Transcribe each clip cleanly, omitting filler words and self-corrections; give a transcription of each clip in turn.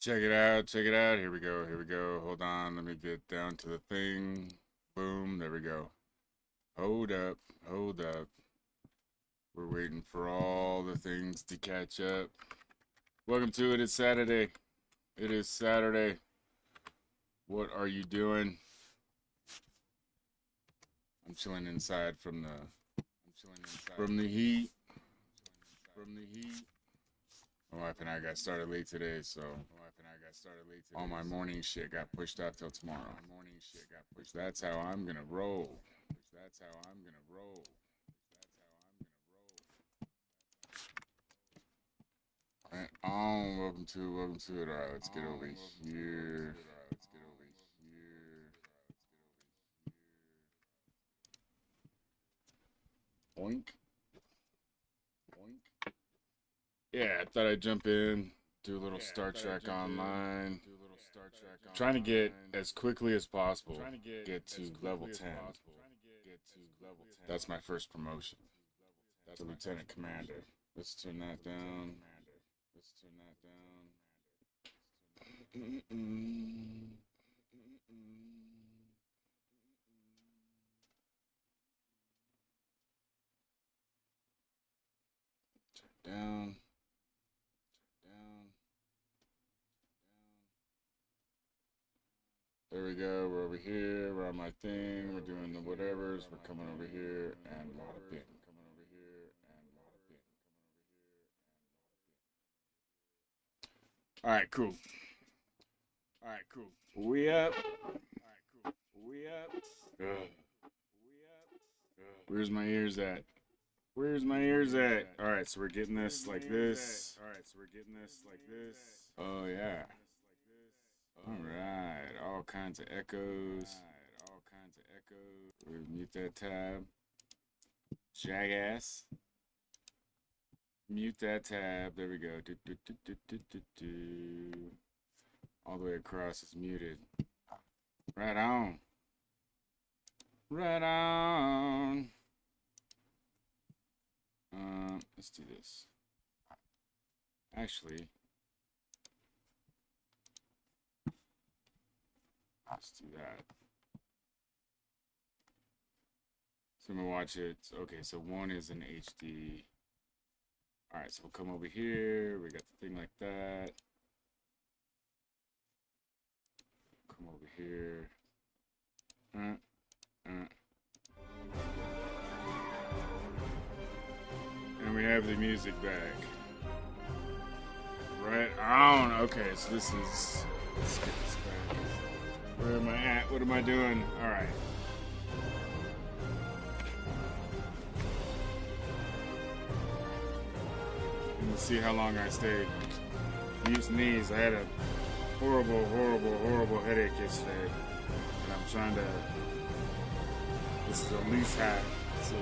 Check it out, check it out. Here we go, here we go. Hold on, let me get down to the thing. Boom, there we go. Hold up, hold up. We're waiting for all the things to catch up. Welcome to it. It's Saturday. It is Saturday. What are you doing? I'm chilling inside from the heat. My wife and I got started late today, so all my morning shit got pushed off till tomorrow. That's how I'm gonna roll. Right on. Welcome to it. All right, let's get over here. Oink. Yeah, I thought I'd jump in, do a little Star Trek Online. Trying to get as quickly as possible, get to level 10. That's my first promotion. To Lieutenant Commander. Let's turn that down. Down. There we go. We're over here. We're on my thing. We're doing the whatevers. We're coming over here and mod a pin. All right, cool. We up. Ugh. Where's my ears at? All right, so we're getting this like this. Oh yeah. All right, all kinds of echoes. We mute that tab. Jackass. Mute that tab. There we go. All the way across is muted. Right on. Let's do this. Actually, let's do that. So I'm gonna watch it. Okay, so one is in HD. All right, so we'll come over here. We got the thing like that. Come over here. And we have the music back. Right on. Okay, so this is. Let's get this back. Where am I at? What am I doing? All right. Let's see how long I stayed using these. I had a horrible headache yesterday, and I'm trying to. This is a loose hat, so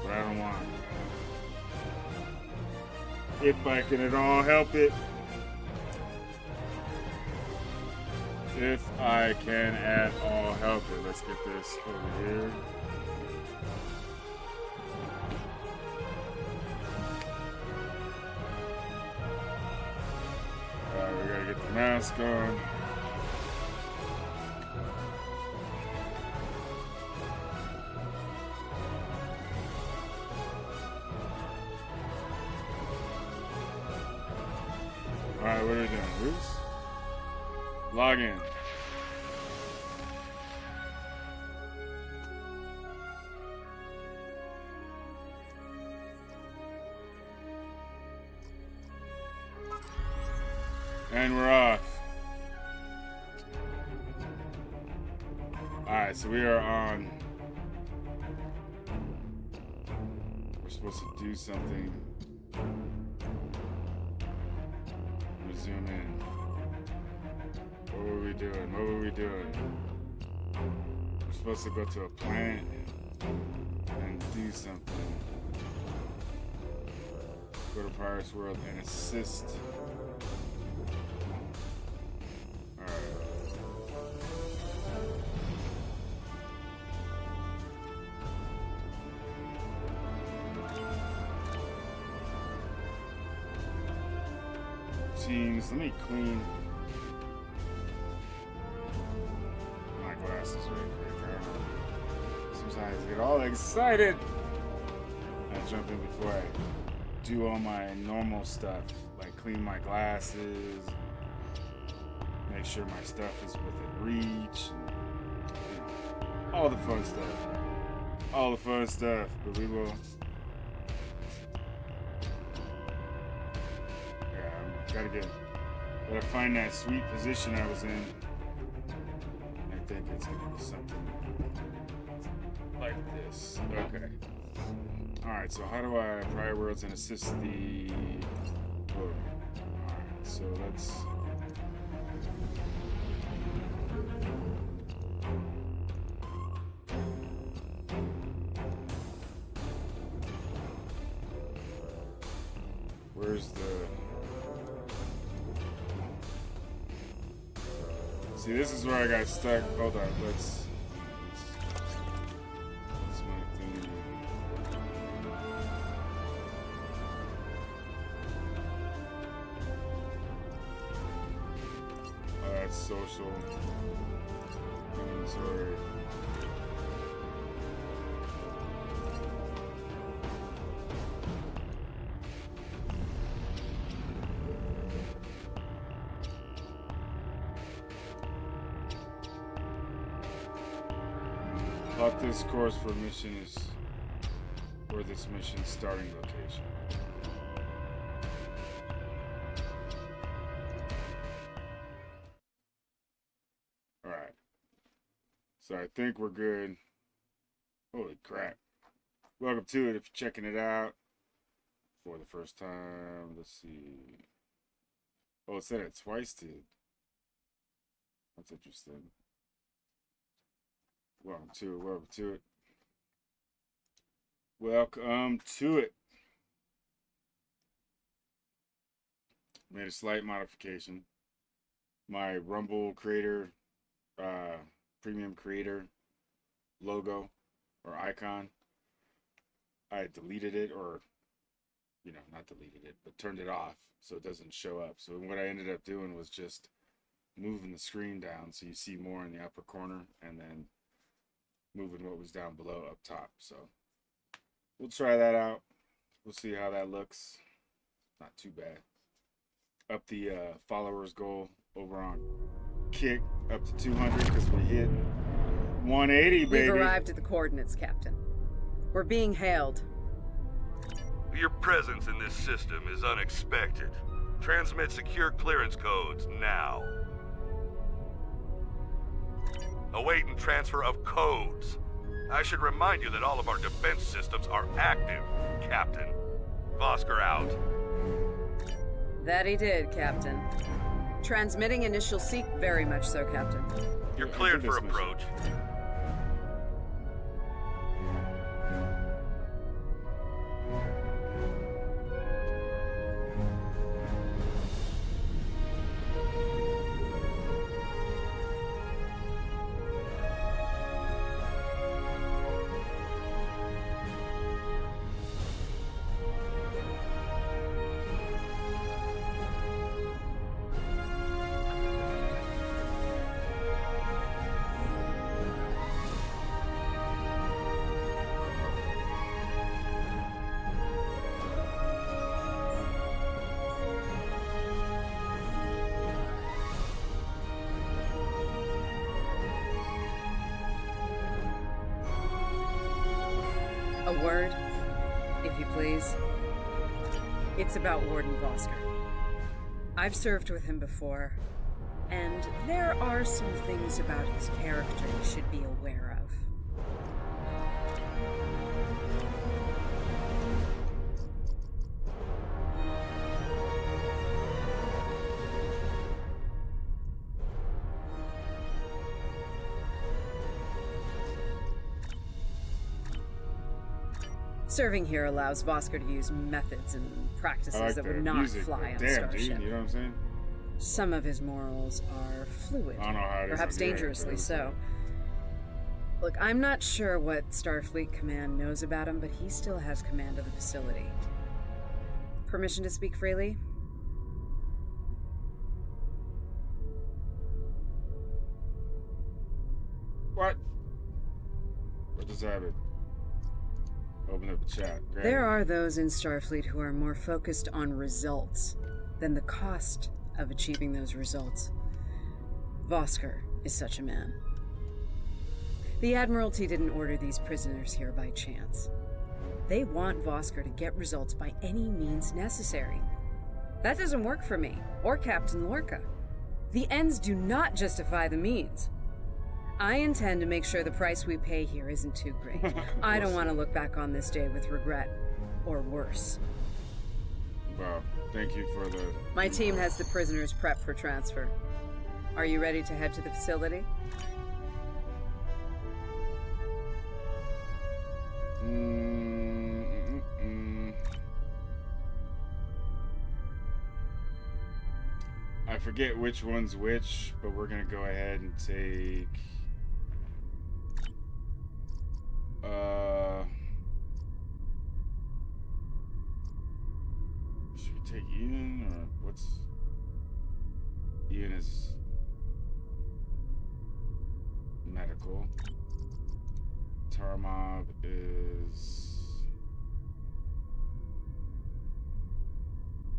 but I don't want. If I can at all help it. If I can at all help it. Let's get this over here. Alright, we gotta get the mask on. Alright, what are we doing? Bruce? Log in. And we're off. Alright, so we are on. We're supposed to do something. Zoom in. What were we doing? We're supposed to go to a planet and do something. Go to Pirate's World and assist. Alright. teams. Let me clean my glasses right quick. Sometimes I get all excited. I jump in before I do all my normal stuff, like clean my glasses, make sure my stuff is within reach, and, you know, all the fun stuff. All the fun stuff, but we will. Yeah, gotta find that sweet position I was in. I think it's gonna be something like this. Okay. Alright, so how do I prior worlds and assist the. Oh. Alright, so let's. Where's the... See, this is where I got stuck. Hold on, let's my thing. Oh, that's social. Inventory. Plot this course for mission is for this mission's starting location. Alright. So I think we're good. Holy crap. Welcome to it if you're checking it out for the first time. Let's see. Oh, it said it twice, dude. That's interesting. Welcome to it, welcome to it. Welcome to it. Made a slight modification. My Rumble creator, premium creator logo or icon, I deleted it, or, you know, not deleted it, but turned it off so it doesn't show up. So what I ended up doing was just moving the screen down so you see more in the upper corner, and then moving what was down below up top. So we'll try that out. We'll see how that looks. Not too bad. Up the followers goal over on Kick up to 200 because we hit 180, baby. We've arrived at the coordinates, Captain. We're being hailed. Your presence in this system is unexpected. Transmit secure clearance codes now. Awaiting transfer of codes. I should remind you that all of our defense systems are active, Captain. Vosker out. That he did, Captain. Transmitting initial seek, very much so, Captain. You're cleared for approach. A word, if you please. It's about Warden Vosker. I've served with him before, and there are some things about his character you should be aware of. Serving here allows Vosker to use methods and practices that would not fly on a starship. Dude, you know what I'm saying? Some of his morals are fluid, I don't know how it is perhaps on here, dangerously but so. Look, I'm not sure what Starfleet Command knows about him, but he still has command of the facility. Permission to speak freely? tab it. Open up a chat. Grab There it. are those in Starfleet who are more focused on results than the cost of achieving those results. Vosker is such a man. The Admiralty didn't order these prisoners here by chance. They want Vosker to get results by any means necessary. That doesn't work for me, or Captain Lorca. The ends do not justify the means. I intend to make sure the price we pay here isn't too great. I don't want to look back on this day with regret, or worse. Well, thank you for the... My team has the prisoners prepped for transfer. Are you ready to head to the facility? I forget which one's which, but we're gonna go ahead and take... Should we take Ian, or what's... Ian is... medical. Tarmob is...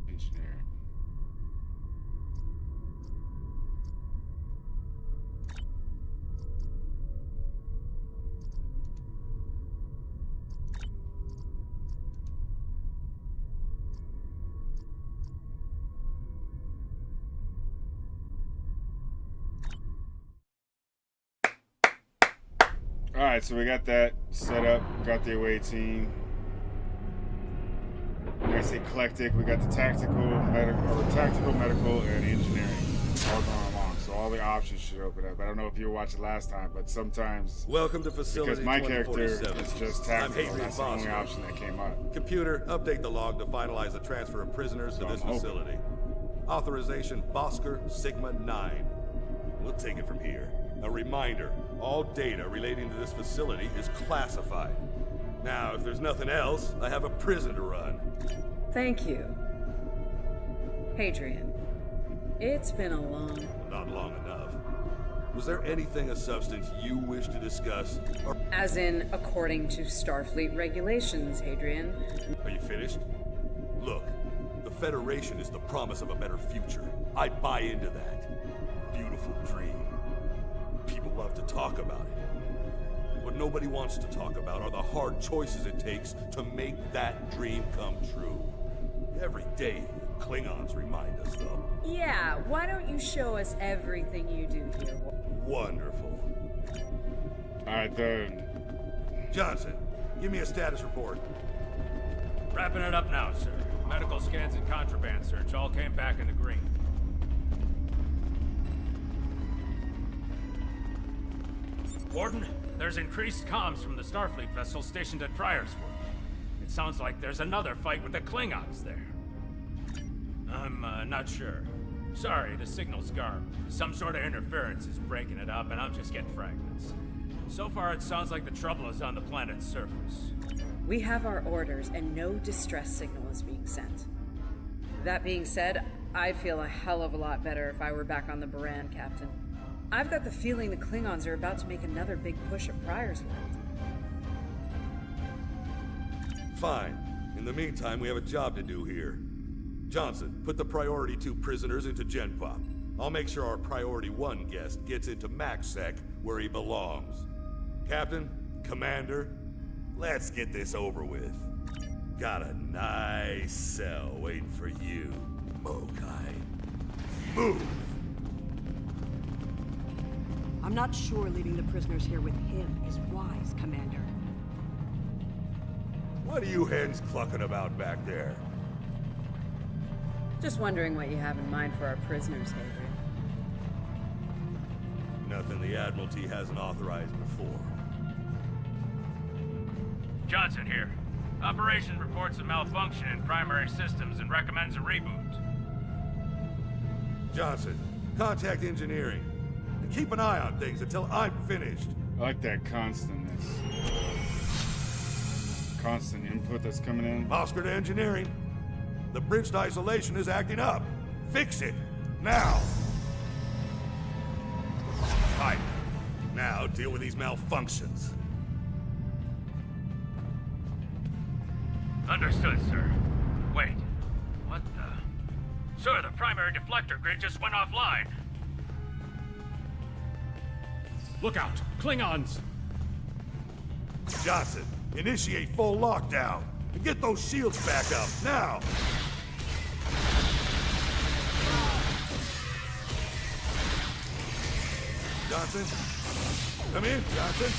engineering. Alright, so we got that set up, got the away team. When I say eclectic, we got the tactical, medical, and engineering all going along. So all the options should open up. I don't know if you were watching last time, but sometimes... Welcome to facility because my character 2047. is just I'm tactical, Hadrian that's the only Vosker. option that came up. Computer, update the log to finalize the transfer of prisoners to So this I'm hoping. facility. Authorization Vosker Sigma 9. We'll take it from here. A reminder, all data relating to this facility is classified. Now, if there's nothing else, I have a prison to run. Thank you. Hadrian, it's been a long... Not long enough. Was there anything of substance you wish to discuss? Or As in, according to Starfleet regulations, Hadrian. are you finished? Look, the Federation is the promise of a better future. I buy into that. Beautiful dream. People love to talk about it. What nobody wants to talk about are the hard choices it takes to make that dream come true. Every day, Klingons remind us, though. Yeah, why don't you show us everything you do here? Wonderful. Alright, then. Johnson, give me a status report. Wrapping it up now, sir. Medical scans and contraband search all came back in the green. Warden, there's increased comms from the Starfleet vessel stationed at Priorswood. It sounds like there's another fight with the Klingons there. I'm not sure. Sorry, the signal's garbled. Some sort of interference is breaking it up, and I'm just getting fragments. So far, it sounds like the trouble is on the planet's surface. We have our orders, and no distress signal is being sent. That being said, I'd feel a hell of a lot better if I were back on the Baran, Captain. I've got the feeling the Klingons are about to make another big push at Priorswood. Fine. In the meantime, we have a job to do here. Johnson, put the Priority 2 prisoners into GenPop. I'll make sure our Priority 1 guest gets into MacSec where he belongs. Captain, Commander, let's get this over with. Got a nice cell waiting for you, Mokai. Move! I'm not sure leaving the prisoners here with him is wise, Commander. What are you hens clucking about back there? Just wondering what you have in mind for our prisoners, Hadrian. Nothing the Admiralty hasn't authorized before. Johnson here. Operation reports a malfunction in primary systems and recommends a reboot. Johnson, contact engineering. And keep an eye on things until I'm finished. I like that constantness. Constant input that's coming in. Oscar to engineering. The bridged isolation is acting up. Fix it. Now. Right. Now deal with these malfunctions. Understood, sir. Wait. What the... Sir, the primary deflector grid just went offline. Look out! Klingons! Johnson, initiate full lockdown. And get those shields back up, now! Johnson? Come in, Johnson.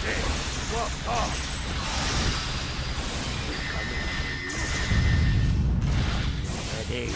Damn, she's lost off. Ready.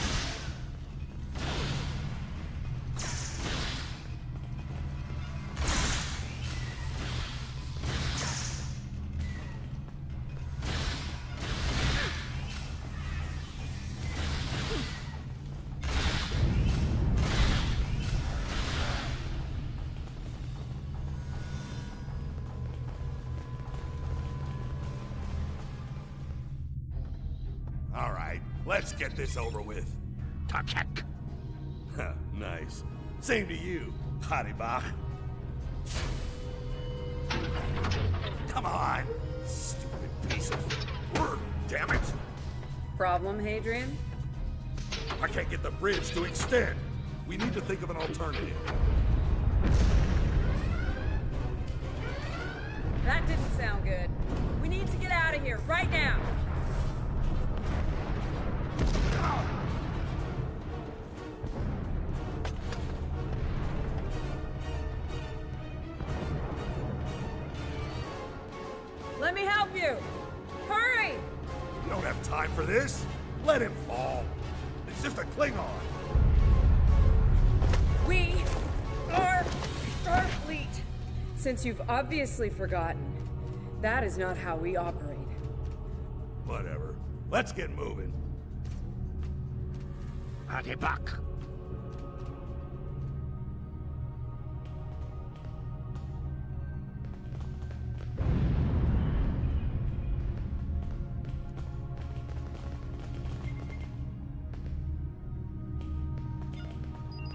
All right, let's get this over with. Takek. Nice. Same to you, Haribach. Come on, stupid piece of work, damn it! Problem, Hadrian? I can't get the bridge to extend. We need to think of an alternative. That didn't sound good. We need to get out of here, right now! Let me help you! Hurry! We don't have time for this. Let him fall. It's just a Klingon. We are Starfleet! Since you've obviously forgotten, that is not how we operate. Whatever. Let's get moving. Adibak.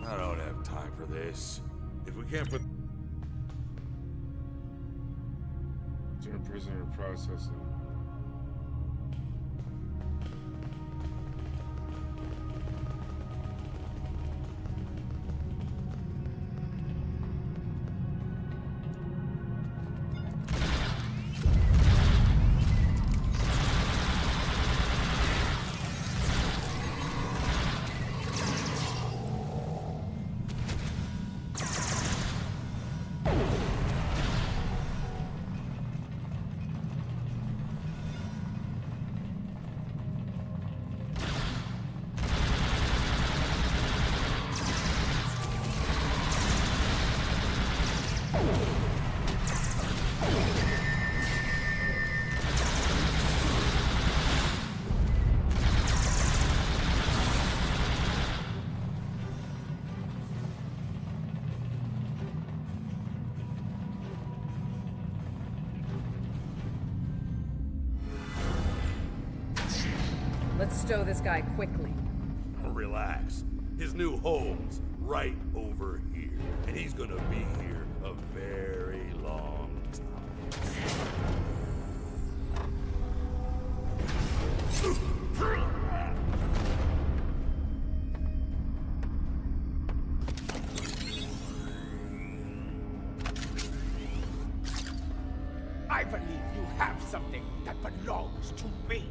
I don't have time for this. If we can't put... Turn prisoner processing. Let's stow this guy quickly. Relax. His new home's right over here. And he's gonna be here a very long time. I believe you have something that belongs to me.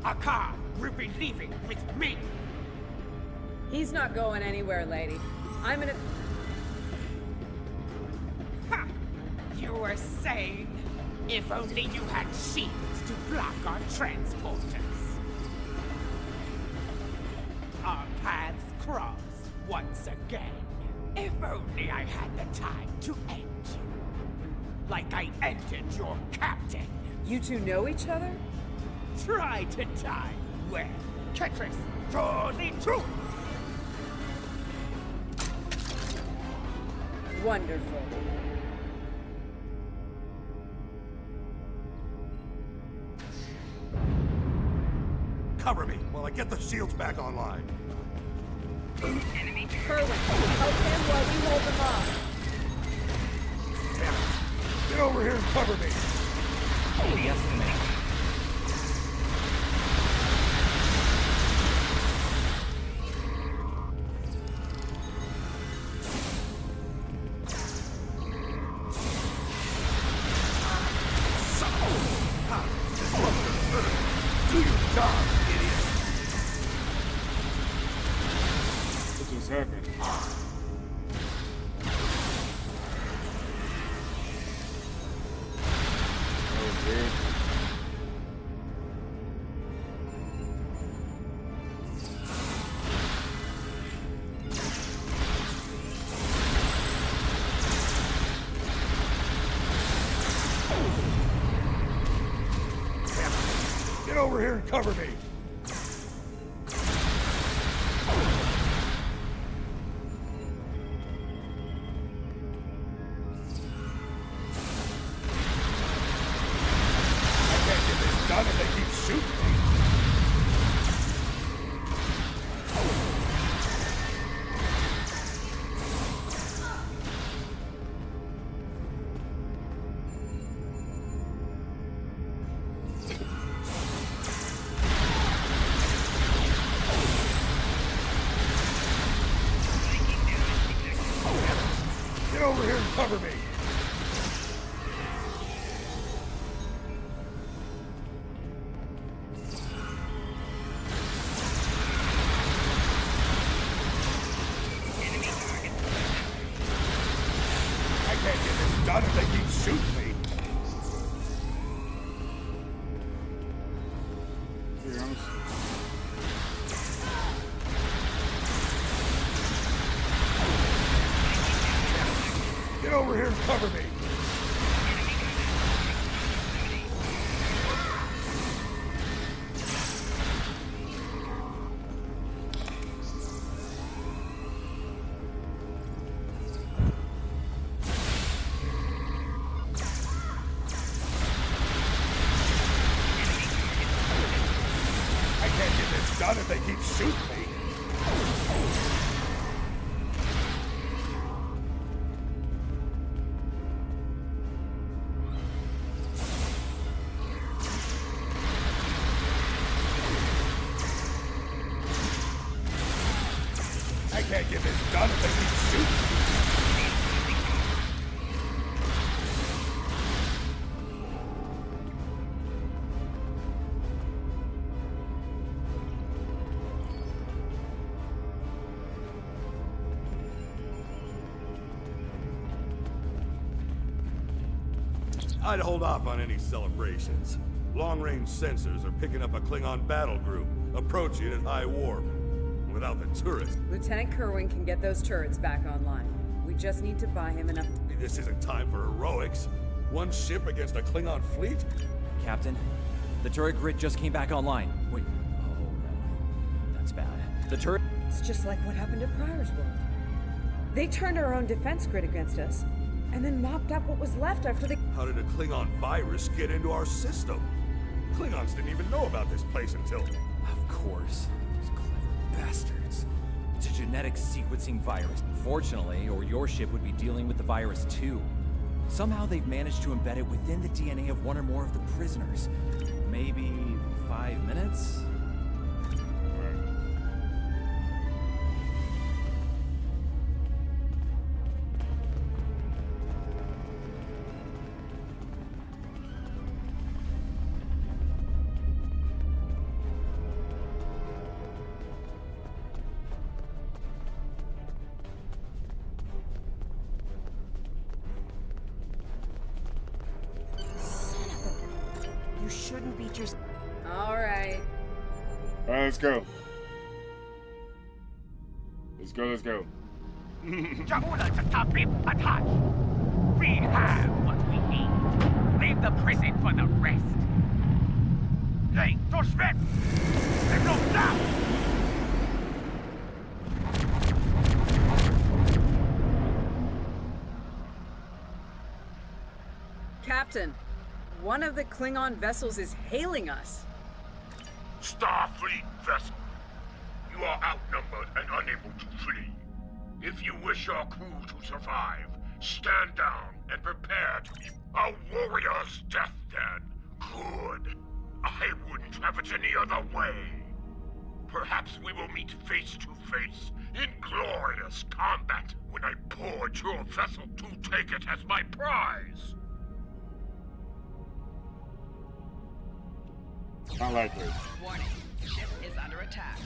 A car will be leaving with me. He's not going anywhere, lady. I'm gonna... Ha! You were saying, if only you had shields to block our transporters. Our paths cross once again. If only I had the time to end you. Like I ended your captain. You two know each other? Try to die well. Ketris, draw the truth. Wonderful. Cover me while I get the shields back online. Enemy Kerwin, help him while we hold them off. Damn it. Get over here and cover me. Only estimate. Do your job, idiot! What just happened? Oh, weird. Get over here and cover me! I can't get this done if they keep shooting me! Get over here and cover me! I can't get this done if they keep shooting me! Here, I'm Get over here and cover me! I can't get this done if they keep shooting me! I can't get this done if they keep shooting me! I'd hold off on any celebrations. Long-range sensors are picking up a Klingon battle group, approaching at high warp. Without the turrets, Lieutenant Kerwin can get those turrets back online. We just need to buy him enough. this isn't time for heroics. One ship against a Klingon fleet? Captain, the turret grid just came back online. Wait, oh no, that's bad. The turret... It's just like what happened at Pryor's World. They turned our own defense grid against us, and then mopped up what was left after they... How did a Klingon virus get into our system? Klingons didn't even know about this place until... Of course, those clever bastards. It's a genetic sequencing virus. Fortunately, or your ship would be dealing with the virus too. Somehow they've managed to embed it within the DNA of one or more of the prisoners. Maybe 5 minutes? You shouldn't be just... All right. All right, let's go. Let's go, let's go. Jahula's a top attack. We have what we need. Leave the prison for the rest. Hey, to Schmidt! There's no stop! Captain, one of the Klingon vessels is hailing us. Starfleet vessel. You are outnumbered and unable to flee. If you wish your crew to survive, stand down and prepare to be a warrior's death then. Good. I wouldn't have it any other way. Perhaps we will meet face to face in glorious combat when I board your vessel to take it as my prize. Not likely. Warning. Ship is under attack.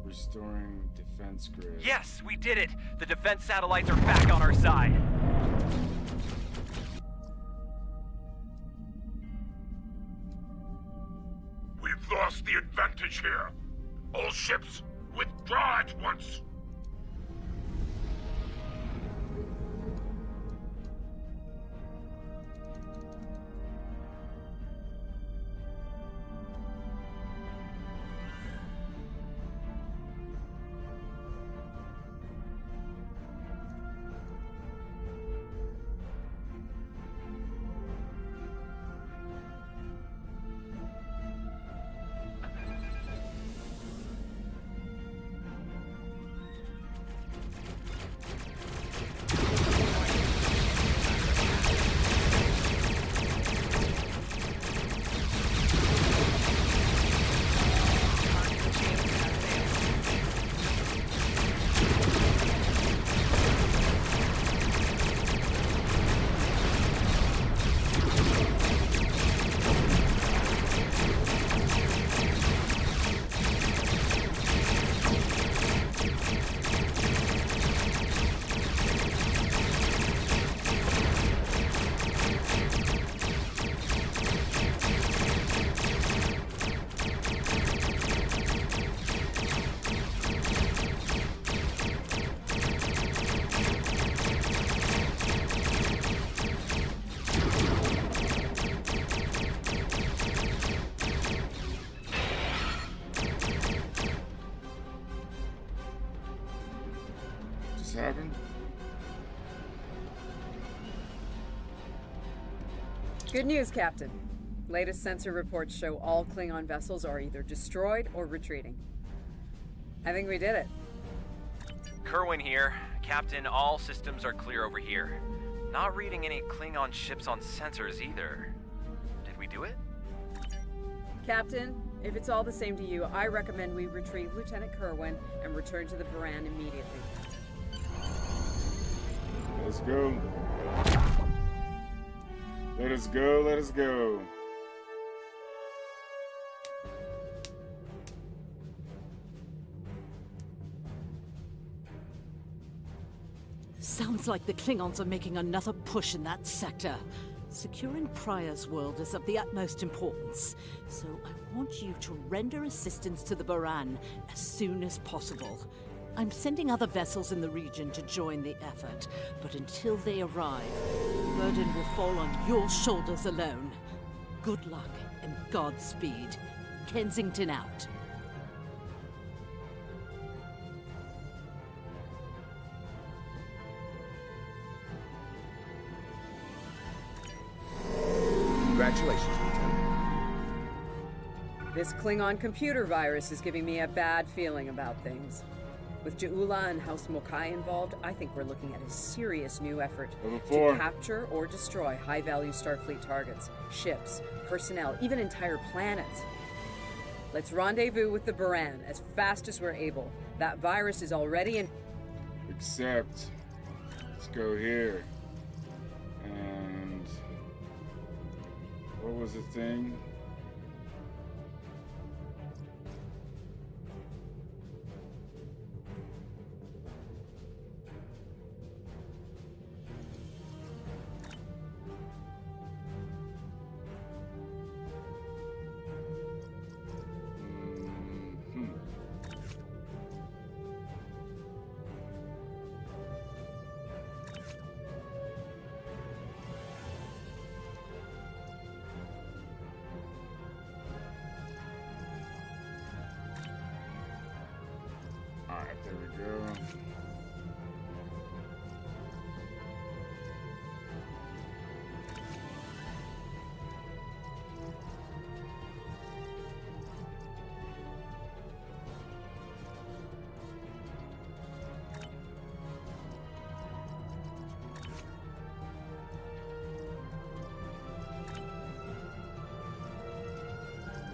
Restoring defense grid. Yes, we did it! The defense satellites are back on our side. We've lost the advantage here. All ships, withdraw at once. Happened? Good news, Captain. Latest sensor reports show all Klingon vessels are either destroyed or retreating. I think we did it. Kerwin here. Captain, all systems are clear over here. Not reading any Klingon ships on sensors either. Did we do it? Captain, if it's all the same to you, I recommend we retrieve Lieutenant Kerwin and return to the Baran immediately. Let's go. Let us go, let us go. Sounds like the Klingons are making another push in that sector. Securing Prior's world is of the utmost importance, so I want you to render assistance to the Baran as soon as possible. I'm sending other vessels in the region to join the effort, but until they arrive, the burden will fall on your shoulders alone. Good luck and Godspeed. Kensington out. Congratulations, Lieutenant. This Klingon computer virus is giving me a bad feeling about things. With Ja'ula and House Mokai involved, I think we're looking at a serious new effort to capture or destroy high-value Starfleet targets, ships, personnel, even entire planets. Let's rendezvous with the Baran as fast as we're able. That virus is already in... Except, let's go here. And... what was the thing? Alright, there we go.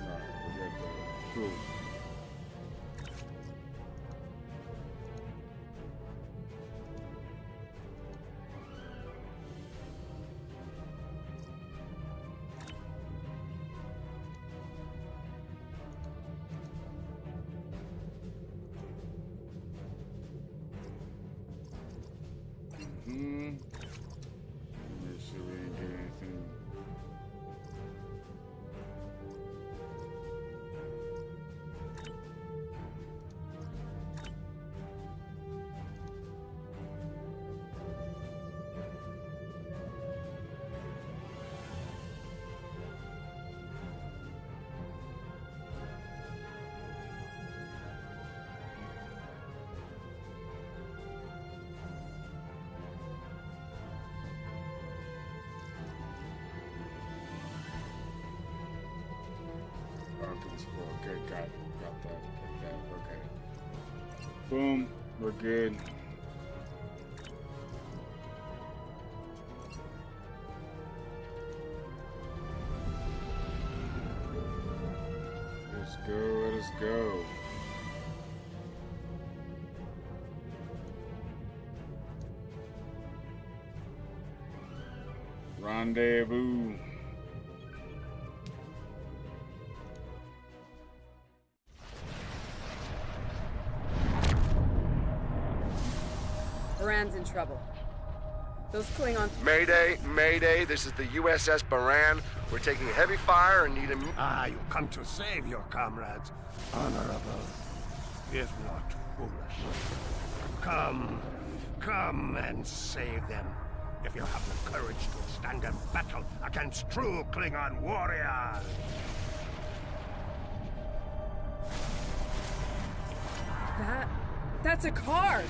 Alright, we got that. Cool. seconds for. Okay, got that. Okay. Boom. We're good. Let's go. Let us go. Rendezvous. Baran's in trouble. Those Klingons... Mayday, Mayday, this is the U.S.S. Baran. We're taking heavy fire and need a... Ah, you come to save your comrades. Honorable, if not foolish. Come and save them. If you have the courage to stand in battle against true Klingon warriors. That's a card!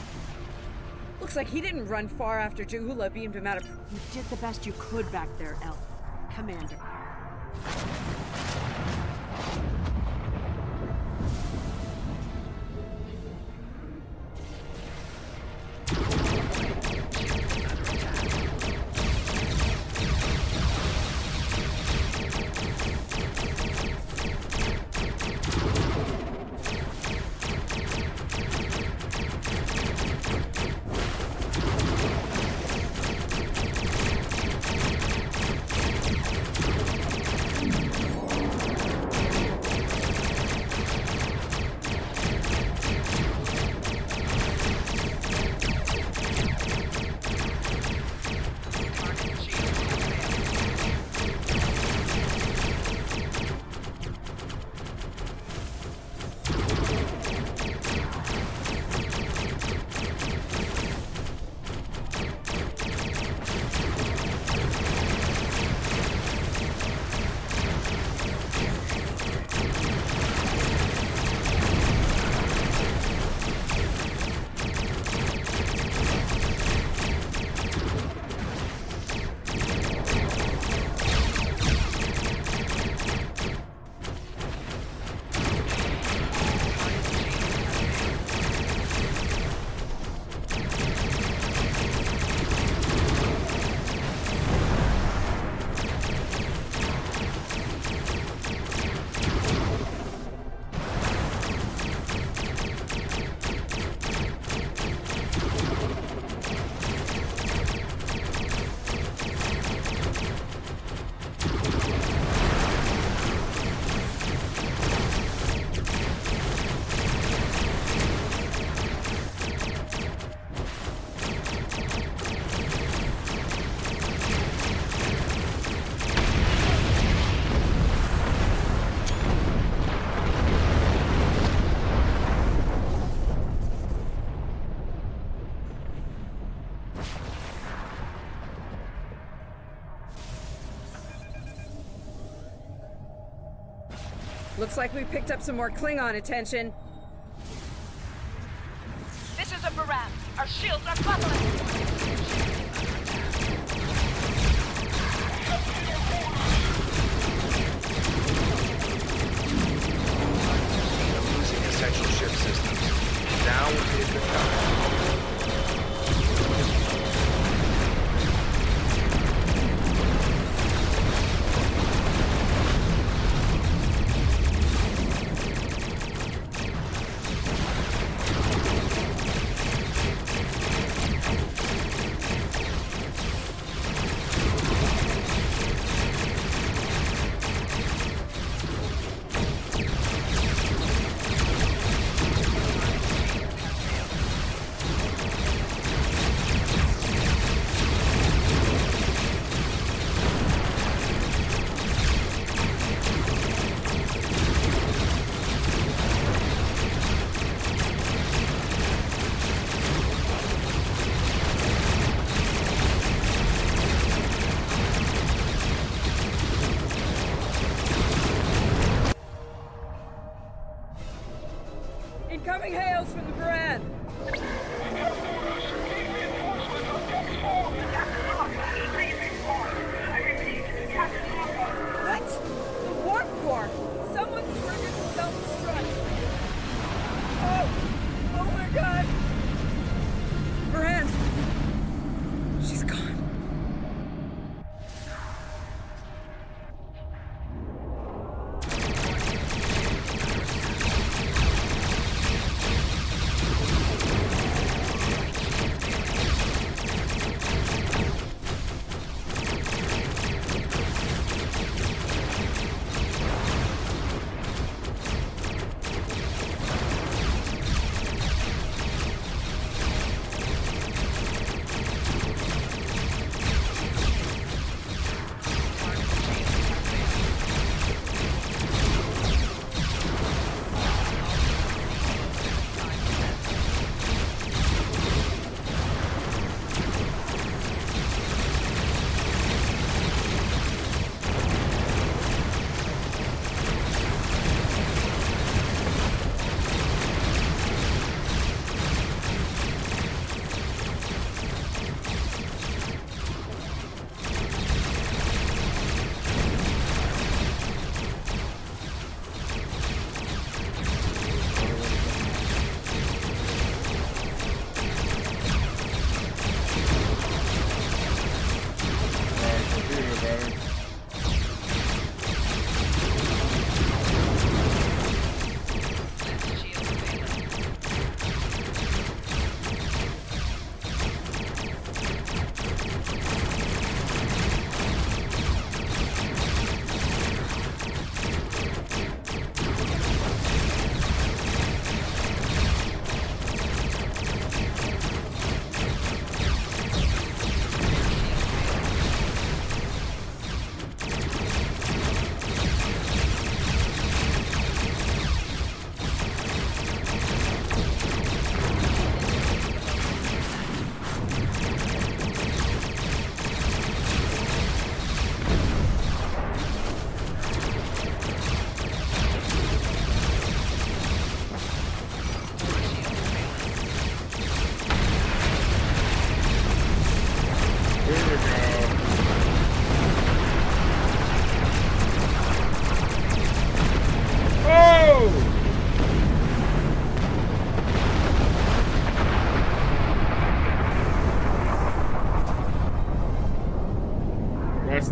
Looks like he didn't run far after Jahula beamed him out of... You did the best you could back there, El. Commander. Looks like we picked up some more Klingon attention. This is a Baran. Our shields are buckling. Losing essential ship systems. Now would be a good time. Incoming hails from the Baran! What? The warp core! Someone's triggered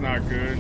not good.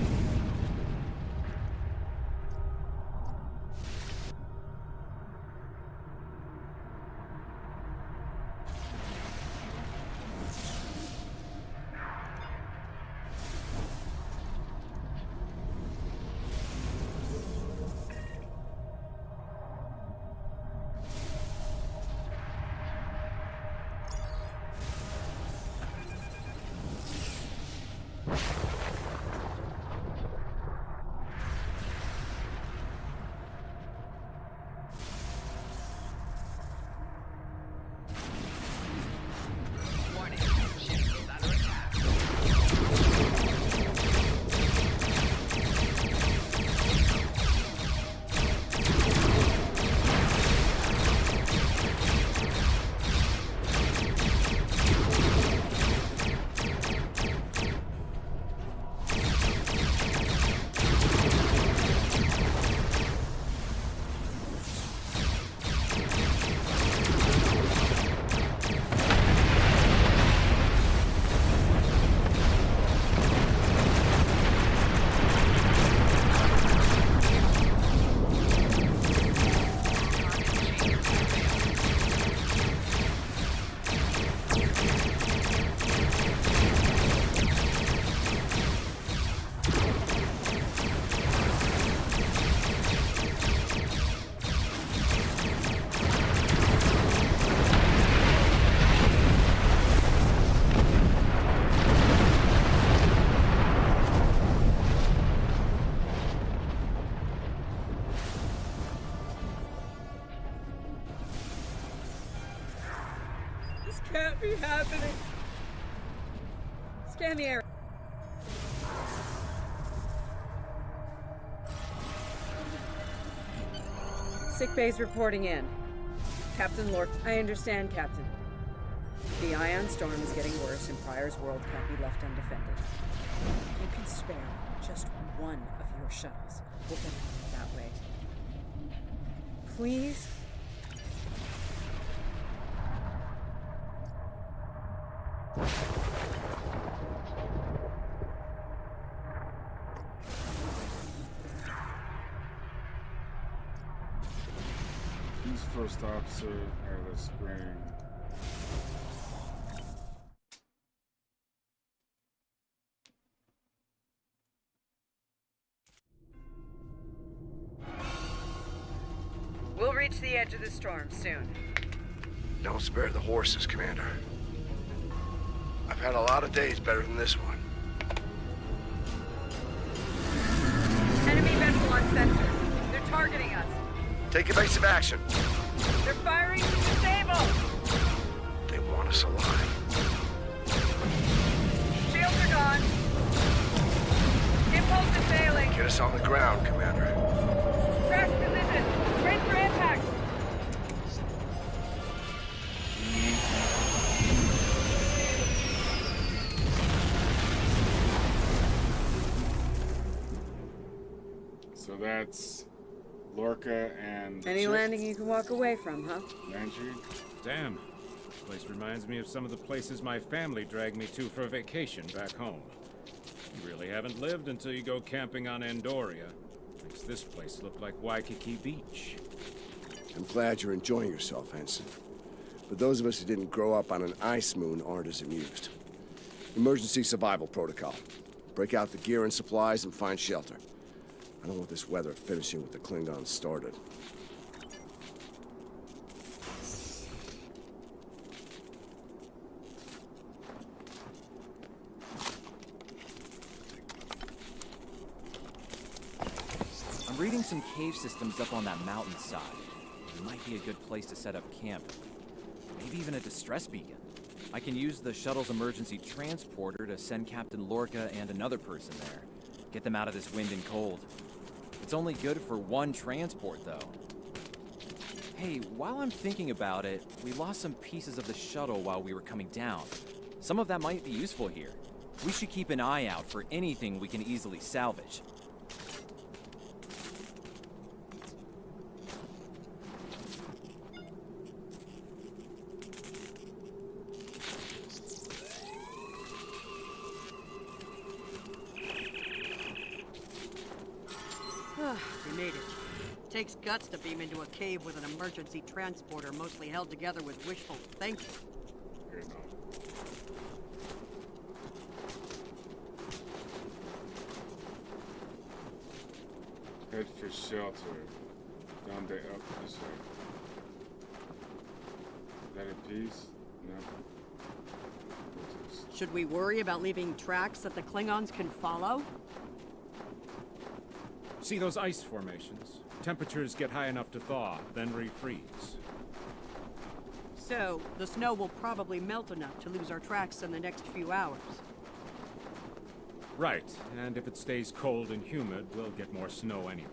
Can't be happening. Scan the area. Sick bay's reporting in. Captain Lord, I understand, Captain. The ion storm is getting worse and Pryor's world can't be left undefended. If you can spare just one of your shuttles, we'll get it that way. Please? Who's first officer at the spring? We'll reach the edge of the storm soon. Don't spare the horses, Commander. I've had a lot of days better than this one. Enemy vessel on sensor. They're targeting us. Take evasive action. They're firing to disable. They want us alive. Shields are gone. Impulse is failing. Get us on the ground, Commander. Crash position. Brace for impact. So that's Lorca and... Any landing you can walk away from, huh? Landry? Damn. This place reminds me of some of the places my family dragged me to for vacation back home. You really haven't lived until you go camping on Andoria. Makes this place look like Waikiki Beach. I'm glad you're enjoying yourself, Ensign. But those of us who didn't grow up on an ice moon aren't as amused. Emergency survival protocol. Break out the gear and supplies and find shelter. I don't want this weather finishing with the Klingons started. I'm reading some cave systems up on that mountainside. It might be a good place to set up camp. Maybe even a distress beacon. I can use the shuttle's emergency transporter to send Captain Lorca and another person there. Get them out of this wind and cold. It's only good for one transport, though. Hey, while I'm thinking about it, we lost some pieces of the shuttle while we were coming down. Some of that might be useful here. We should keep an eye out for anything we can easily salvage. takes guts to beam into a cave with an emergency transporter mostly held together with wishful thinking. Here, no. Head for shelter. Down there, up this way. Is that a piece? No. What's this? Should we worry about leaving tracks that the Klingons can follow? See those ice formations? Temperatures get high enough to thaw, then refreeze. So, the snow will probably melt enough to lose our tracks in the next few hours. Right, and if it stays cold and humid, we'll get more snow anyway.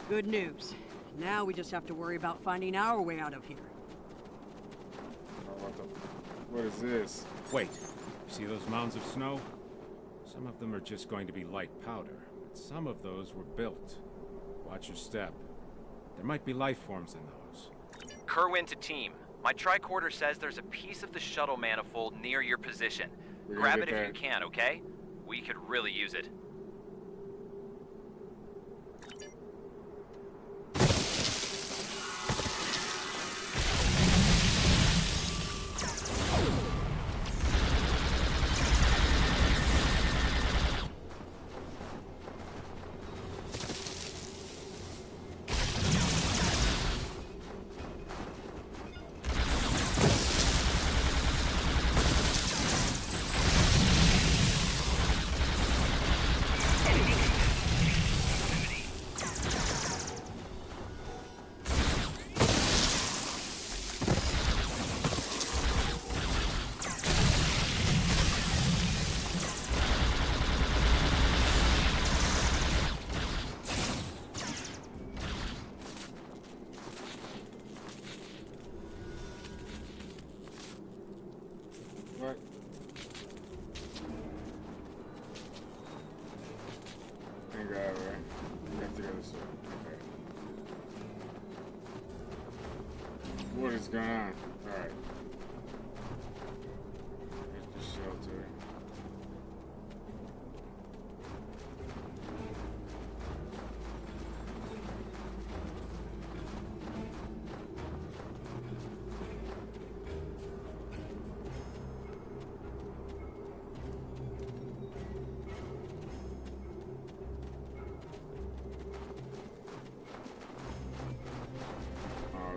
Good news. Now we just have to worry about finding our way out of here. Oh, what is this? Wait, see those mounds of snow? Some of them are just going to be light powder, but some of those were built. Watch your step. There might be life forms in those. Kerwin to team. My tricorder says there's a piece of the shuttle manifold near your position. Grab it if you can, okay? We could really use it. What? Can't grab it, right? You have to go this way. Okay. What is going on? Alright. Here's the shelter.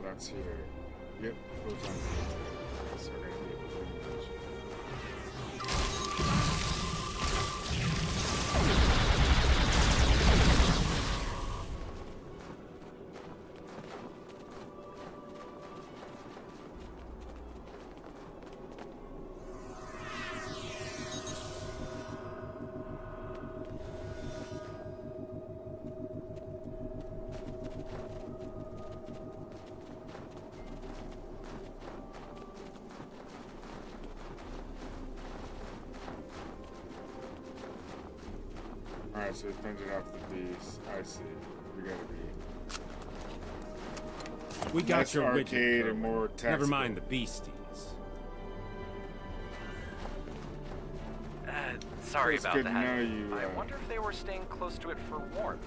That's here. Yep, photon. So we're gonna be able to Alright, so we fended off the beast. I see. We gotta be. We got Nice your arcade widget, and more Kerwin. tactical. Never mind the beasties. Sorry It's about good to that. know you, I wonder if they were staying close to it for warmth.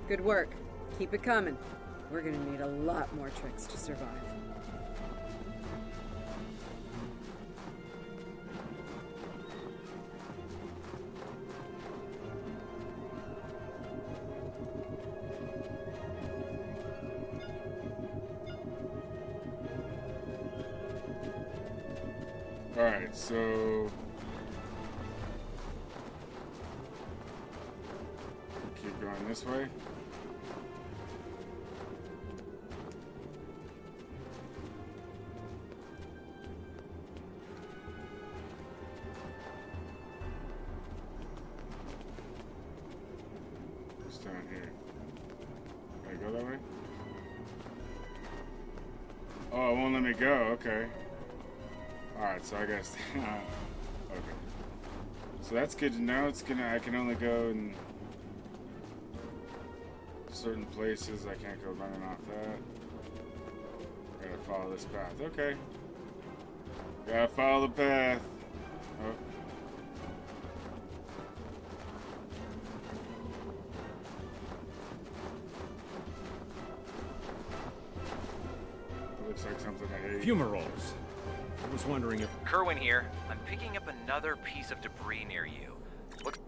Good work. Keep it coming. We're gonna need a lot more tricks to survive. Alright, so keep going this way. What's down here? Can I go that way? Oh, it won't let me go, okay. Alright, so I guess okay. So that's good to know. I can only go in certain places. I can't go running off that. Gotta follow this path. Okay. Gotta follow the path. Oh. I hate. Fumaroles. I was wondering if... Kerwin here. I'm picking up another piece of debris near you. Looks...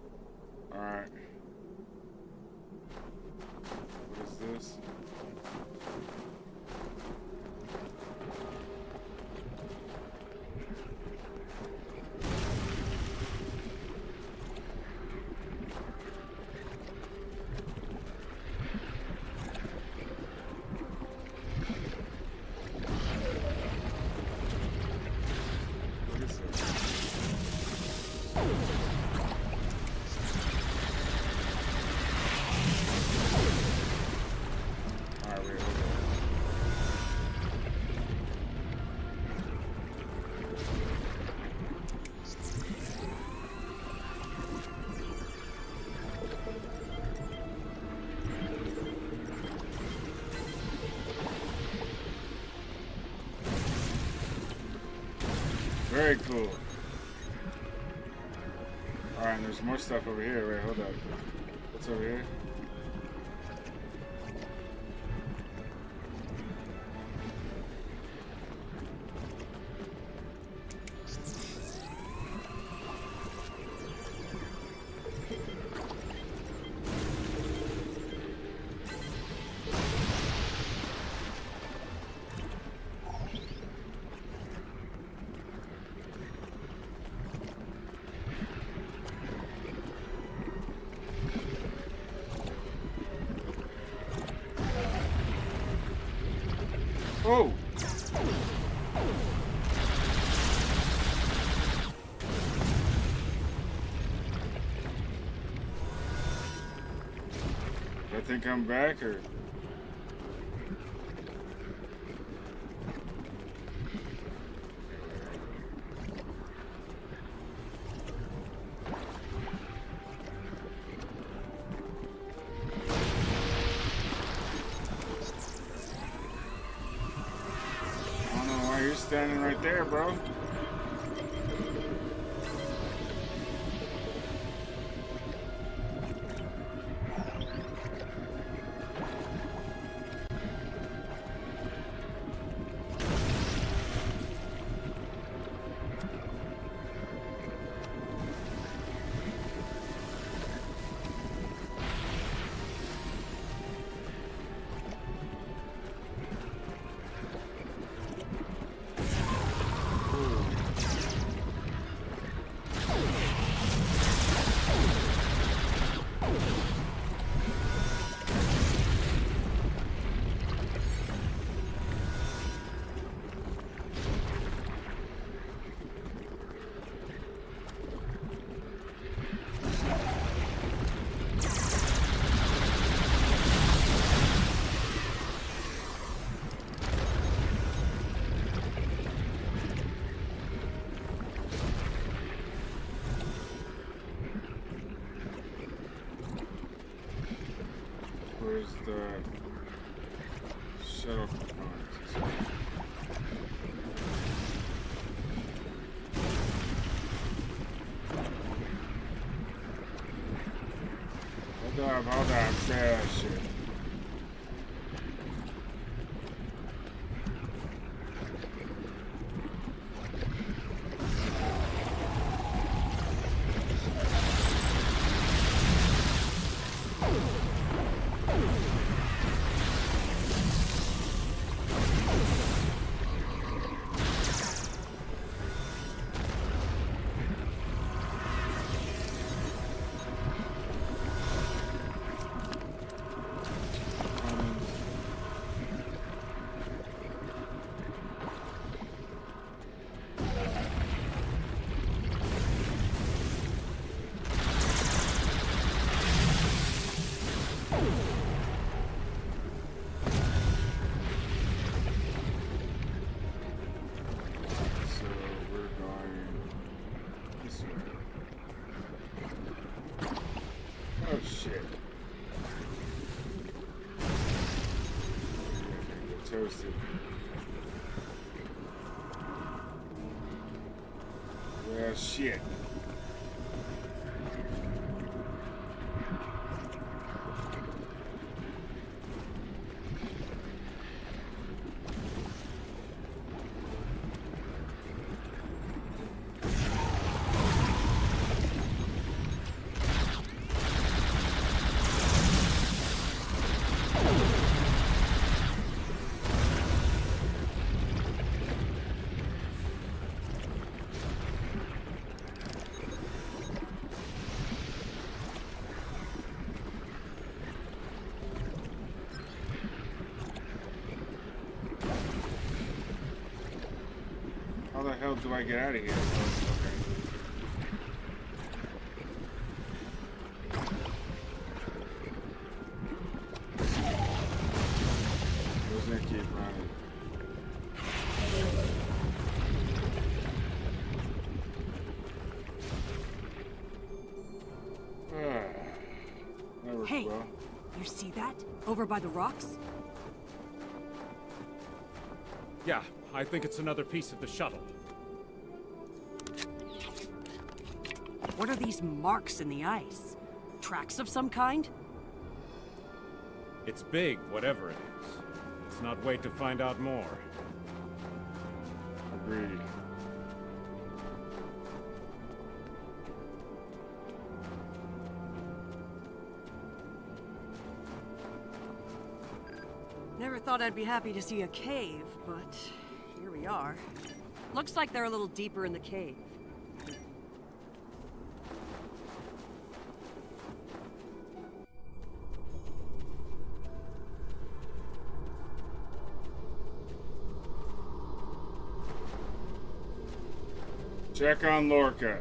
Alright. What is this? Very cool. Alright, and there's more stuff over here. Wait, hold up. What's over here? Oh! I think I'm back, or... You're standing right there, bro. Where's the shuttle components? Hold on, say that shit. Oh shit. Toasted. Well, shit. hell do I get out of here? Okay. Who's gonna keep running? That worked Hey, well. you see that? Over by the rocks? Yeah, I think it's another piece of the shuttle. What are these marks in the ice? Tracks of some kind? It's big, whatever it is. Let's not wait to find out more. Agreed. Never thought I'd be happy to see a cave, but here we are. Looks like they're a little deeper in the cave. Check on Lorca.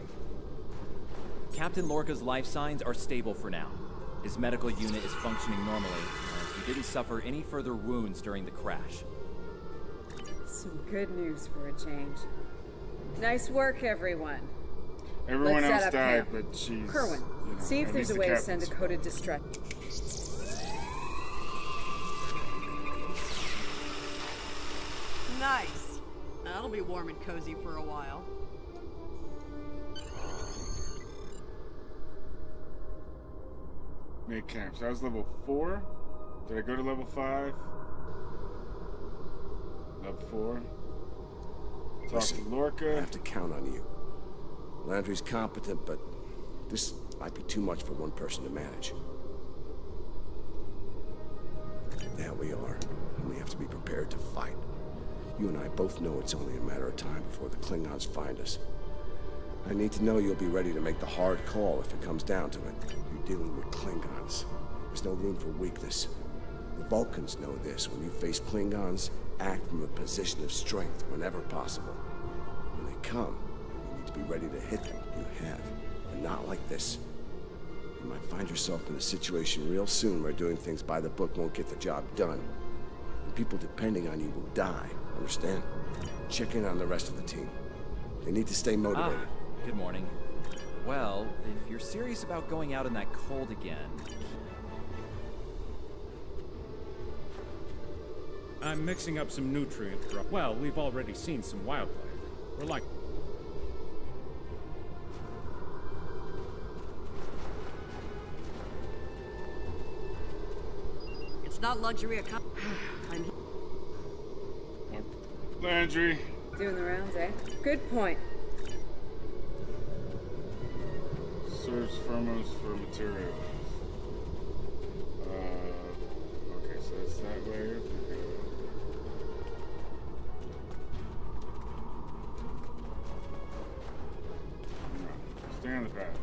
Captain Lorca's life signs are stable for now. His medical unit is functioning normally. He didn't suffer any further wounds during the crash. Some good news for a change. Nice work, everyone. Everyone Let's else set up died, camp. but she's... Kerwin, you know, see if at there's least a the way to send a captain's coded distress. Nice. That'll be warm and cozy for a while. Make camp. So I was level 4. Did I go to level 5? Level 4. Talk Listen, to Lorca. I have to count on you. Landry's competent, but this might be too much for one person to manage. There we are, and we have to be prepared to fight. You and I both know it's only a matter of time before the Klingons find us. I need to know you'll be ready to make the hard call if it comes down to it. You're dealing with Klingons. There's no room for weakness. The Vulcans know this. When you face Klingons, act from a position of strength whenever possible. When they come, you need to be ready to hit them. You have. And not like this. You might find yourself in a situation real soon where doing things by the book won't get the job done. And people depending on you will die. Understand? Check in on the rest of the team. They need to stay motivated. Good morning. Well, if you're serious about going out in that cold again... I'm mixing up some nutrient drop. Well, we've already seen some wildlife. We're like... It's not luxury I'm Landry. Doing the rounds, eh? Good point. Search foremost for materials. Okay, so that's that way. No, stay on the path.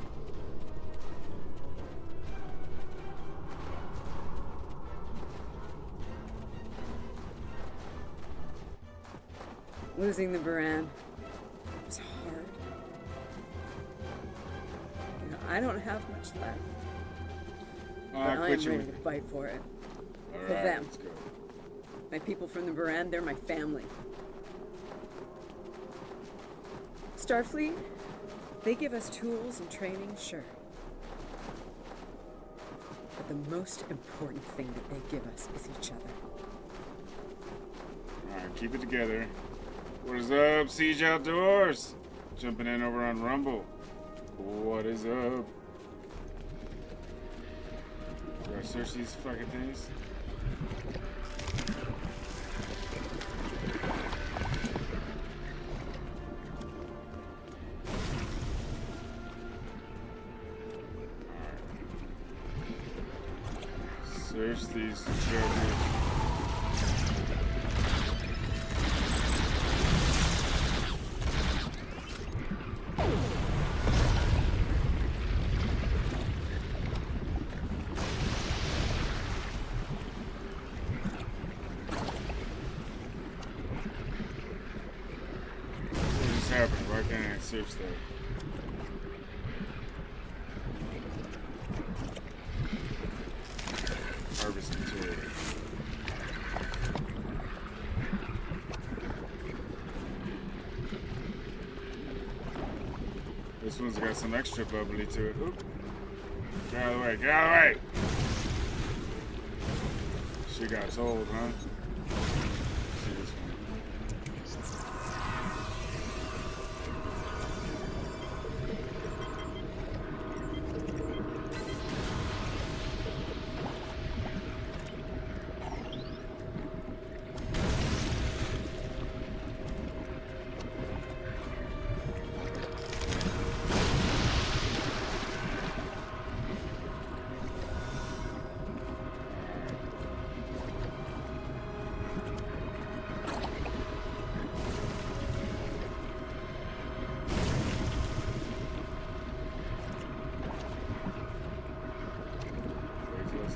Losing the Baran was hard. You know, I don't have much left. But I'm ready to fight for it. For them. Let's go. My people from the Baran, they're my family. Starfleet, they give us tools and training, sure. But the most important thing that they give us is each other. Alright, keep it together. What is up, Siege Outdoors? Jumping in over on Rumble. What is up? Do I search these fucking things? Alright. Search these treasures. Okay, seriously. Harvest material. This one's got some extra bubbly to it. Oop. Get out of the way, get out of the way! She got told, huh? See this one.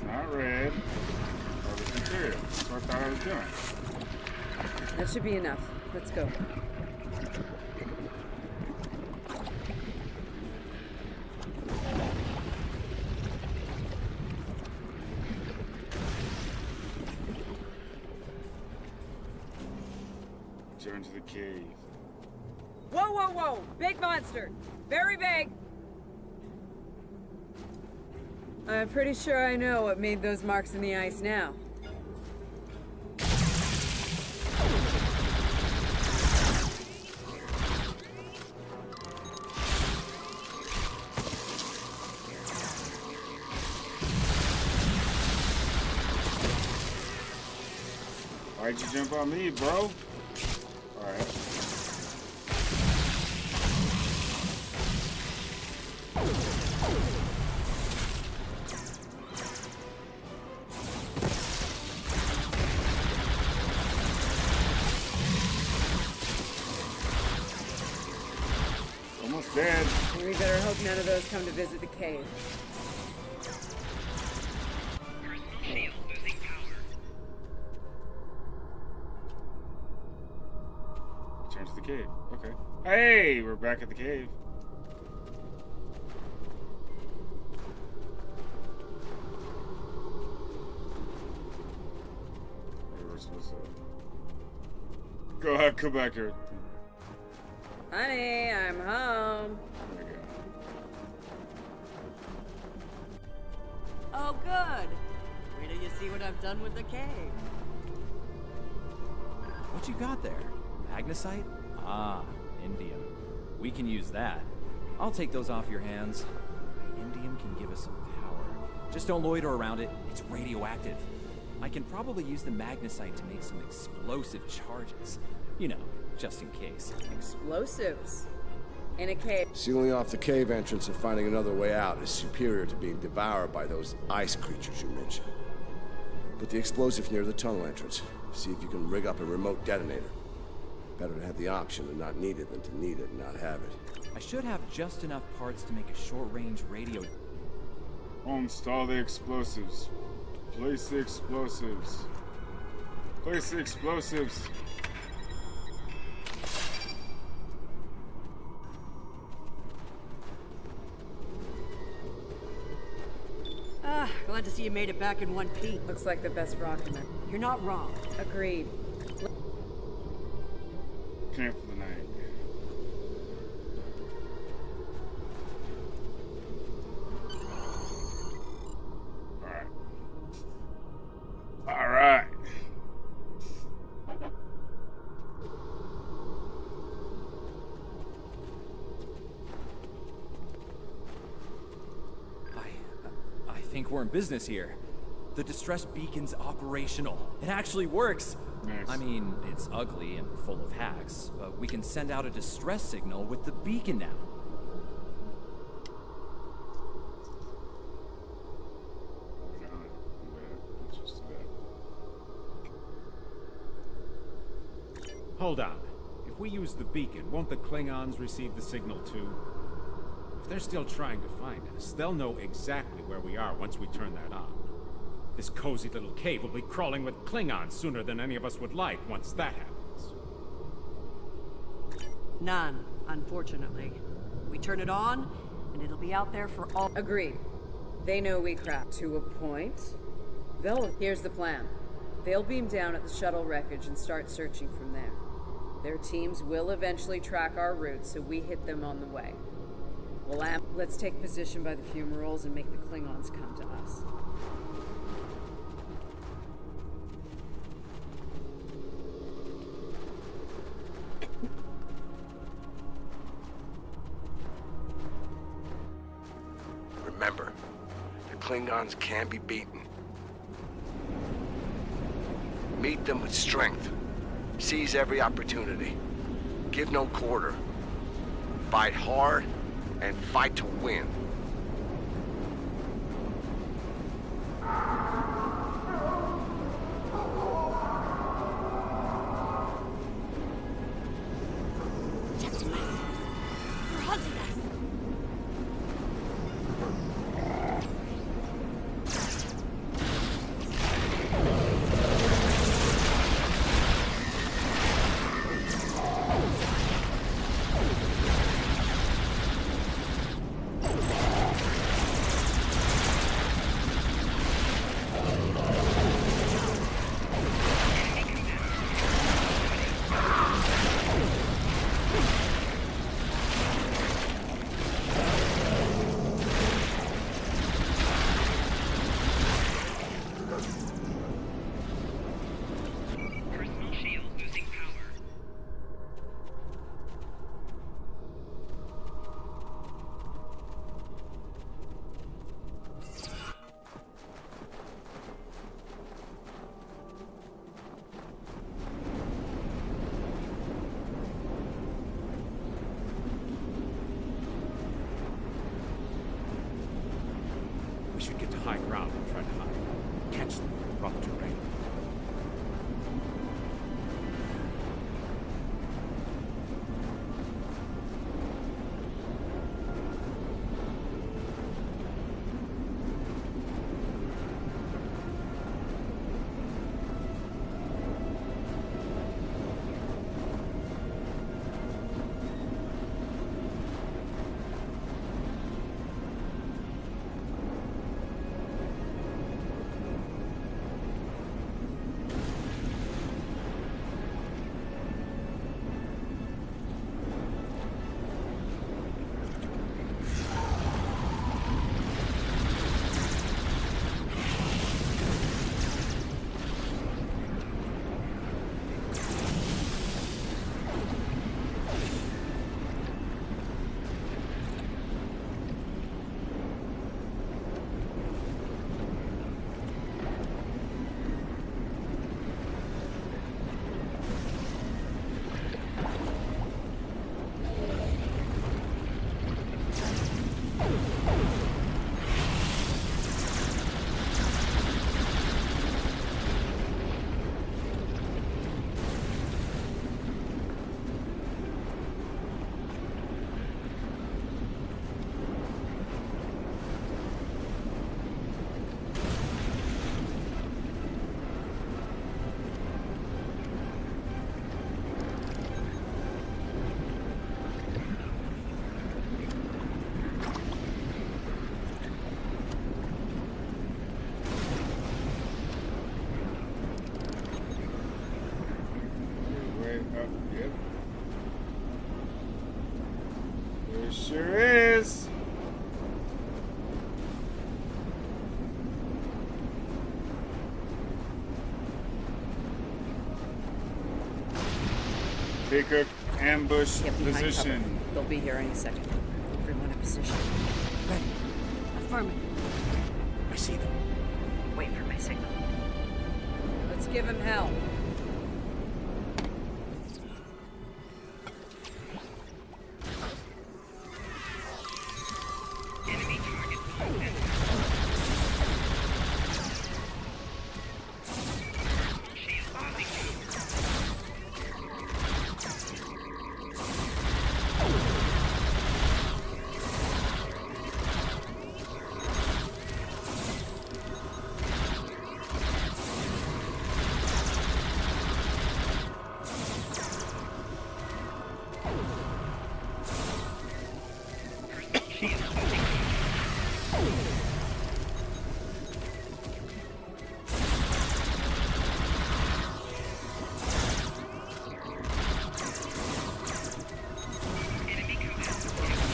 Not red. Harvest material. That's what I thought I was doing. That should be enough. Let's go. Turn to the cave. Whoa, whoa, whoa! Big monster! Very big! I'm pretty sure I know what made those marks in the ice now. Why'd you jump on me, bro? Alright. Almost dead. We better hope none of those come to visit the cave. Shield losing power. Turn to the cave. Okay. Hey, we're back at the cave. Hey, we're supposed to... Go ahead, come back here. Honey, I'm home. There we go. Oh, good. Wait till you see what I've done with the cave. What you got there? Magnesite? Ah, indium. We can use that. I'll take those off your hands. Indium can give us some power. Just don't loiter around it. It's radioactive. I can probably use the magnesite to make some explosive charges. You know, just in case. Explosives. In a cave. Sealing off the cave entrance and finding another way out is superior to being devoured by those ice creatures you mentioned. Put the explosive near the tunnel entrance. See if you can rig up a remote detonator. Better to have the option and not need it than to need it and not have it. I should have just enough parts to make a short-range radio. Install the explosives. Place the explosives. Place the explosives. Ah, glad to see you made it back in one piece. Looks like the best rocketman. You're not wrong. Agreed. Camp for the night. Alright. Alright. I think we're in business here. The distress beacon's operational. It actually works. Nice. I mean, it's ugly and full of hacks, but we can send out a distress signal with the beacon now. Hold on. If we use the beacon, won't the Klingons receive the signal too? If they're still trying to find us, they'll know exactly where we are once we turn that on. This cozy little cave will be crawling with Klingons sooner than any of us would like once that happens. None, unfortunately. We turn it on, and it'll be out there for all— Agreed. They know we crap to a point. Here's the plan. They'll beam down at the shuttle wreckage and start searching from there. Their teams will eventually track our route, so we hit them on the way. Let's take position by the fumaroles and make the Klingons come to us. Remember, the Klingons can be beaten. Meet them with strength. Seize every opportunity. Give no quarter. Fight hard and fight to win. We should get to high ground and try to hide. Catch them in rough terrain. Yep. There sure is. Take a ambush Get behind position. cover. They'll be here any second. Everyone in position. Ready. Affirmative. I see them. Wait for my signal. Let's give him hell.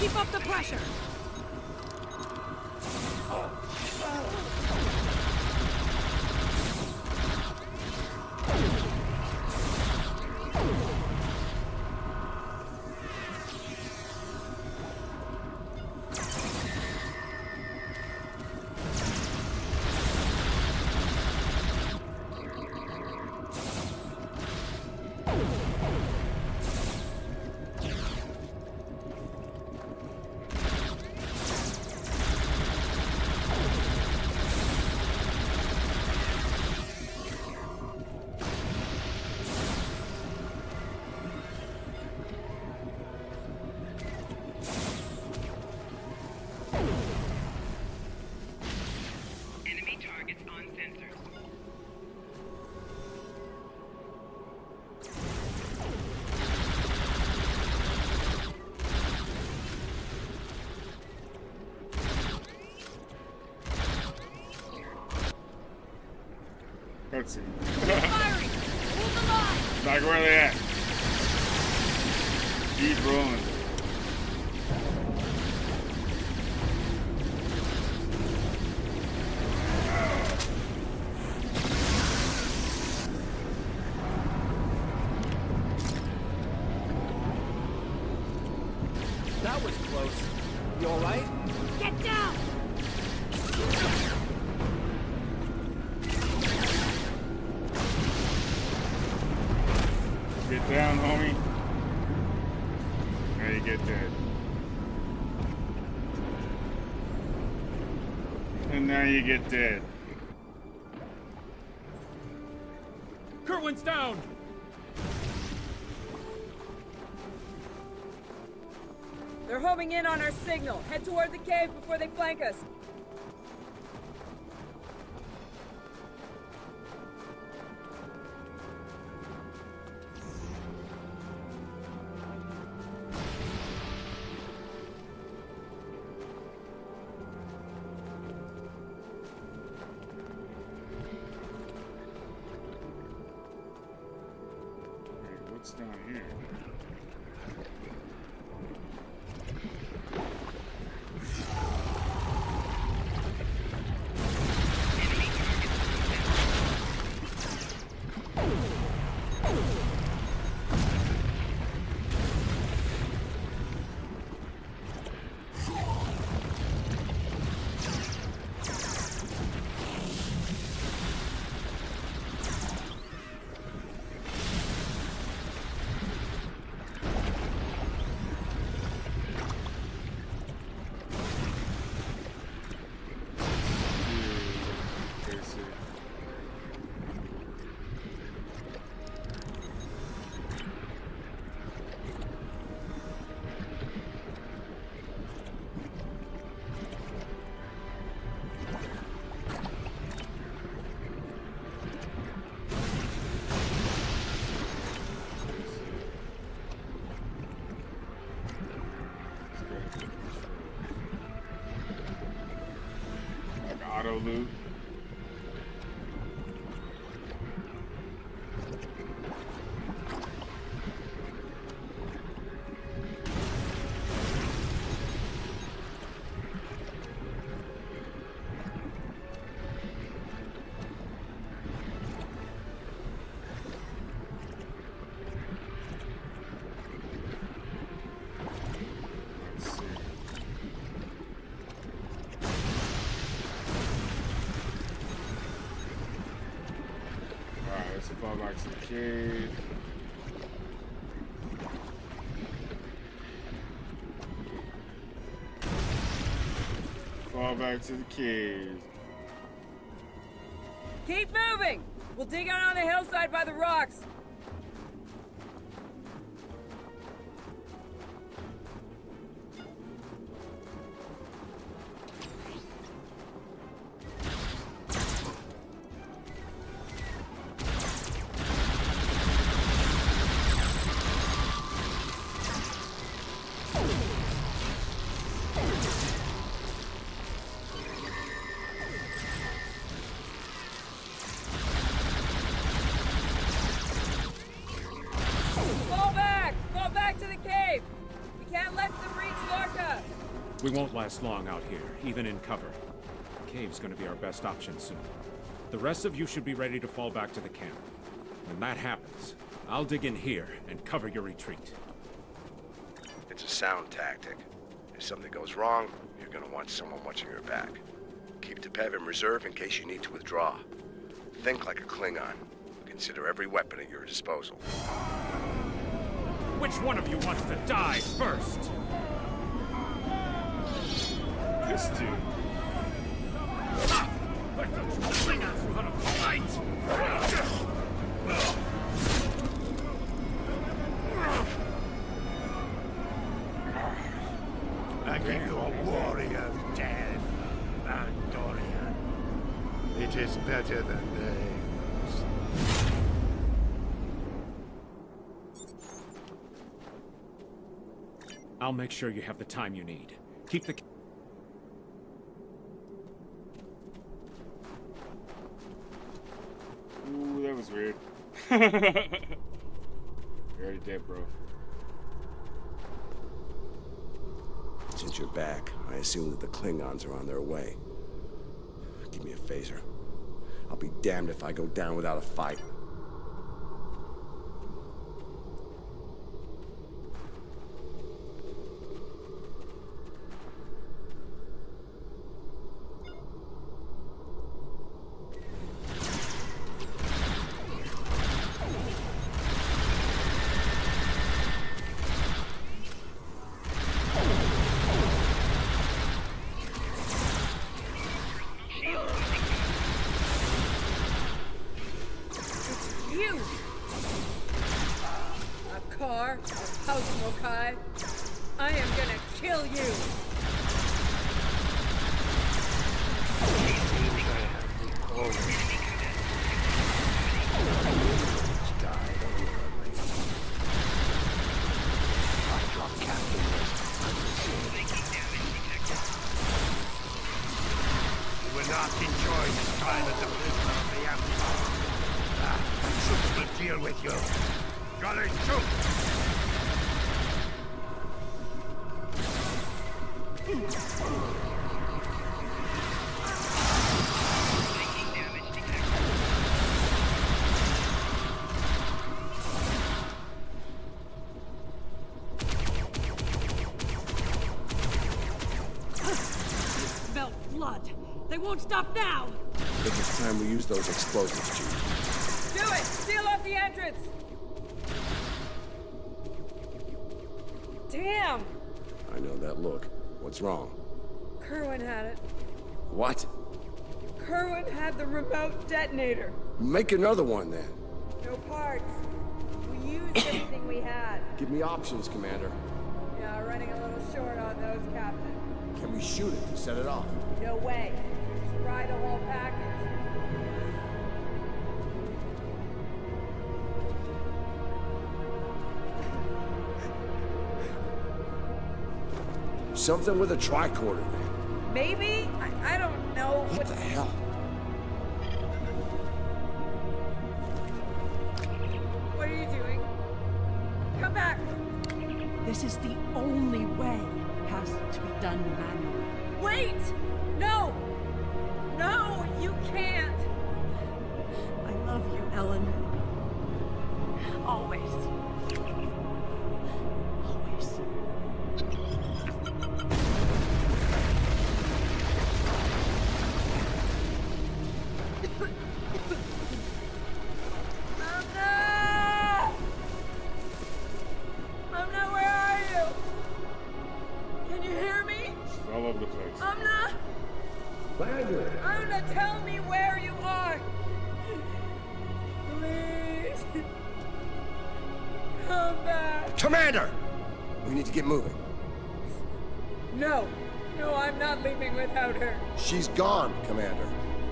Keep up the pressure! Enemy targets on sensors. Let's see. Firing! Hold the line! Back where they at? Keep rolling. That was close. You alright? Get down! Get down, homie. Now you get dead. And now you get dead. Kerwin's down! They're homing in on our signal. Head toward the cave before they flank us. Wait, what's down here? Auto loot. Let's see. Alright, let's fall back to the cave. Fall back to the cave. Keep moving! We'll dig out on the hillside by the rocks. We won't last long out here, even in cover. The cave's gonna be our best option soon. The rest of you should be ready to fall back to the camp. When that happens, I'll dig in here and cover your retreat. It's a sound tactic. If something goes wrong, you're gonna want someone watching your back. Keep the PEV in reserve in case you need to withdraw. Think like a Klingon. Consider every weapon at your disposal. Which one of you wants to die first? This dude. I thought you Klingons were gonna fight! I give you a warrior's death, Andorian. It is better than theirs. I'll make sure you have the time you need. Keep the... Ooh, that was weird. You're already dead, bro. Since you're back, I assume that the Klingons are on their way. Give me a phaser. I'll be damned if I go down without a fight. You! Makar, House Mokai, I am gonna kill you! You will not enjoy this time as a prisoner of the Empire. Troops will deal with you. Gully troops! Smell blood. They won't stop now. I think it's time we use those explosives, Chief. Do it! Seal off the entrance! Damn! I know that look. What's wrong? Kerwin had it. What? Kerwin had the remote detonator. Make another one, then. No parts. We used everything we had. Give me options, Commander. Yeah, running a little short on those, Captain. Can we shoot it to set it off? No way. Just fry the whole package. Something with a tricorder, then. Maybe? I don't know. What the hell? What are you doing? Come back! This is the only way. Has to be done manually. Wait! No! No, you can't! I love you, Ellen. Always. Always. Amna! Amna, where are you? Can you hear me? She's all over the place. Amna! Amna, tell me where you are! Please! Come back! Commander! We need to get moving. No! No, I'm not leaving without her. She's gone, Commander.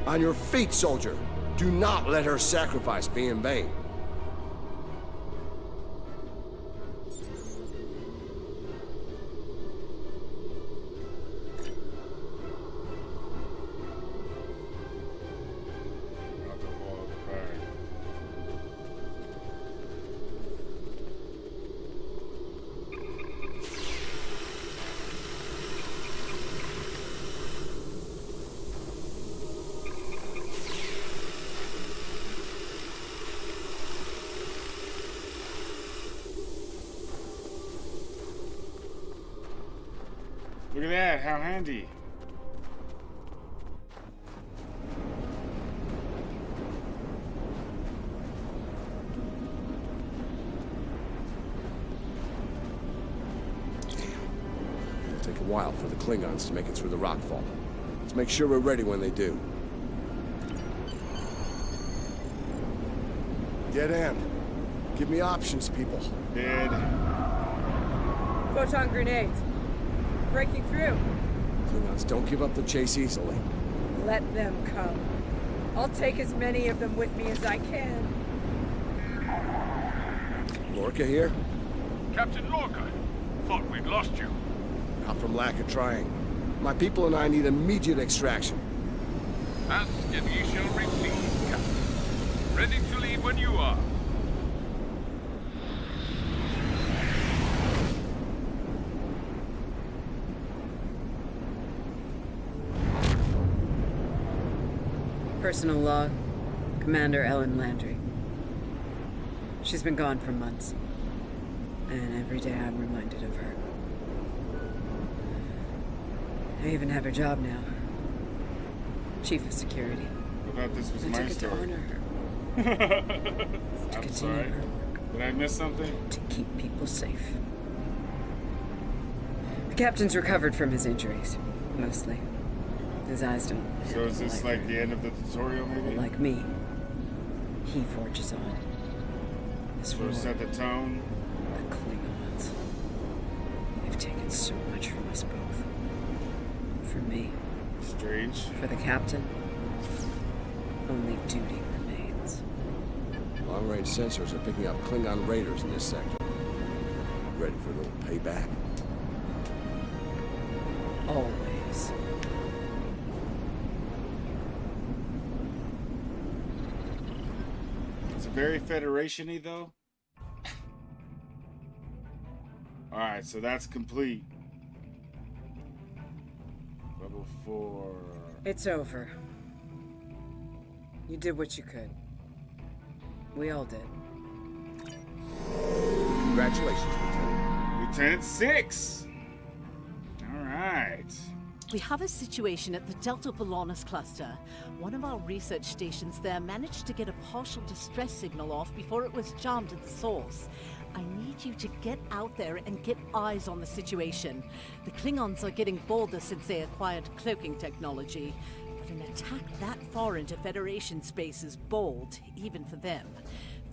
On your feet, soldier. Do not let her sacrifice be in vain. Not the wall of the fire. Look at that, how handy. It'll take a while for the Klingons to make it through the rockfall. Let's make sure we're ready when they do. Dead end. Give me options, people. Dead. Photon grenades. Breaking through. Klingons don't give up the chase easily. Let them come. I'll take as many of them with me as I can. Lorca here? Captain Lorca, thought we'd lost you. Not from lack of trying. My people and I need immediate extraction. Ask and ye shall receive, Captain. Ready to leave when you are. Personal log, Commander Ellen Landry. She's been gone for months, and every day I'm reminded of her. I even have her job now. Chief of Security. I thought this was I my took it to story. honor her. To I'm continue sorry. her work. Did I miss something? To keep people safe. The captain's recovered from his injuries, mostly. His eyes don't. So is this like the end of the tutorial, maybe? Like me, he forges on. This So war, set the tone. the Klingons. They've taken so much from us both. For me, Strange. for the captain, only duty remains. Long-range sensors are picking up Klingon raiders in this sector. Ready for a little payback? Always. It's very Federation-y, though. Alright, so that's complete. Level 4. It's over. You did what you could. We all did. Congratulations, Lieutenant. Lieutenant 6! Alright. We have a situation at the Delta Volanus cluster. One of our research stations there managed to get a partial distress signal off before it was jammed at the source. I need you to get out there and get eyes on the situation. The Klingons are getting bolder since they acquired cloaking technology, but an attack that far into Federation space is bold, even for them.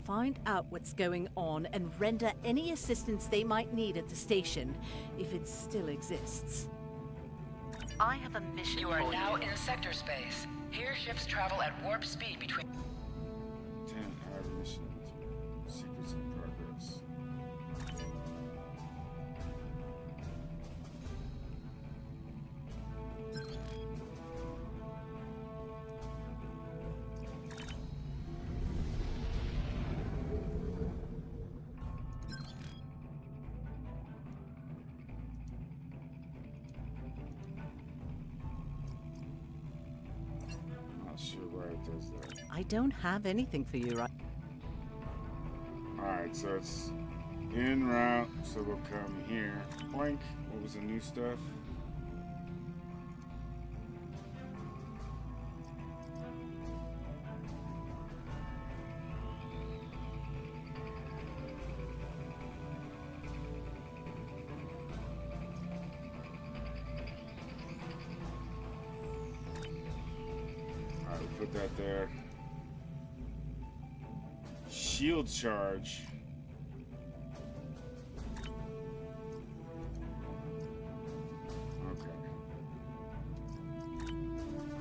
Find out what's going on and render any assistance they might need at the station, if it still exists. I have a mission. You are now in sector space. Here ships travel at warp speed between... Lieutenant, I have a mission. Secrets in progress. Not sure why it does that. I don't have anything for you right. Alright, so it's en route, so we'll come here. Boink. What was the new stuff? Alright, we'll put that there. Shield charge. Okay.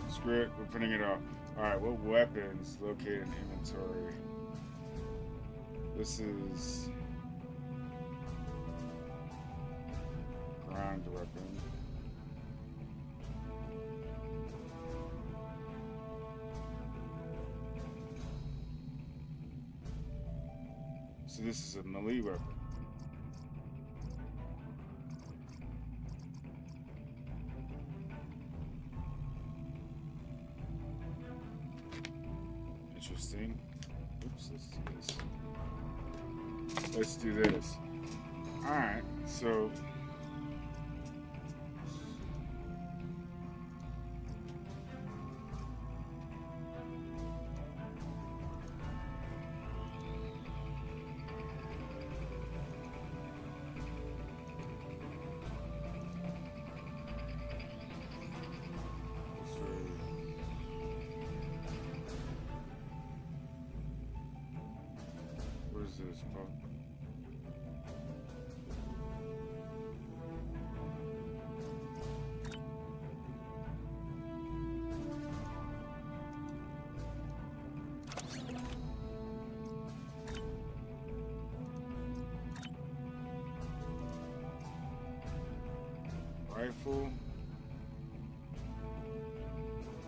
Screw it, we're putting it up. Alright, what weapons located in inventory? This is ground weapon. So this is a melee weapon. Interesting. Oops, let's do this. Let's do this. Alright, so this part. Rifle.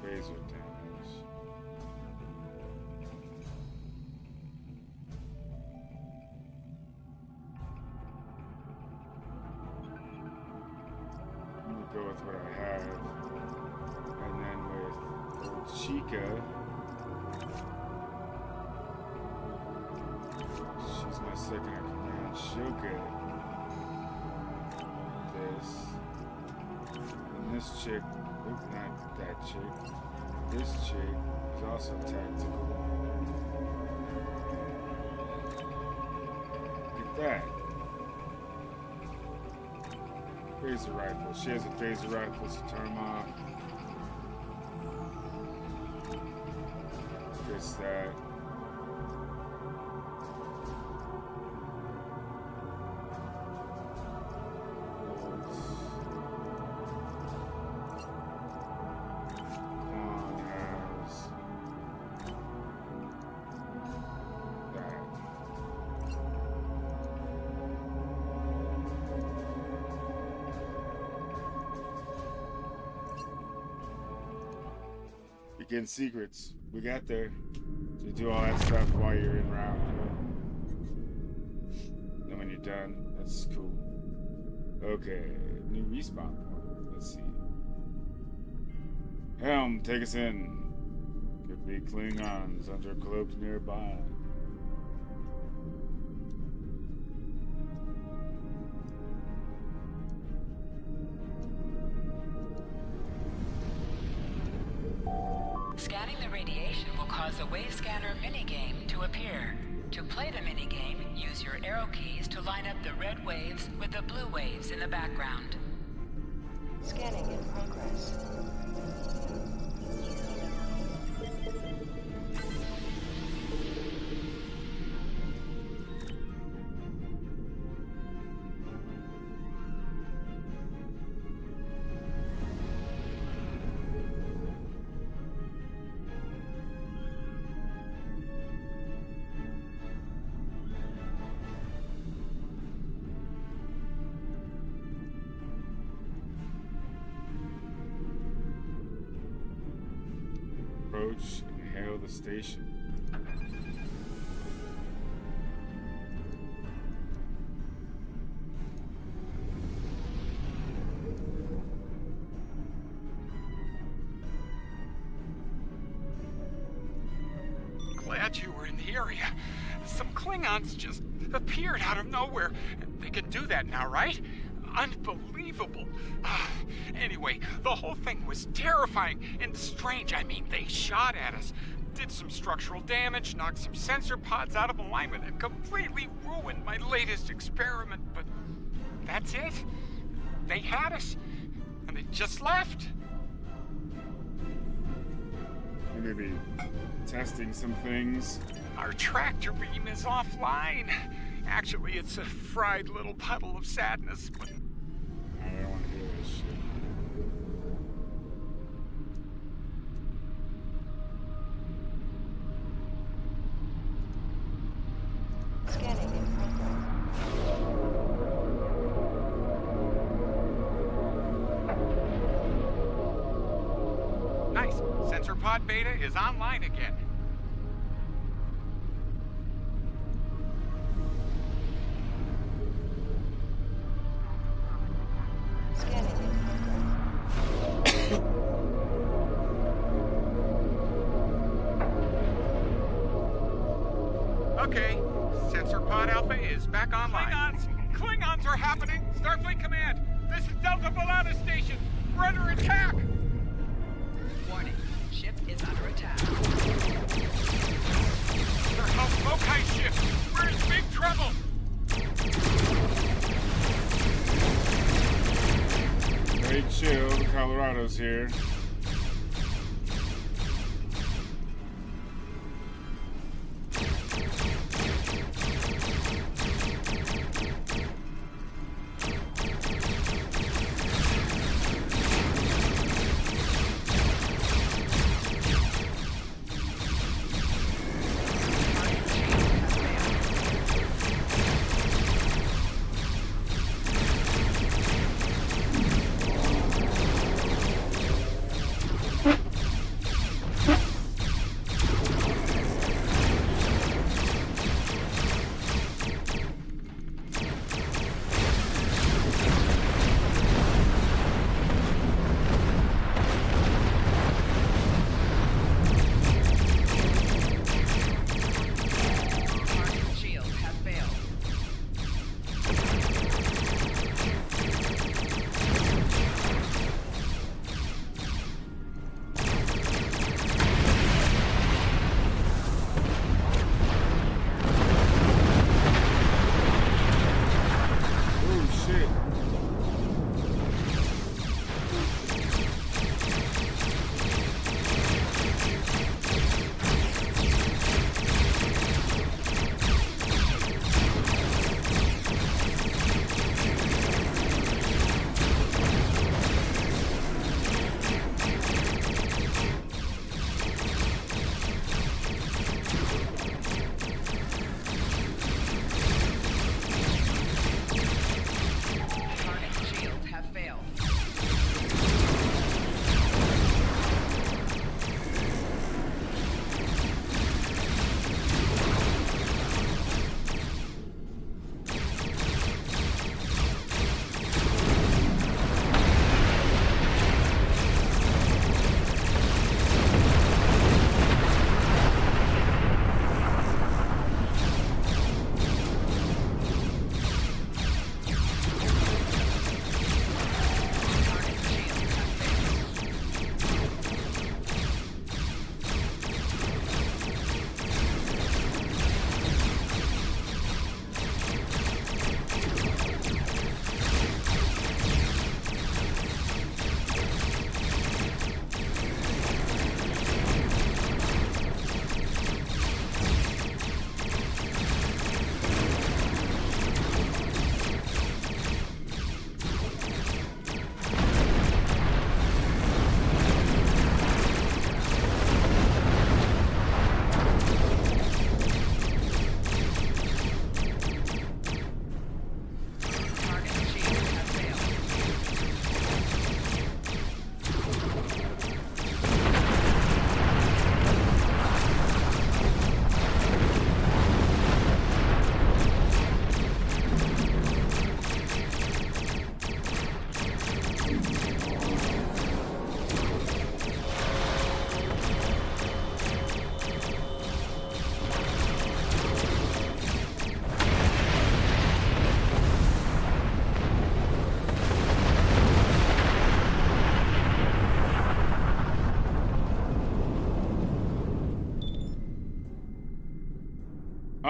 Phaser damage. I'm gonna go with what I have. And then with old Chica, she's my second in command. She'll get this. And this chick, oop, not that chick. This chick is also tactical. Look at that. Phaser rifle. She has a phaser rifle, so turn them off. Gets that. Begin secrets. We got there. So you do all that stuff while you're in round. Then when you're done, that's cool. Okay, new respawn point. Let's see. Helm, take us in. Could be Klingons under cloaked nearby. Scanning the radiation will cause a wave scanner minigame to appear. To play the minigame, use your arrow keys to line up the red waves with the blue waves in the background. Scanning in progress. Approach and hail the station. Glad you were in the area. Some Klingons just appeared out of nowhere. They can do that now, right? Unbelievable. Anyway, the whole thing was terrifying and strange. I mean, they shot at us, did some structural damage, knocked some sensor pods out of alignment, and completely ruined my latest experiment. But that's it. They had us, and they just left. Maybe testing some things. Our tractor beam is offline. Actually, it's a fried little puddle of sadness, but I don't want to hear this shit. Scanning in progress. nice. Sensor pod beta is online again. Okay, Sensor Pod Alpha is back online. Klingons are happening! Starfleet Command! This is Delta Volata Station! We're under attack! Warning, ship is under attack. There's no Mokai ship! We're in big trouble! Hey, chill, the Colorado's here.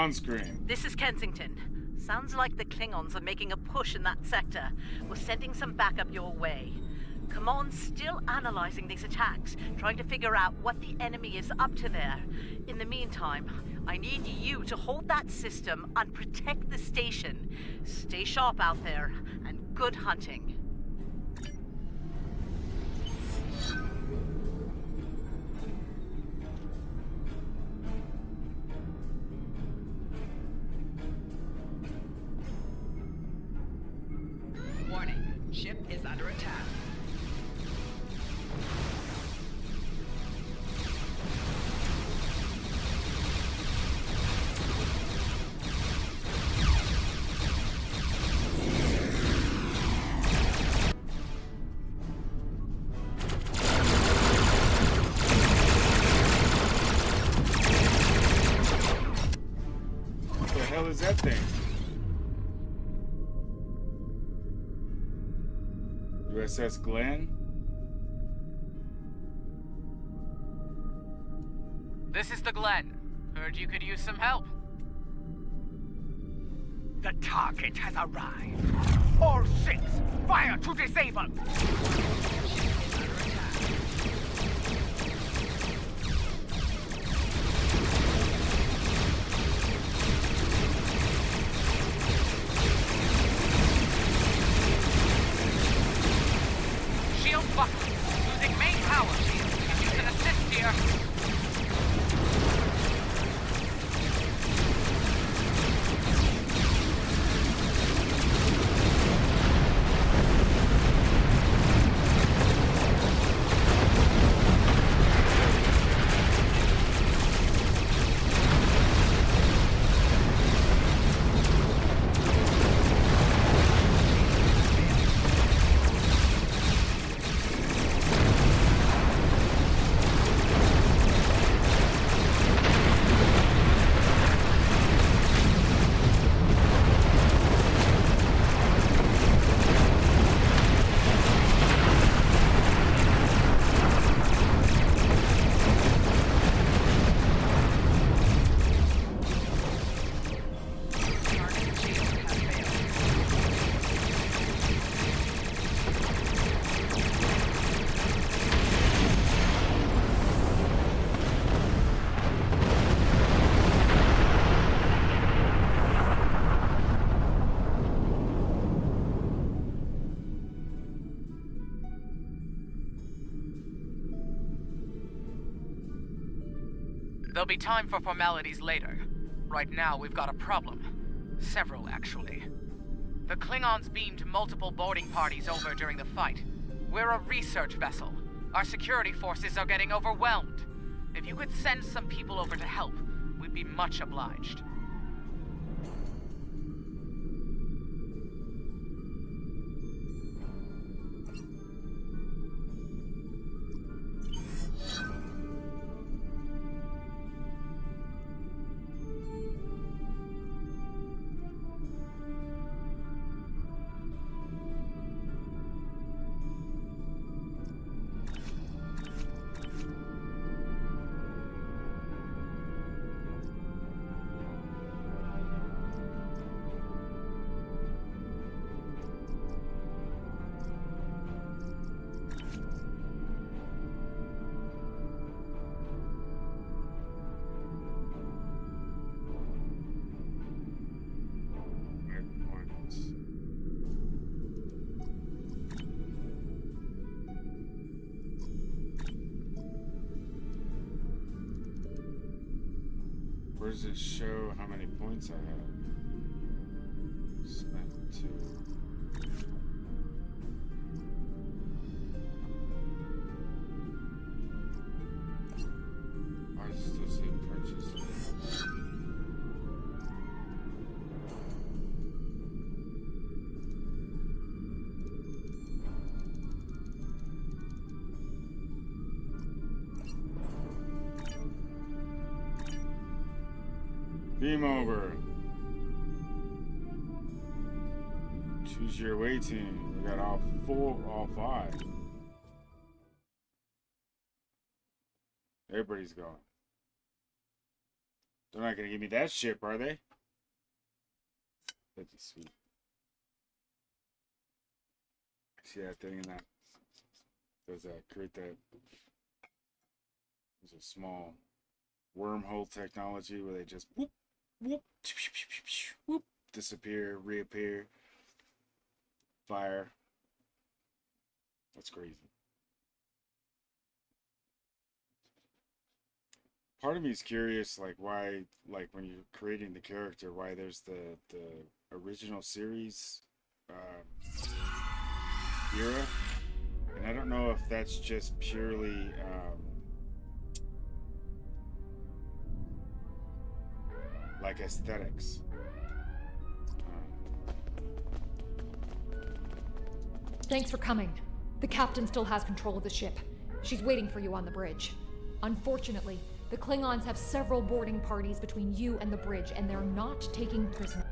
On screen. This is Kensington. Sounds like the Klingons are making a push in that sector. We're sending some backup your way. Command's still analyzing these attacks, trying to figure out what the enemy is up to there. In the meantime, I need you to hold that system and protect the station. Stay sharp out there, and good hunting. Warning, ship is under attack. What the hell is that thing? U.S.S. Glenn? This is the Glen. Heard you could use some help. The target has arrived. All ships, fire to disable! Shield buckling. Losing main power. Can use an assist here. There'll be time for formalities later. Right now, we've got a problem. Several, actually. The Klingons beamed multiple boarding parties over during the fight. We're a research vessel. Our security forces are getting overwhelmed. If you could send some people over to help, we'd be much obliged. Where does it show how many points I have? Spent 2. I still say purchase. Beam over. Choose your away team. We got all 5. Everybody's gone. They're not gonna give me that ship, are they? That'd be sweet. See that thing in that? Does that create that? There's a small wormhole technology where they just whoop, whoop, whoop, disappear, reappear, fire. That's crazy. Part of me is curious, like why, like when you're creating the character, why there's the original series era, and I don't know if that's just purely like aesthetics. Thanks for coming. The captain still has control of the ship. She's waiting for you on the bridge. Unfortunately, the Klingons have several boarding parties between you and the bridge, and they're not taking prisoners.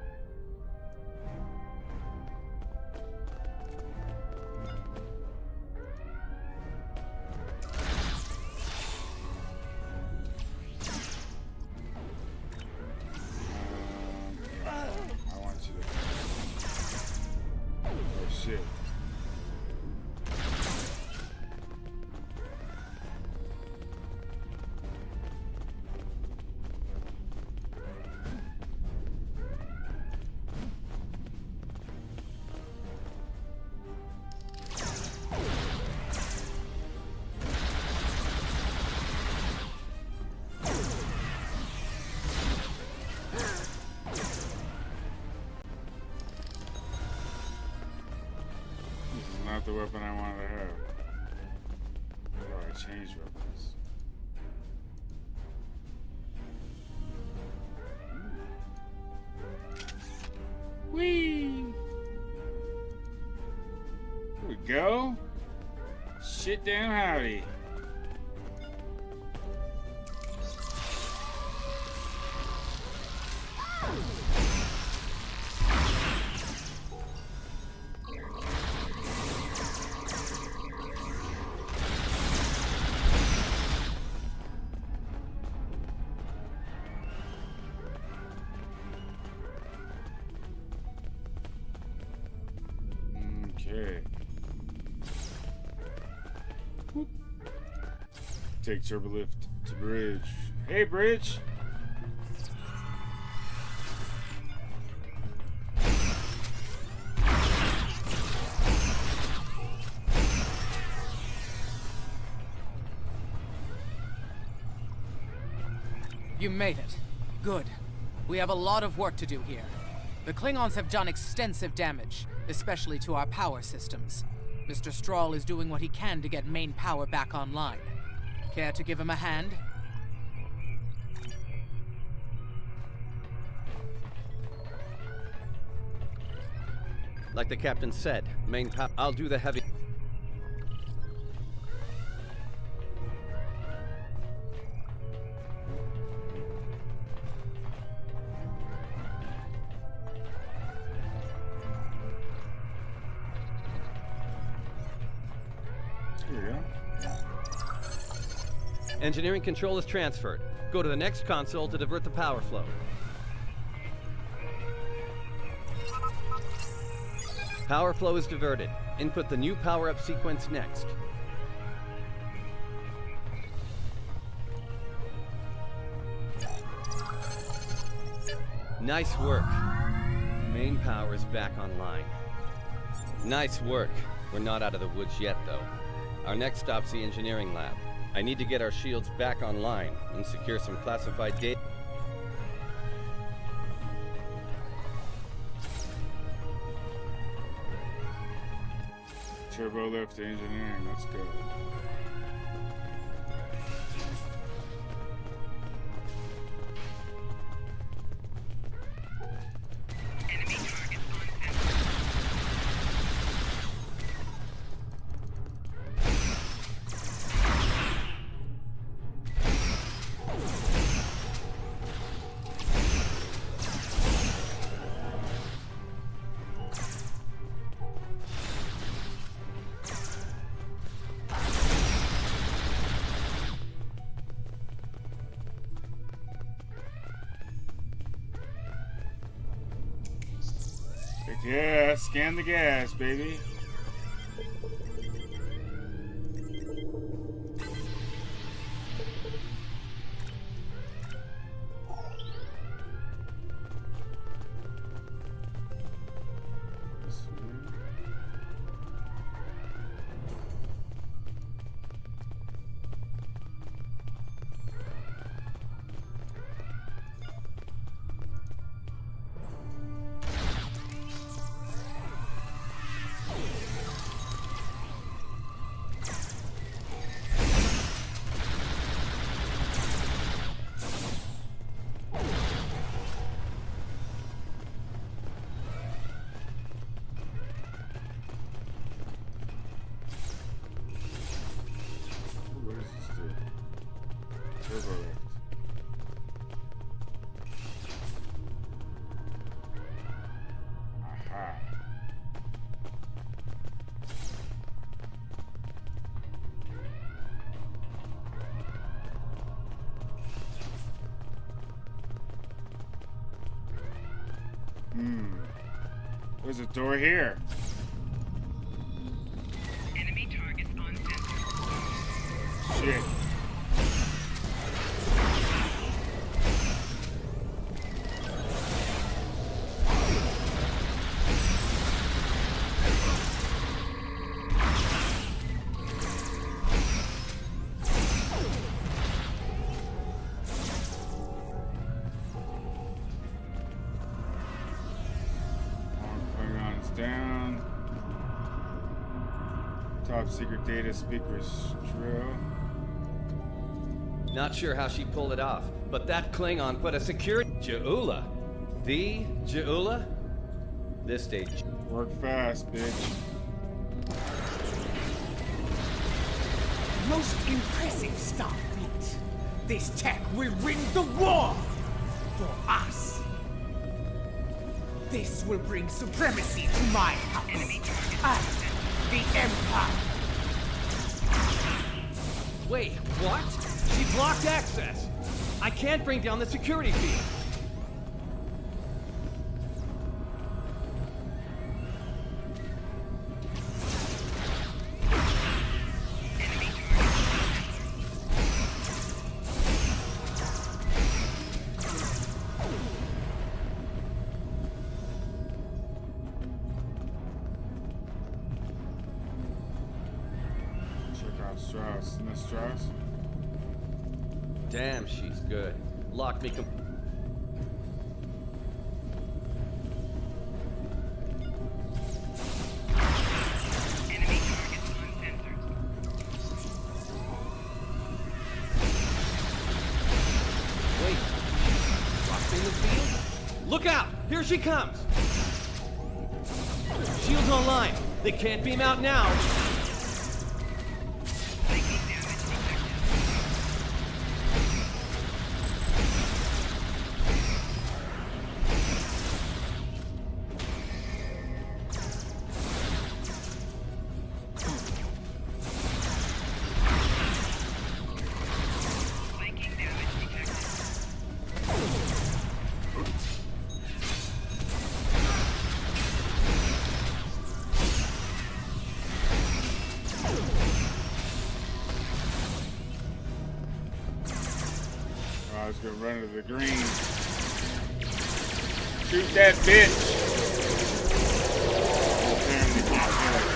I want you to. Oh shit. Not the weapon I wanted to have. How do I change weapons? Whee! Here we go. Shit damn howdy. Okay. Whoop. Take turbolift to bridge. Hey, bridge. You made it. Good. We have a lot of work to do here. The Klingons have done extensive damage, especially to our power systems. Mr. Strahl is doing what he can to get main power back online. Care to give him a hand? Like the captain said, main power. I'll do the heavy. Engineering control is transferred. Go to the next console to divert the power flow. Power flow is diverted. Input the new power-up sequence next. Nice work. Main power is back online. Nice work. We're not out of the woods yet, though. Our next stop's the engineering lab. I need to get our shields back online and secure some classified data. Turbo lift engineering, let's go. Heck yeah, scan the gas, baby. What does this do? Turbo lift. Aha. There's a door here. Enemy targets on sensor. Shit. Down. Top secret data speakers drill. Not sure how she pulled it off, but that Klingon put a security... Ja'ula? The Ja'ula? This stage. Work fast, bitch. Most impressive, Starfleet. This tech will win the war for us. This will bring supremacy to my house and the Empire. Wait, what? She blocked access. I can't bring down the security field. Strauss. Isn't that Strauss? Damn, she's good. Locked me Enemy targets on sensors. Wait. Locked in the field? Look out! Here she comes! Shields online. They can't beam out now. I was gonna run to the green. Shoot that bitch! Apparently can't hit her.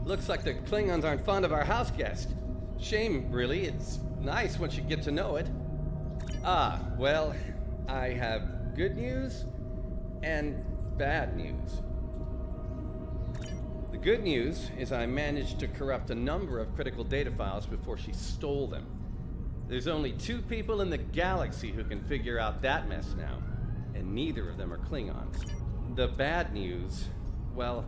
Looks like the Klingons aren't fond of our house guest. Shame, really. It's nice once you get to know it. Ah, well, I have good news and bad news. The good news is I managed to corrupt a number of critical data files before she stole them. There's only 2 people in the galaxy who can figure out that mess now, and neither of them are Klingons. The bad news, well,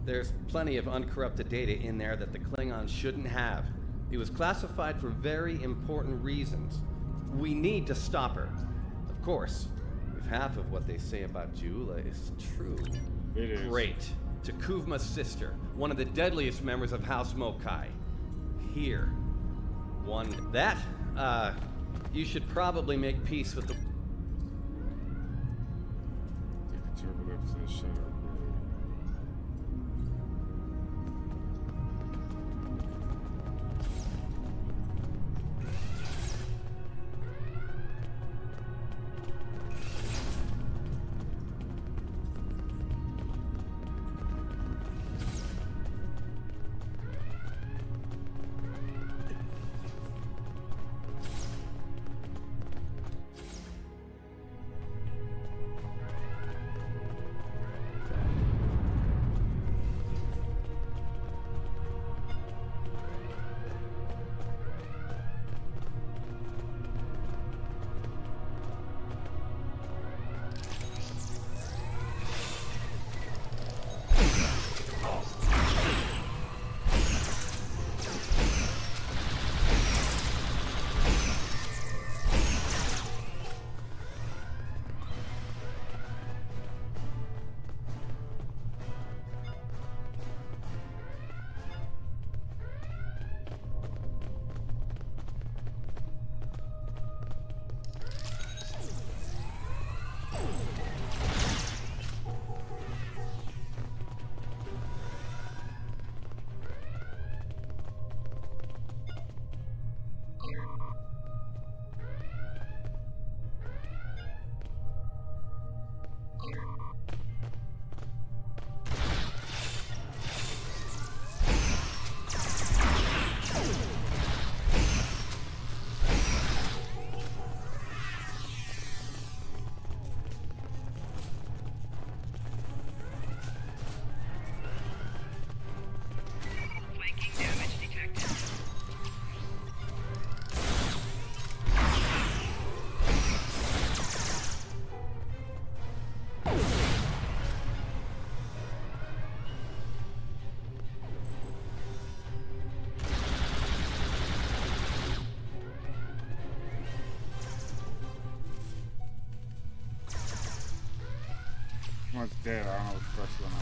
There's plenty of uncorrupted data in there that the Klingons shouldn't have. It was classified for very important reasons. We need to stop her. Of course, if half of what they say about Jula is true. It is. Great. Takuvma's sister, one of the deadliest members of House Mokai. Here. You should probably make peace with the... Take a turbo lift to the shadow. One's dead. I don't know what the fuck's going on.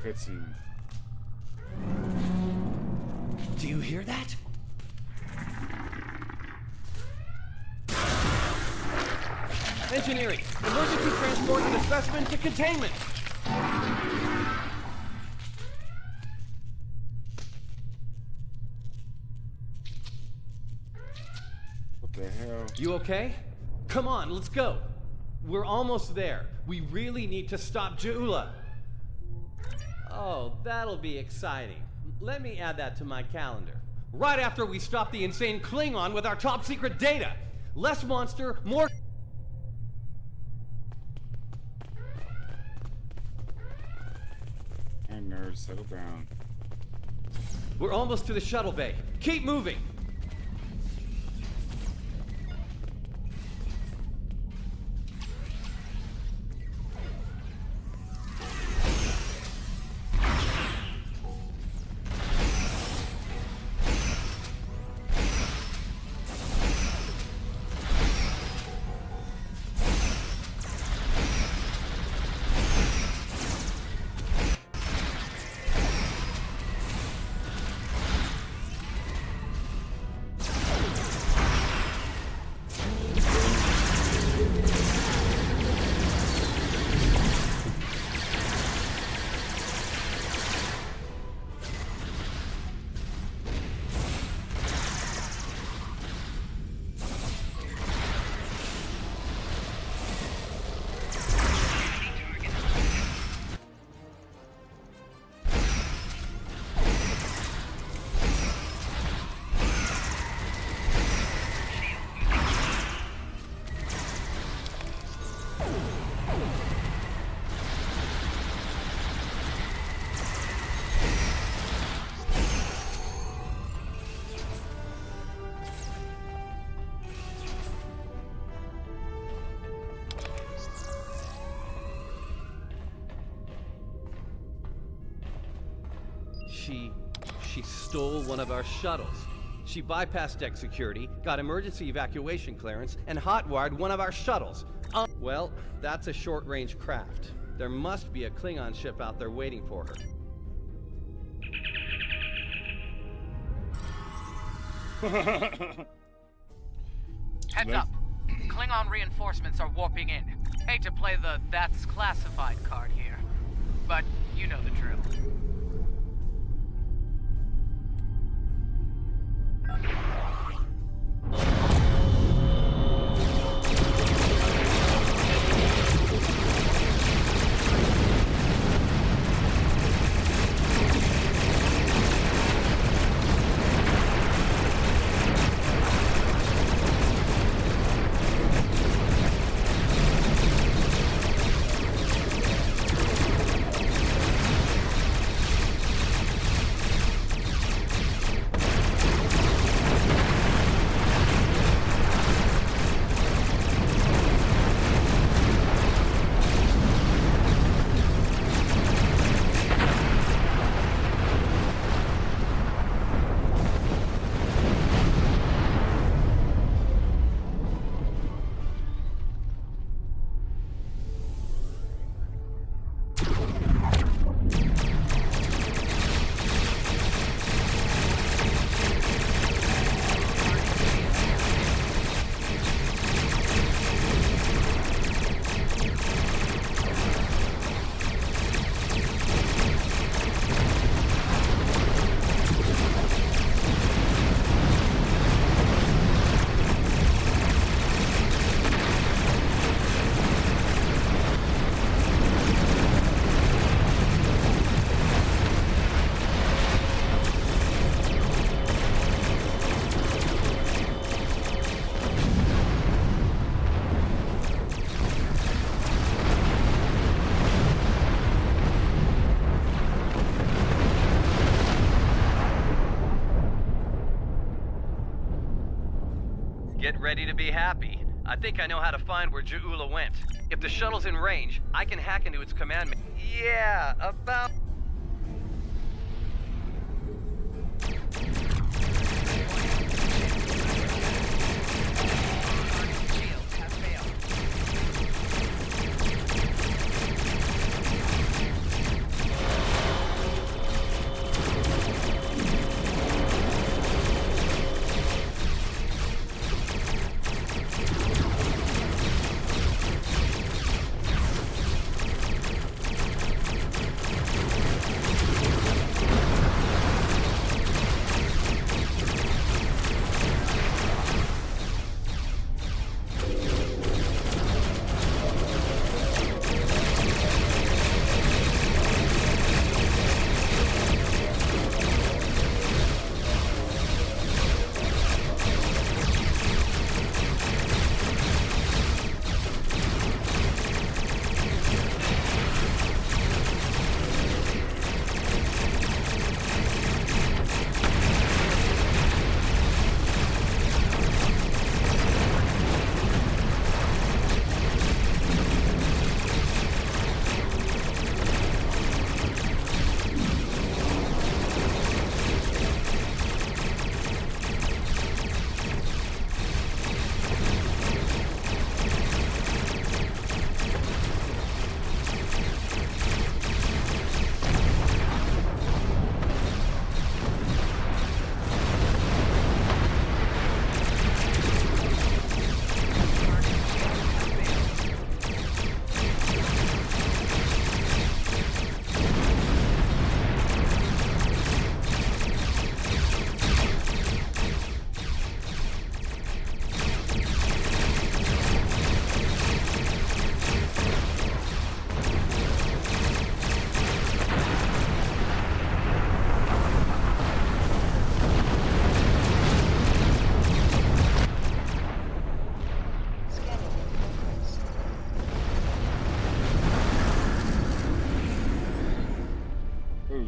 Cutscene. Do you hear that? Engineering! Emergency transport of the specimen to containment! What the hell? You okay? Come on, let's go! We're almost there. We really need to stop Jula. Oh, that'll be exciting. Let me add that to my calendar. Right after we stop the insane Klingon with our top secret data! Less monster, more... And nerds, settle down. We're almost to the shuttle bay. Keep moving! She stole one of our shuttles. She bypassed deck security, got emergency evacuation clearance, and hotwired one of our shuttles. Well, that's a short-range craft. There must be a Klingon ship out there waiting for her. Heads up. Klingon reinforcements are warping in. Hate to play the "that's classified" card here, but you know the drill. Get ready to be happy. I think I know how to find where Ja'ula went. If the shuttle's in range, I can hack into its command. Yeah, about...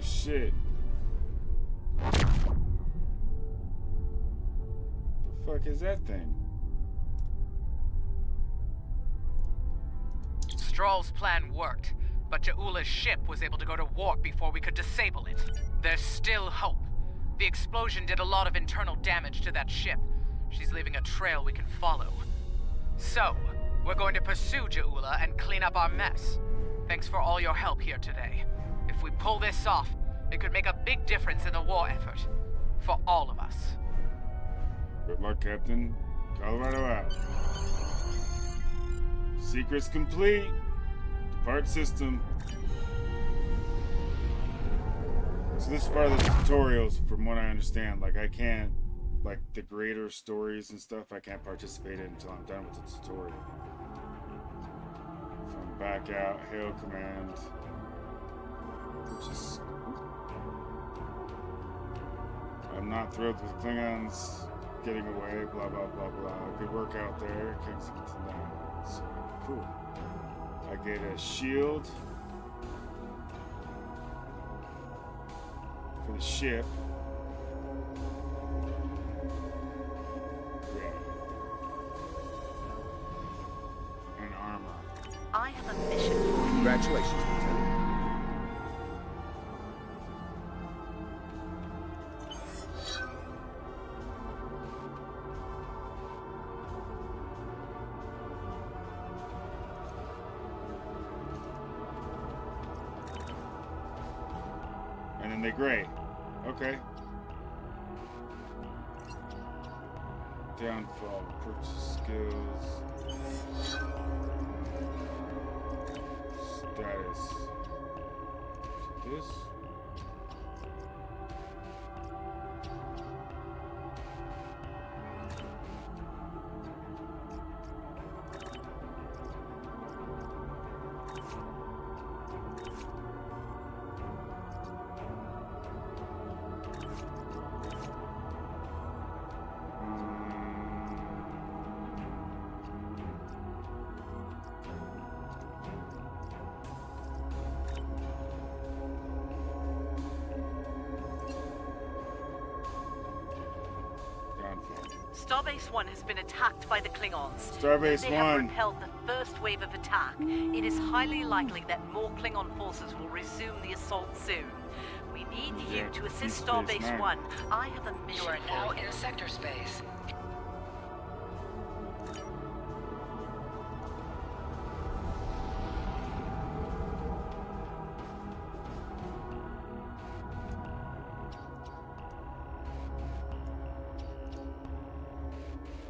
Shit. The fuck is that thing? Stroll's plan worked. but Jaula's ship was able to go to warp before we could disable it. There's still hope. The explosion did a lot of internal damage to that ship. She's leaving a trail we can follow. So, we're going to pursue Jaula and clean up our mess. Thanks for all your help here today. If we pull this off, it could make a big difference in the war effort. For all of us. Good luck, Captain. Colorado out. Secrets complete. Depart system. So this is part of the tutorials, from what I understand. Like, I can't, like, the greater stories and stuff, I can't participate in until I'm done with the tutorial. So I'm back out, hail command. Which is... I'm not thrilled with Klingons getting away, blah, blah, blah, blah. Good work out there, Kensington. So, cool. I get a shield for the ship. Yeah. And armor. I have a mission for you. Congratulations, Lieutenant. And then they gray. Okay. Downfall, purchase skills. Status. This. Starbase 1 has been attacked by the Klingons. Starbase They have 1. repelled the first wave of attack. It is highly likely that more Klingon forces will resume the assault soon. We need you to assist Starbase 1. I have a mission You are now for you. in sector space.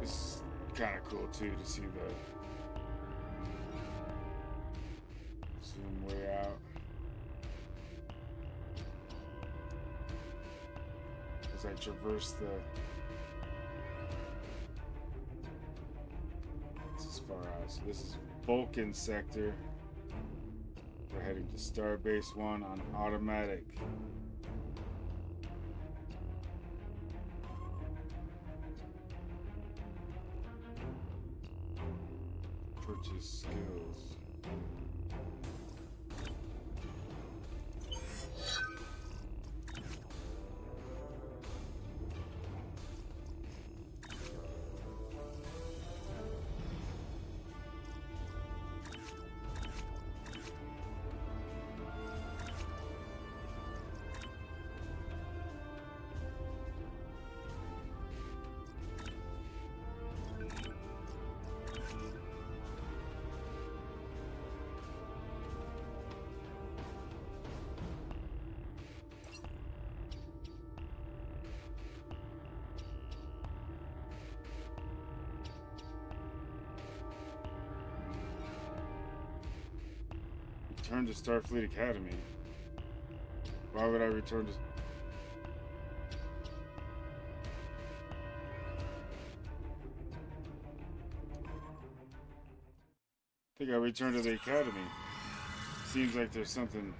It's kind of cool too to see the zoom way out. As I traverse the. This is far out. So this is Vulcan sector. We're heading to Starbase 1 on automatic. Purchase skills. Return to Starfleet Academy. Why would I return to... I think I returned to the Academy. Seems like there's something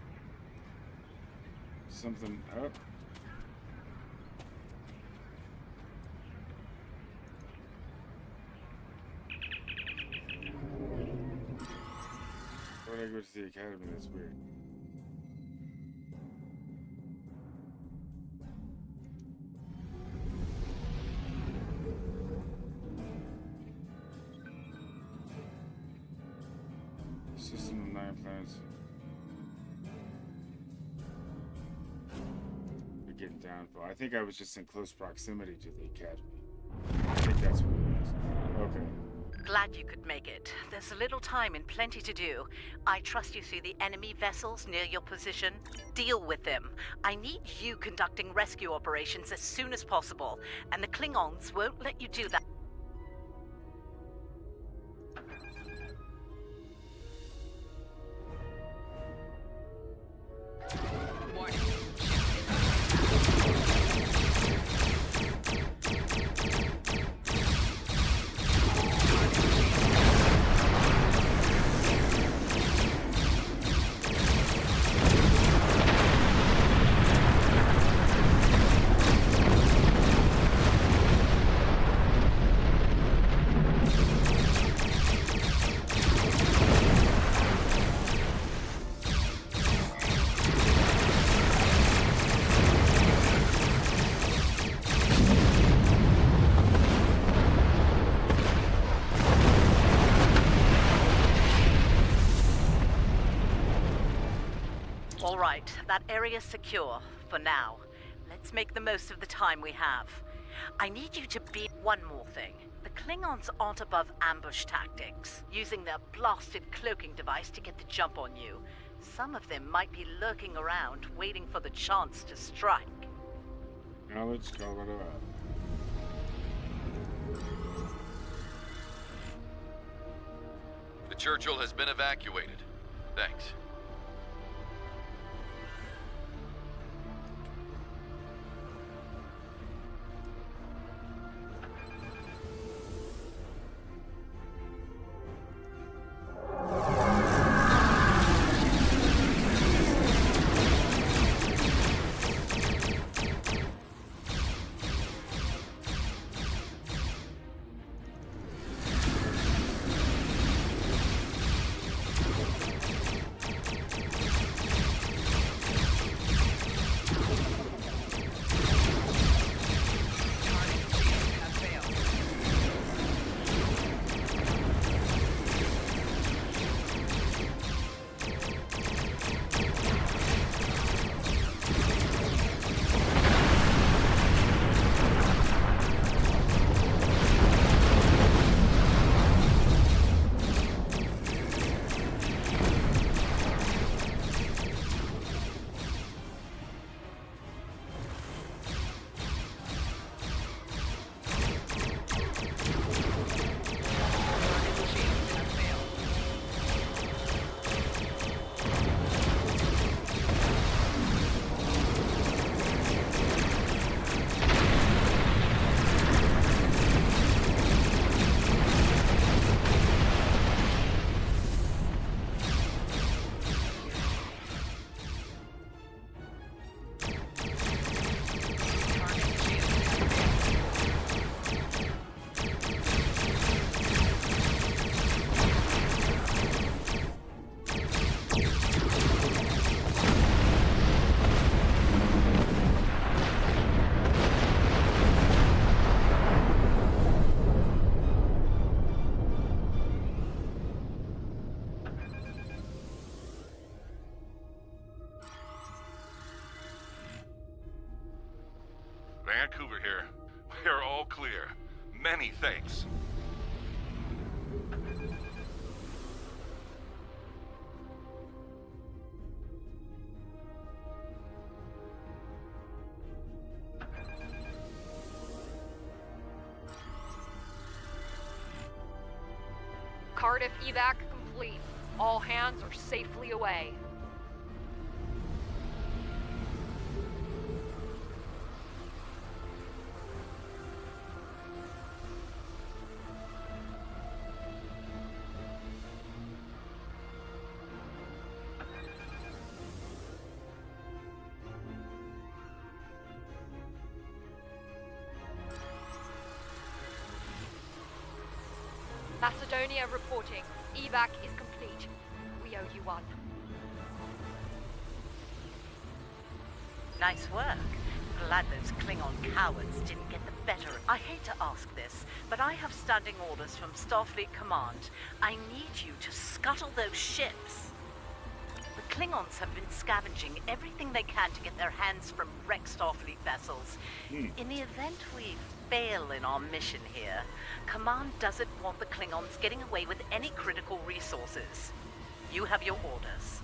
up. Why did I go to the Academy? That's weird. System of 9 planets. getting downfall. I think I was just in close proximity to the academy. I think that's what it was. Okay. Glad you could make it. There's a little time and plenty to do. I trust you see the enemy vessels near your position. Deal with them. I need you conducting rescue operations as soon as possible, and the Klingons won't let you do that. All right, that area's secure, for now. Let's make the most of the time we have. I need you to be one more thing. The Klingons aren't above ambush tactics, using their blasted cloaking device to get the jump on you. Some of them might be lurking around, waiting for the chance to strike. Now let's call it out. The Churchill has been evacuated. Thanks. Vancouver here. We're all clear. Many thanks. Cardiff evac complete. All hands are safely away. Macedonia reporting. Evac is complete. We owe you one. Nice work. Glad those Klingon cowards didn't get the better. I hate to ask this, but I have standing orders from Starfleet Command. I need you to scuttle those ships. The Klingons have been scavenging everything they can to get their hands from wrecked Starfleet vessels. In the event we fail in our mission here, Command doesn't want the Klingons getting away with any critical resources. You have your orders.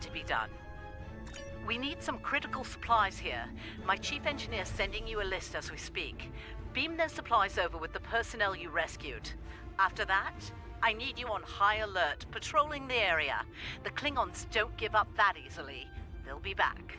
To be done. We need some critical supplies here. My chief engineer's sending you a list as we speak. Beam those supplies over with the personnel you rescued. After that, I need you on high alert, patrolling the area. The Klingons don't give up that easily. They'll be back.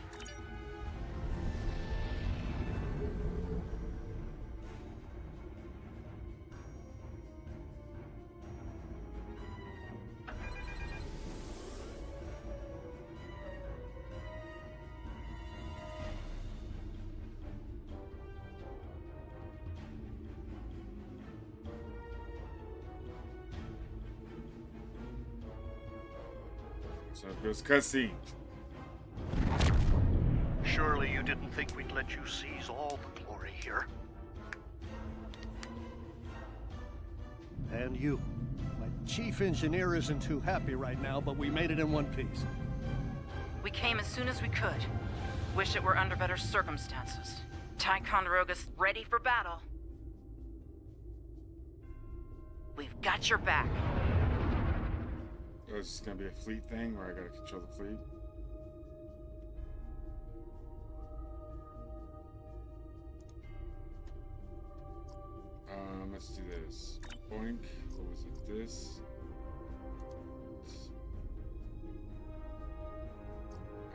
So it goes cutscene. Surely you didn't think we'd let you seize all the glory here. And you. My chief engineer isn't too happy right now, but we made it in one piece. We came as soon as we could. Wish it were under better circumstances. Ticonderoga's ready for battle. We've got your back. Oh, is this gonna be a fleet thing where I gotta control the fleet? Let's do this. Boink. What was it? This.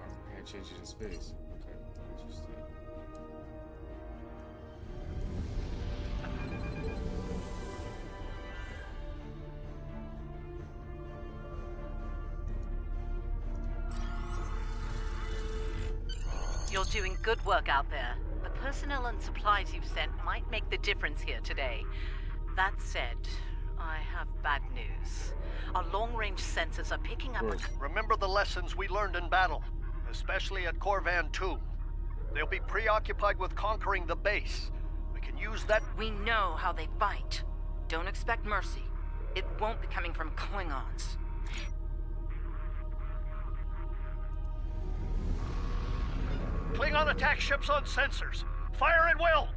Oh, can't change it in space. Okay, interesting. You're doing good work out there. The personnel and supplies you've sent might make the difference here today. That said, I have bad news. Our long-range sensors are picking up... Remember the lessons we learned in battle, especially at Corvan 2. They'll be preoccupied with conquering the base. We can use that... We know how they fight. Don't expect mercy. It won't be coming from Klingons. Klingon attack ships on sensors. Fire at will!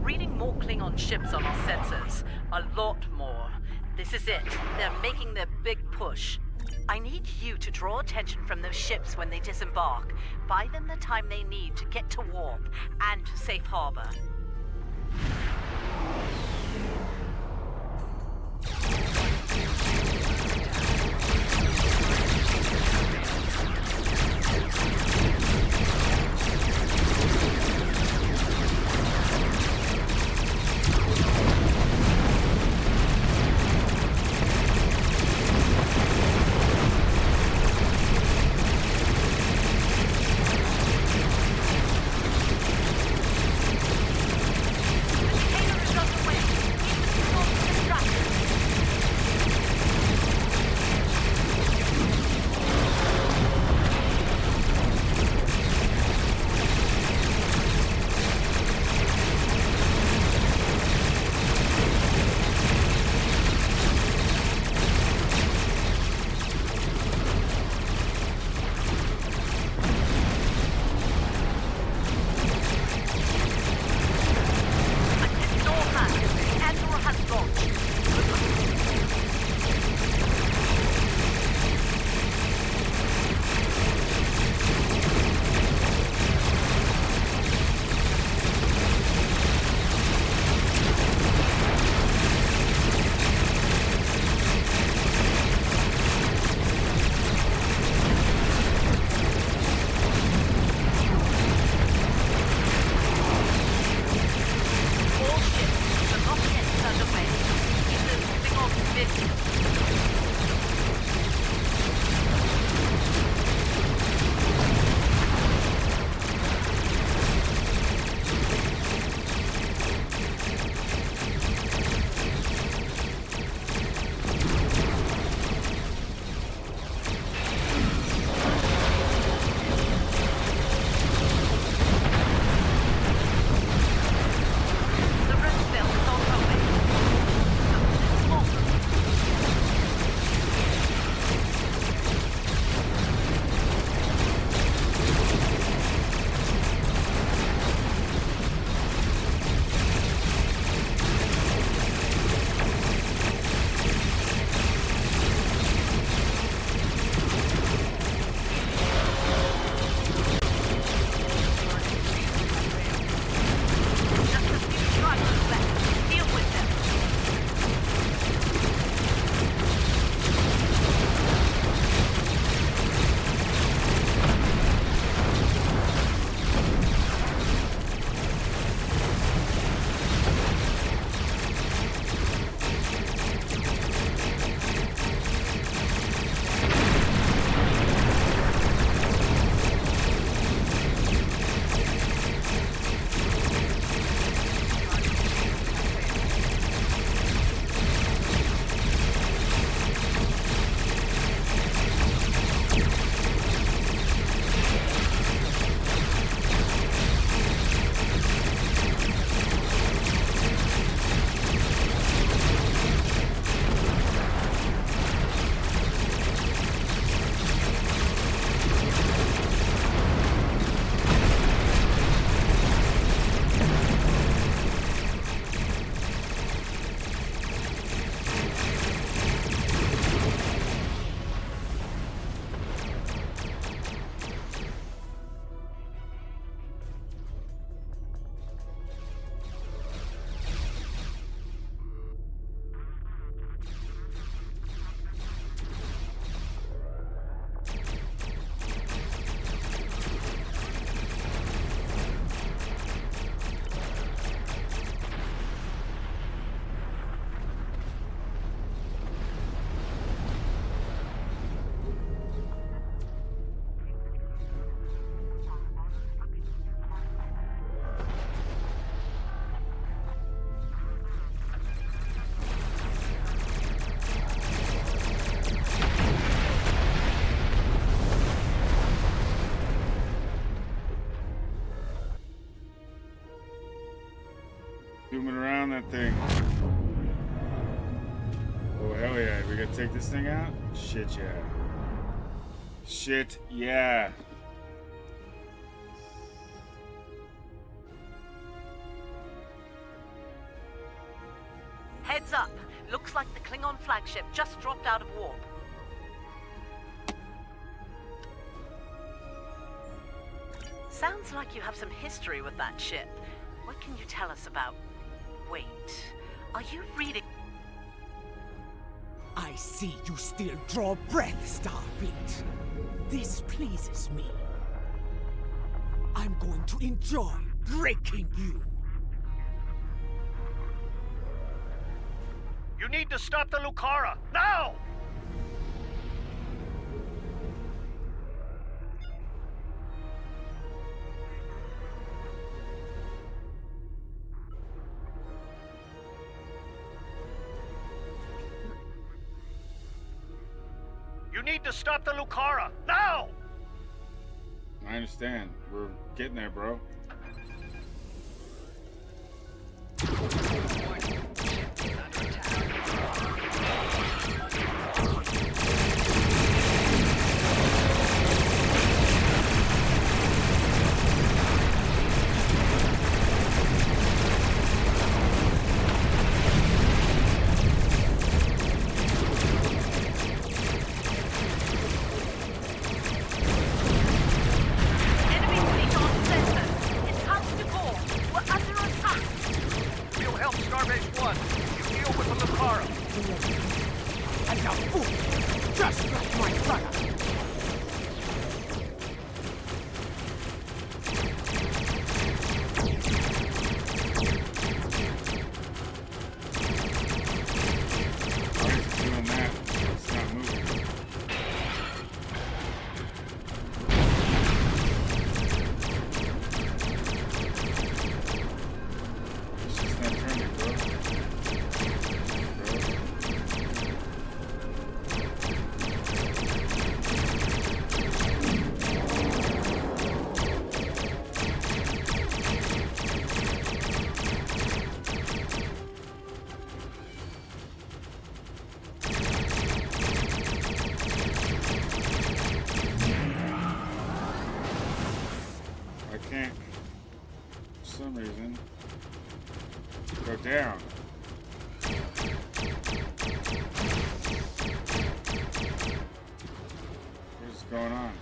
reading more Klingon ships on our sensors. A lot more. This is it. They're making their big push. I need you to draw attention from those ships when they disembark. Buy them the time they need to get to warp and safe harbor. Zooming around that thing. Oh, hell yeah. We gotta take this thing out? Shit, yeah. Shit, yeah. flagship just dropped out of warp. Sounds like you have some history with that ship. What can you tell us about... Wait, are you reading... I see you still draw breath, Starfleet. This pleases me. I'm going to enjoy breaking you. You need to stop the Lucara, now! You need to stop the Lucara, now! I understand. We're getting there, bro. Down. What's going on?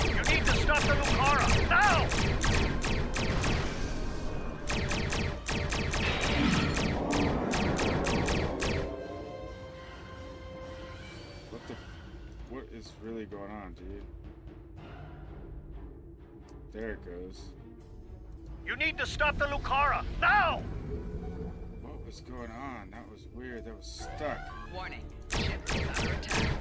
You need to stop the Lucara, now! What is really going on, dude? There it goes. You need to stop the Lucara, now! What was going on? That was weird. That was stuck. Warning. Ship is under attack.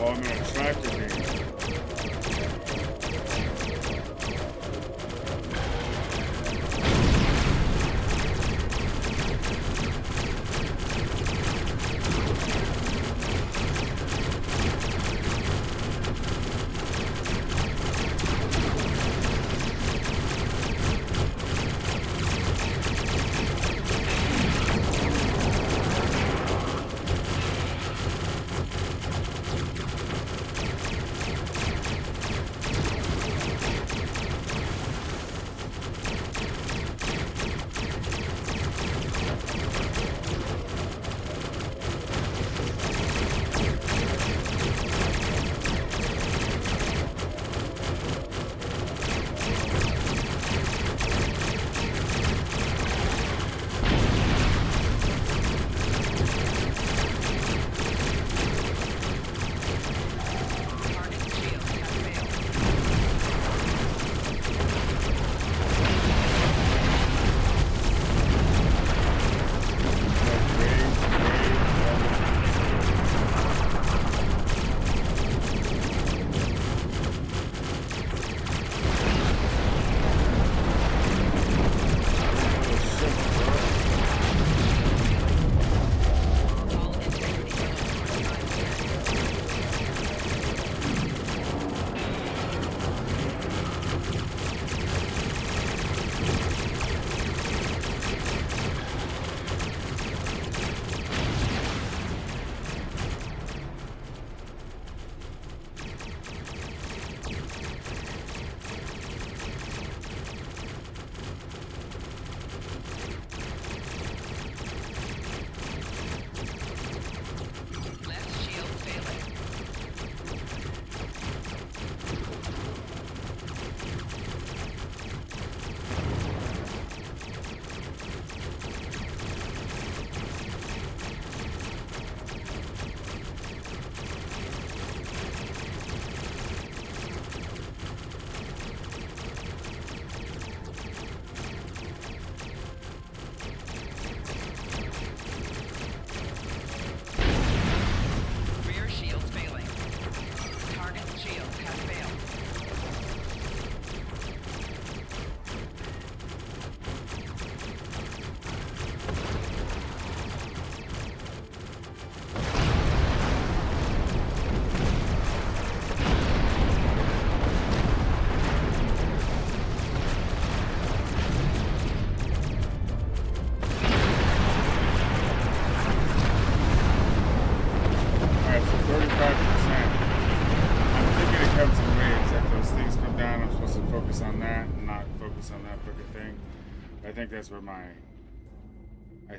Oh, I'm in a tractor beam.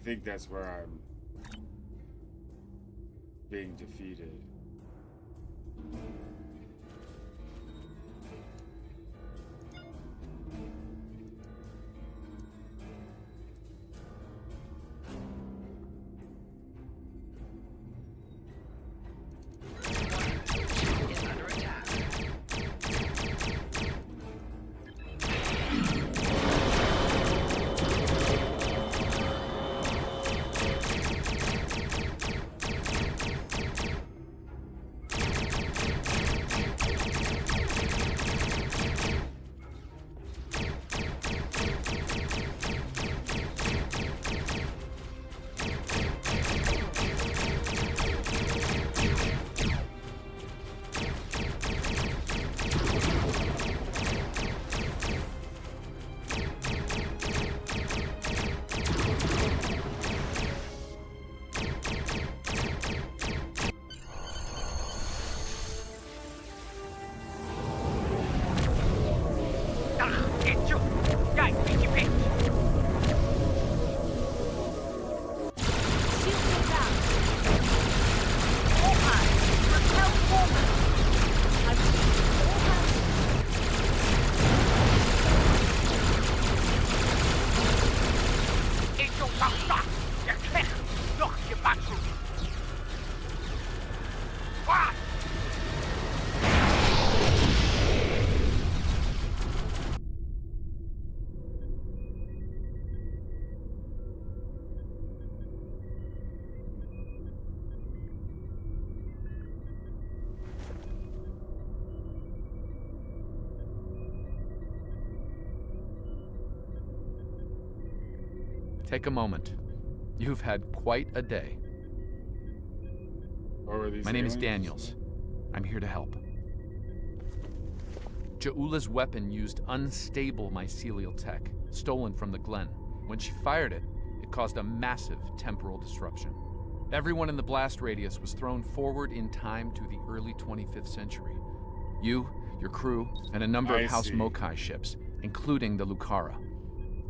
I think that's where I'm being defeated. Take a moment. You've had quite a day. My name is Daniels. I'm here to help. Ja'ula's weapon used unstable mycelial tech, stolen from the Glen. When she fired it, it caused a massive temporal disruption. Everyone in the blast radius was thrown forward in time to the early 25th century. You, your crew, and a number of House Mokai ships, including the Lucara.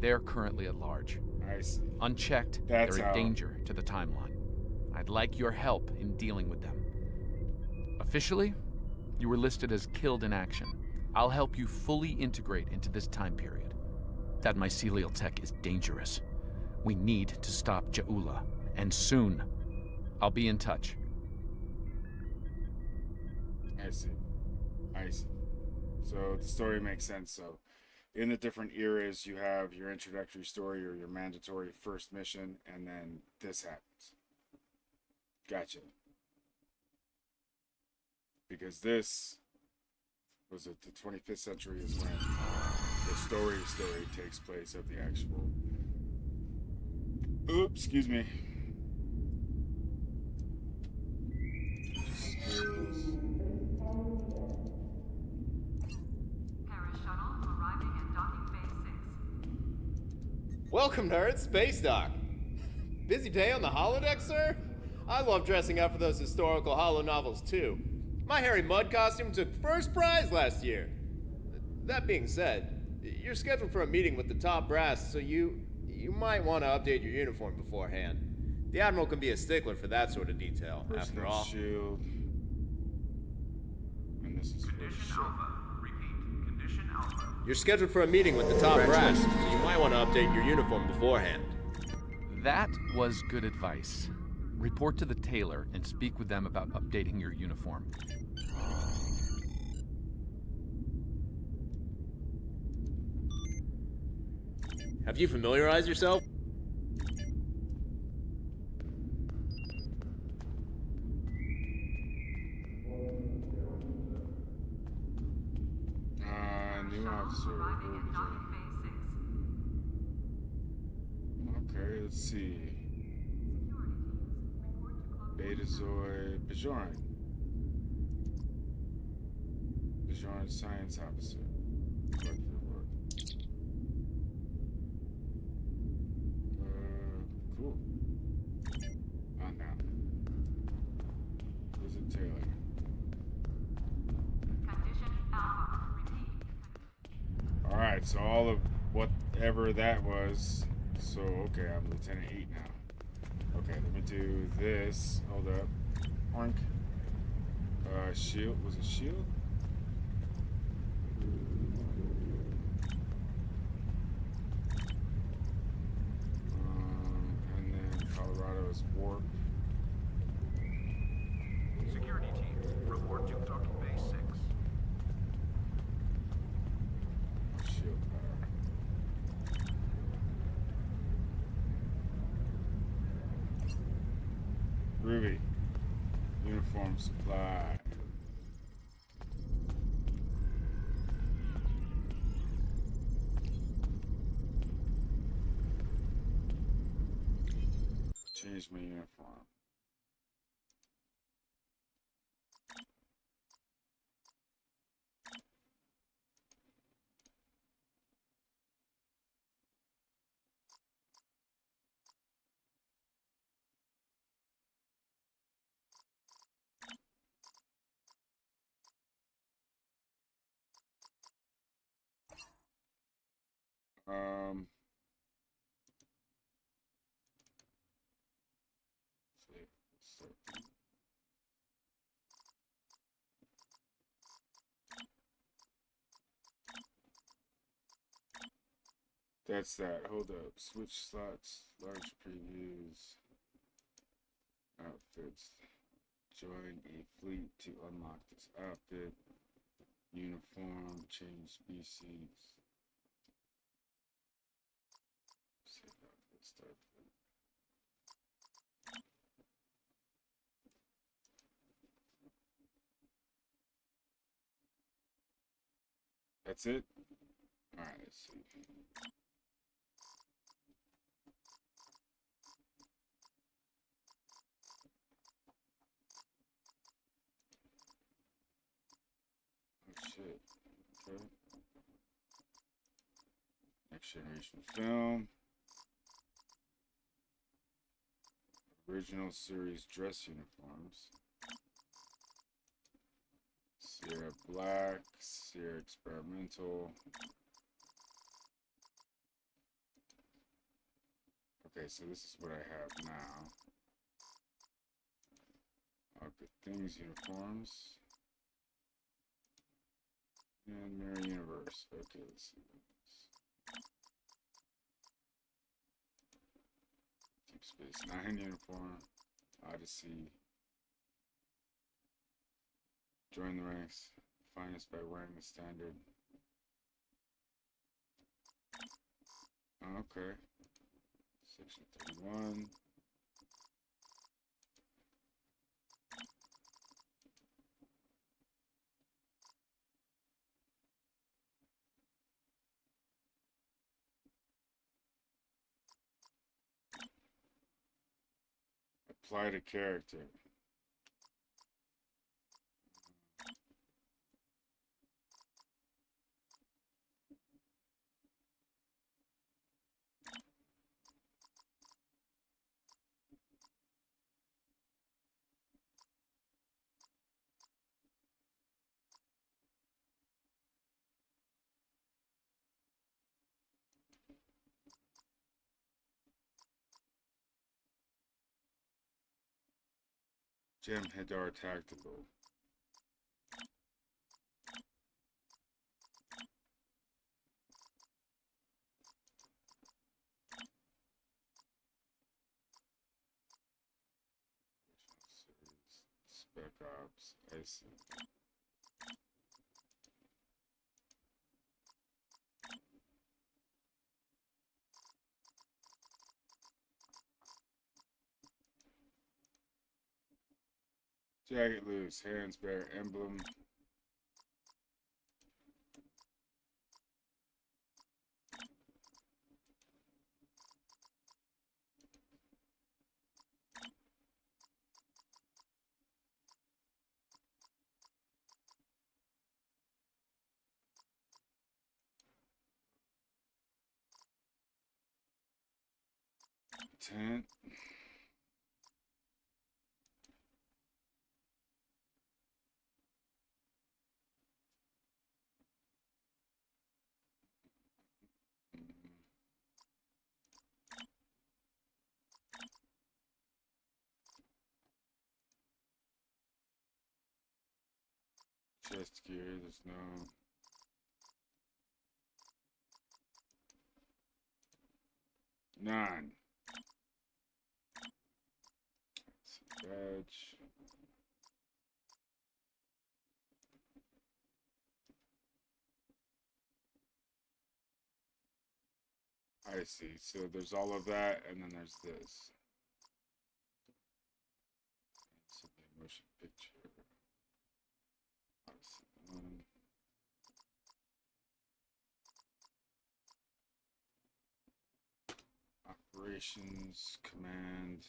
They're currently at large. I see. Unchecked, they're a danger to the timeline. I'd like your help in dealing with them. Officially, you were listed as killed in action. I'll help you fully integrate into this time period. That mycelial tech is dangerous. We need to stop Ja'ula, and soon. I'll be in touch. I see. I see. So the story makes sense. So in the different eras, you have your introductory story or your mandatory first mission, and then this happens. Gotcha. Because this was it, the 25th century is when the story takes place of the actual. Oops, excuse me. Skills. Welcome, nerds. Space Dock. Busy day on the holodeck, sir? I love dressing up for those historical holo novels, too. My Harry Mudd costume took first prize last year. That being said, you're scheduled for a meeting with the top brass, so you might want to update your uniform beforehand. The Admiral can be a stickler for that sort of detail, after all. Shield. And this is Condition Alpha. Repeat, Condition Alpha. You're scheduled for a meeting with the top brass, so you might want to update your uniform beforehand. That was good advice. Report to the tailor and speak with them about updating your uniform. Have you familiarized yourself? New officer. Okay, let's see. Betazoid Bajoran. Bajoran science officer. Cool. On now. Visit Taylor. Condition Alpha. Repeat. Alright, so all of whatever that was. So, okay, I'm Lieutenant 8 now. Okay, let me do this. Hold up. Oink. Shield. Was it shield? And then Colorado is warp. Security team, report to docking bay 6. Shield power. Ruby. Uniform supply. Change my uniform. That's that. Hold up. Switch slots. Large previews. Outfits. Join a fleet to unlock this outfit. Uniform. Change species. Save outfit. Start fleet. That's it? Alright, let's see. shit. Okay. Next generation film. Original series dress uniforms. Sierra Black, Sierra Experimental. Okay, so this is what I have now. Good things, uniforms. And Mirror Universe. Okay, let's see. Deep Space Nine uniform. Odyssey. Join the ranks. Finest by wearing the standard. Okay. Section 31. Apply to character. Jem'Hadar Tactical. Spec Ops. I see. Jagged loose, hands bear emblem. Tent. Chest gear, there's no. None. Badge. I see. So there's all of that, and then there's this. Motion picture. Operations command.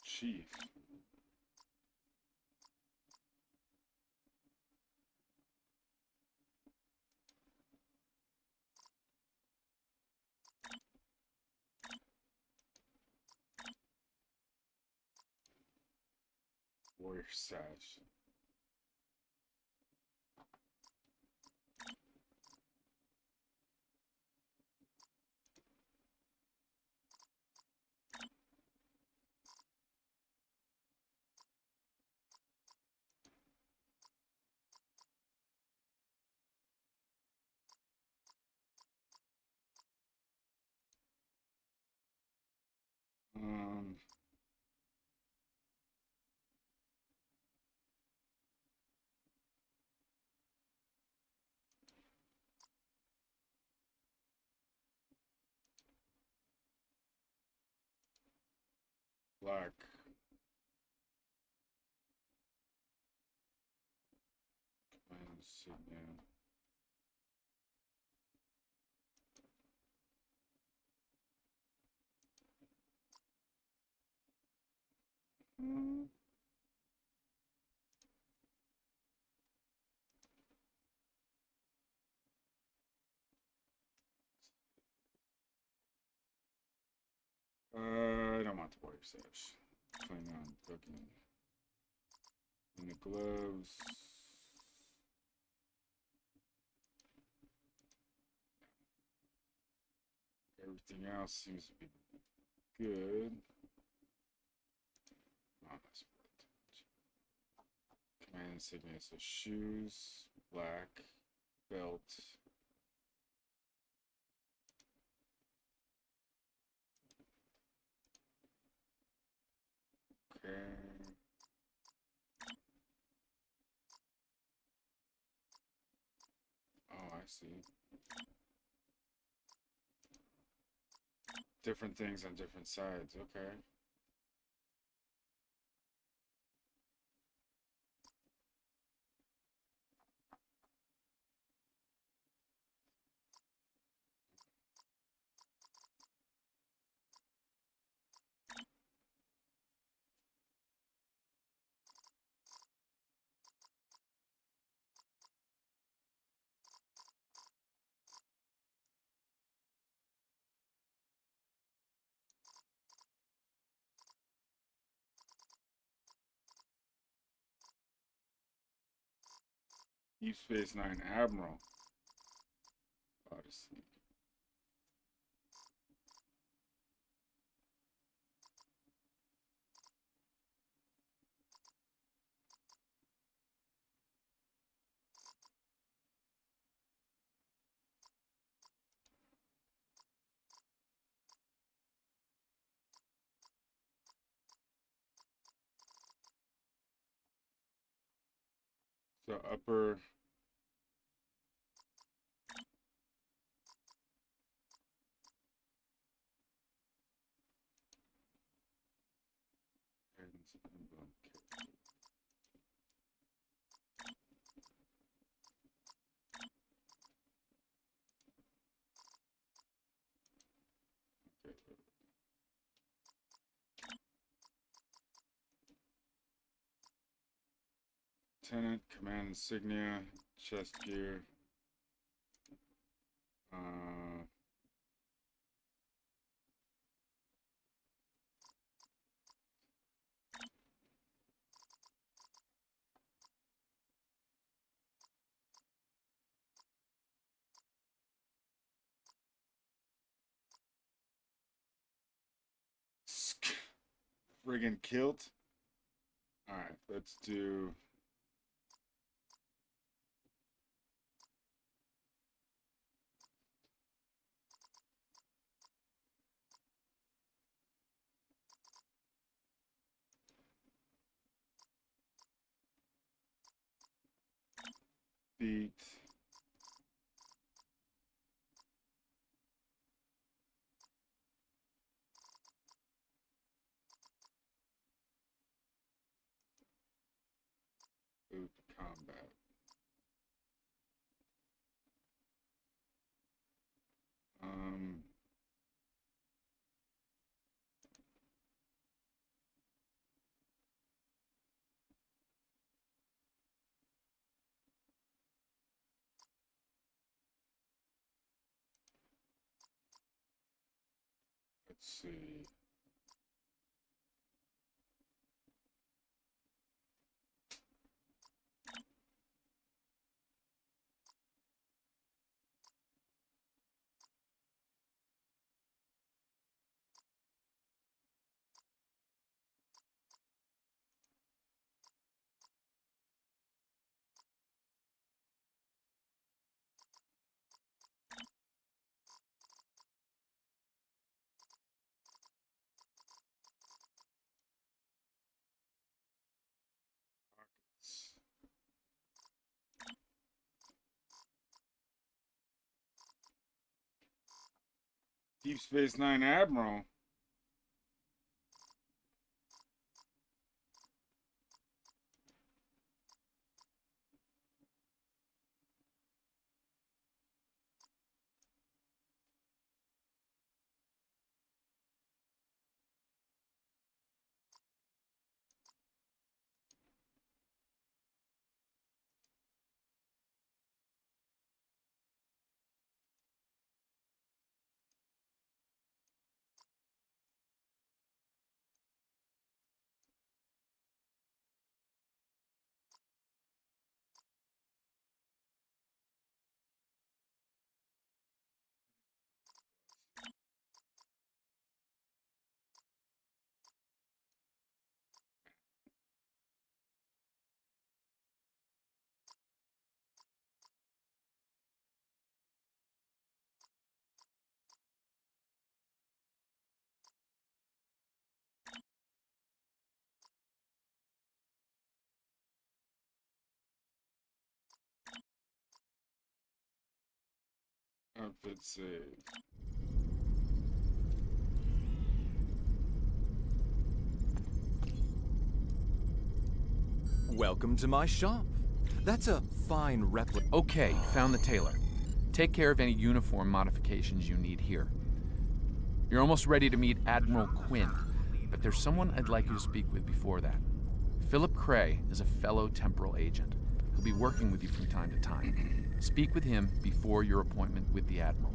Chief. Warrior Sash. Um, Black. Command insignia. I don't want the warrior sash. Klingon cooking. And the gloves. Everything else seems to be good. Oh, that's right. Command insignia. So shoes, black, belt. Okay. Oh, I see. Different things on different sides. Okay. Deep Space Nine Admiral. Odyssey. So upper. Lieutenant, command insignia, chest gear. Friggin' kilt. Alright, let's do. Beat. Boot combat. Let's see. Deep Space Nine Admiral. Unfit save. Welcome to my shop. That's a fine replica. Okay, found the tailor. Take care of any uniform modifications you need here. You're almost ready to meet Admiral Quinn, but there's someone I'd like you to speak with before that. Philip Cray is a fellow temporal agent. He'll be working with you from time to time. Speak with him before your appointment with the Admiral.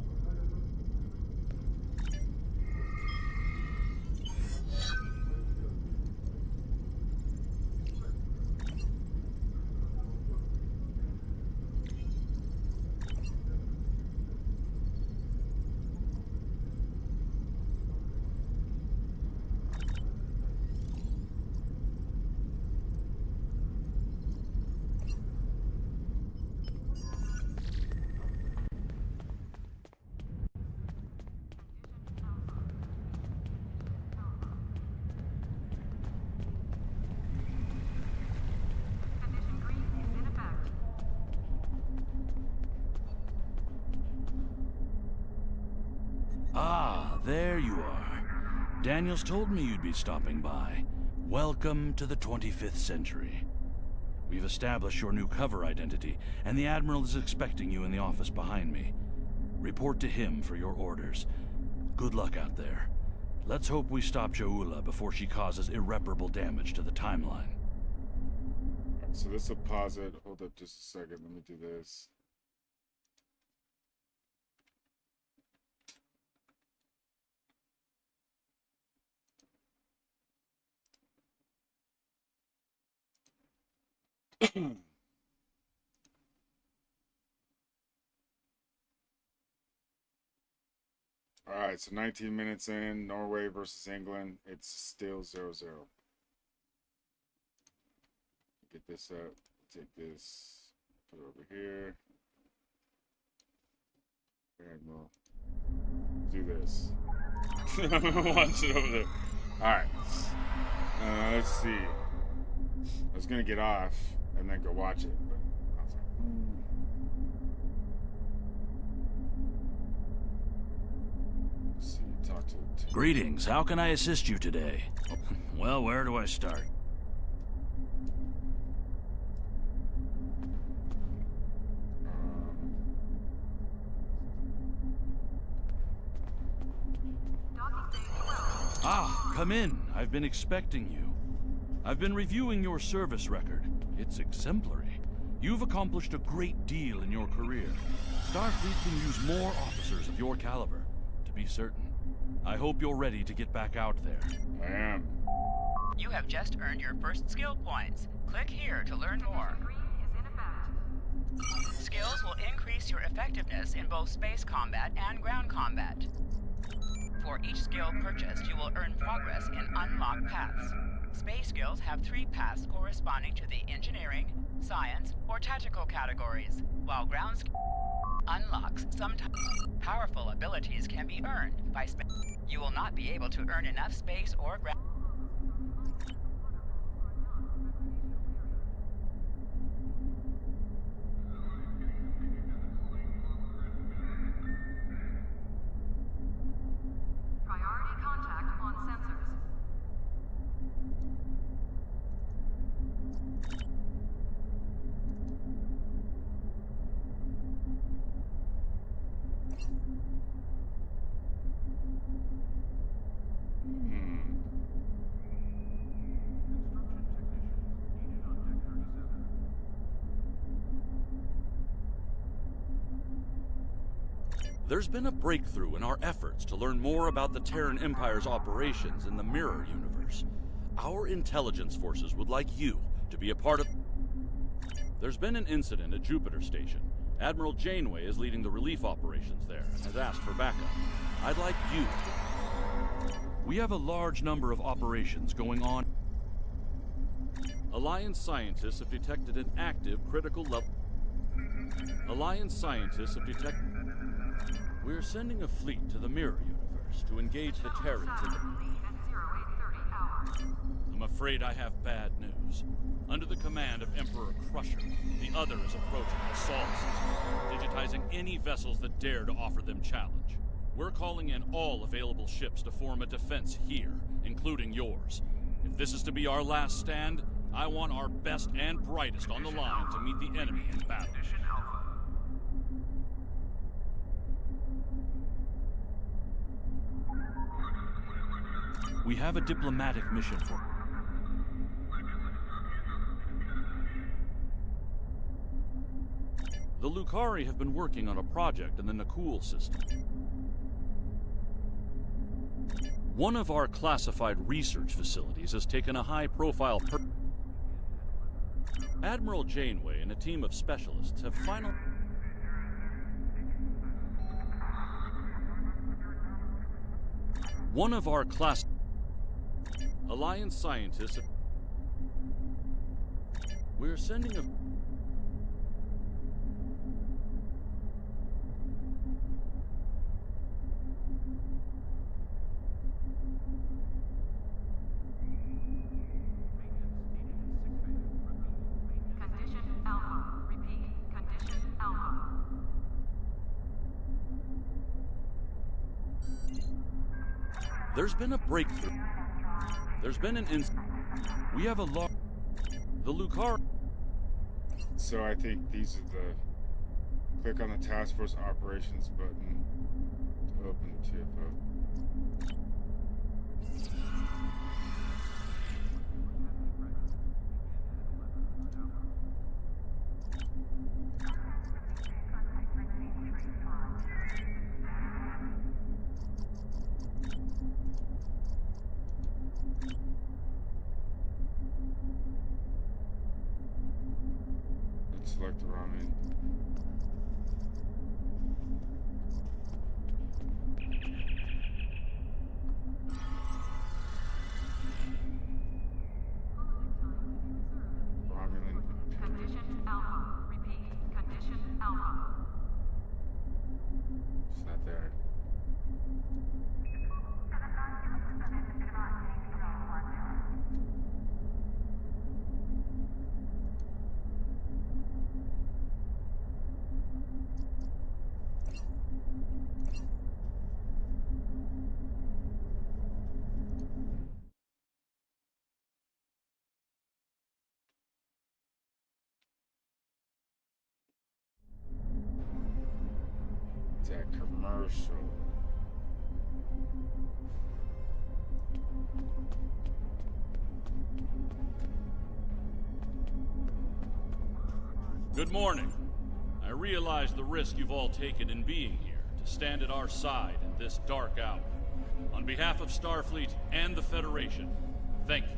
Ah, there you are. Daniels told me you'd be stopping by. Welcome to the 25th century. We've established your new cover identity, and the Admiral is expecting you in the office behind me. Report to him for your orders. Good luck out there. Let's hope we stop Jaula before she causes irreparable damage to the timeline. So this will pause it. Hold up just a second. Let me do this. All right, so 19 minutes in, Norway versus England. It's still 0-0. Get this up. Take this. Put it over here. And we'll do this. Watch it over there. All right. Let's see. I was gonna get off and then go watch it, but I was like, let's see. Talk to. Greetings. How can I assist you today? Well, where do I start? Ah, come in. I've been expecting you. I've been reviewing your service record. It's exemplary. You've accomplished a great deal in your career. Starfleet can use more officers of your caliber, to be certain. I hope you're ready to get back out there. I am. You have just earned your first skill points. Click here to learn more. Skills will increase your effectiveness in both space combat and ground combat. For each skill purchased, you will earn progress in unlocked paths. Space skills have 3 paths corresponding to the engineering, science, or tactical categories, while ground unlocks sometimes powerful abilities can be earned by space. You will not be able to earn enough space or ground. Priority contact on sensors. There's been a breakthrough in our efforts to learn more about the Terran Empire's operations in the Mirror Universe. Our intelligence forces would like you to be a part of... There's been an incident at Jupiter Station. Admiral Janeway is leading the relief operations there and has asked for backup. I'd like you to... We have a large number of operations going on. Alliance scientists have detected an active critical level... Alliance scientists have detected... We're sending a fleet to the Mirror Universe to engage the Terrans in the... I'm afraid I have bad news. Under the command of Emperor Crusher, the other is approaching the Sol system, digitizing any vessels that dare to offer them challenge. We're calling in all available ships to form a defense here, including yours. If this is to be our last stand, I want our best and brightest on the line to meet the enemy in battle. We have a diplomatic mission for... The Lucari have been working on a project in the Nakul system. One of our classified research facilities has taken a high-profile Admiral Janeway and a team of specialists have finally... One of our Alliance scientists... We're sending a... There's been a breakthrough. There's been an We have a The Lucari... So I think these are the... Click on the Task Force Operations button to open the TFO. Select the ramen. Romulan. Condition Alpha. Repeat. Condition Alpha. It's not there. That commercial. Good morning. I realize the risk you've all taken in being here to stand at our side in this dark hour. On behalf of Starfleet and the Federation, thank you.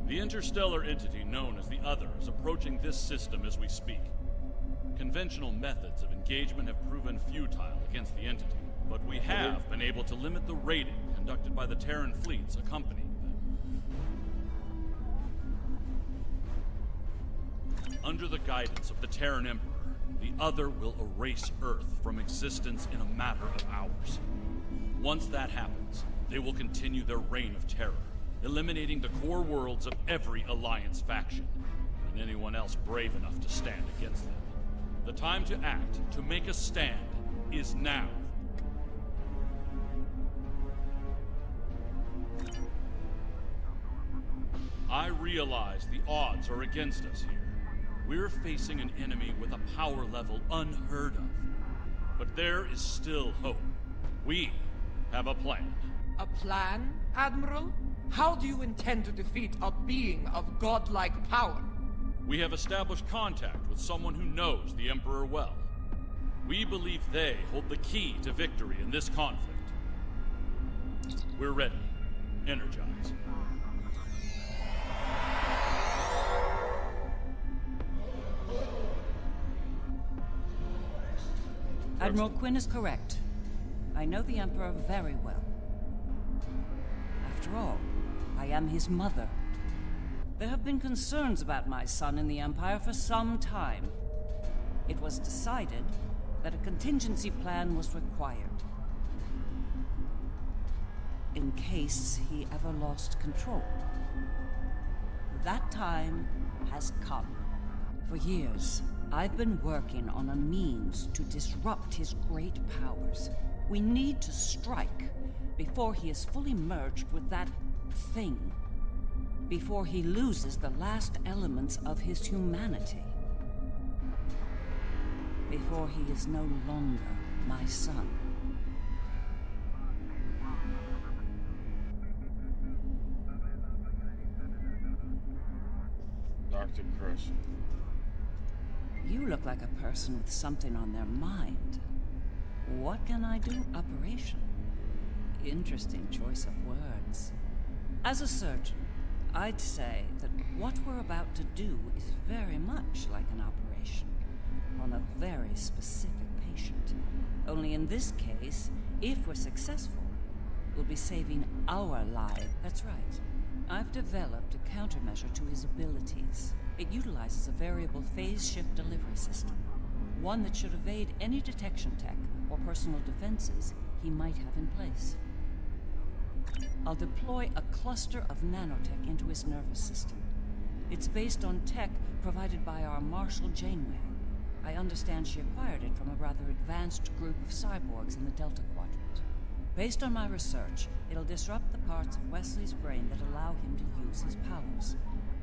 The interstellar entity known as the Other is approaching this system as we speak. Conventional methods of engagement have proven futile against the entity, but we have been able to limit the raiding conducted by the Terran fleets accompanying them. Under the guidance of the Terran Emperor, the Other will erase Earth from existence in a matter of hours. Once that happens, they will continue their reign of terror, eliminating the core worlds of every Alliance faction, and anyone else brave enough to stand against them. The time to act, to make a stand, is now. I realize the odds are against us here. We're facing an enemy with a power level unheard of. But there is still hope. We have a plan. A plan, Admiral? How do you intend to defeat a being of godlike power? We have established contact with someone who knows the Emperor well. We believe they hold the key to victory in this conflict. We're ready. Energize. Admiral Quinn is correct. I know the Emperor very well. After all, I am his mother. There have been concerns about my son in the Empire for some time. It was decided that a contingency plan was required. In case he ever lost control. That time has come. For years, I've been working on a means to disrupt his great powers. We need to strike before he is fully merged with that thing. Before he loses the last elements of his humanity. Before he is no longer my son. Dr. Crusher. You look like a person with something on their mind. What can I do? Operation. Interesting choice of words. As a surgeon, I'd say that what we're about to do is very much like an operation on a very specific patient. Only in this case, if we're successful, we'll be saving our lives. That's right. I've developed a countermeasure to his abilities. It utilizes a variable phase shift delivery system, one that should evade any detection tech or personal defenses he might have in place. I'll deploy a cluster of nanotech into his nervous system. It's based on tech provided by our Marshal Janeway. I understand she acquired it from a rather advanced group of cyborgs in the Delta Quadrant. Based on my research, it'll disrupt the parts of Wesley's brain that allow him to use his powers.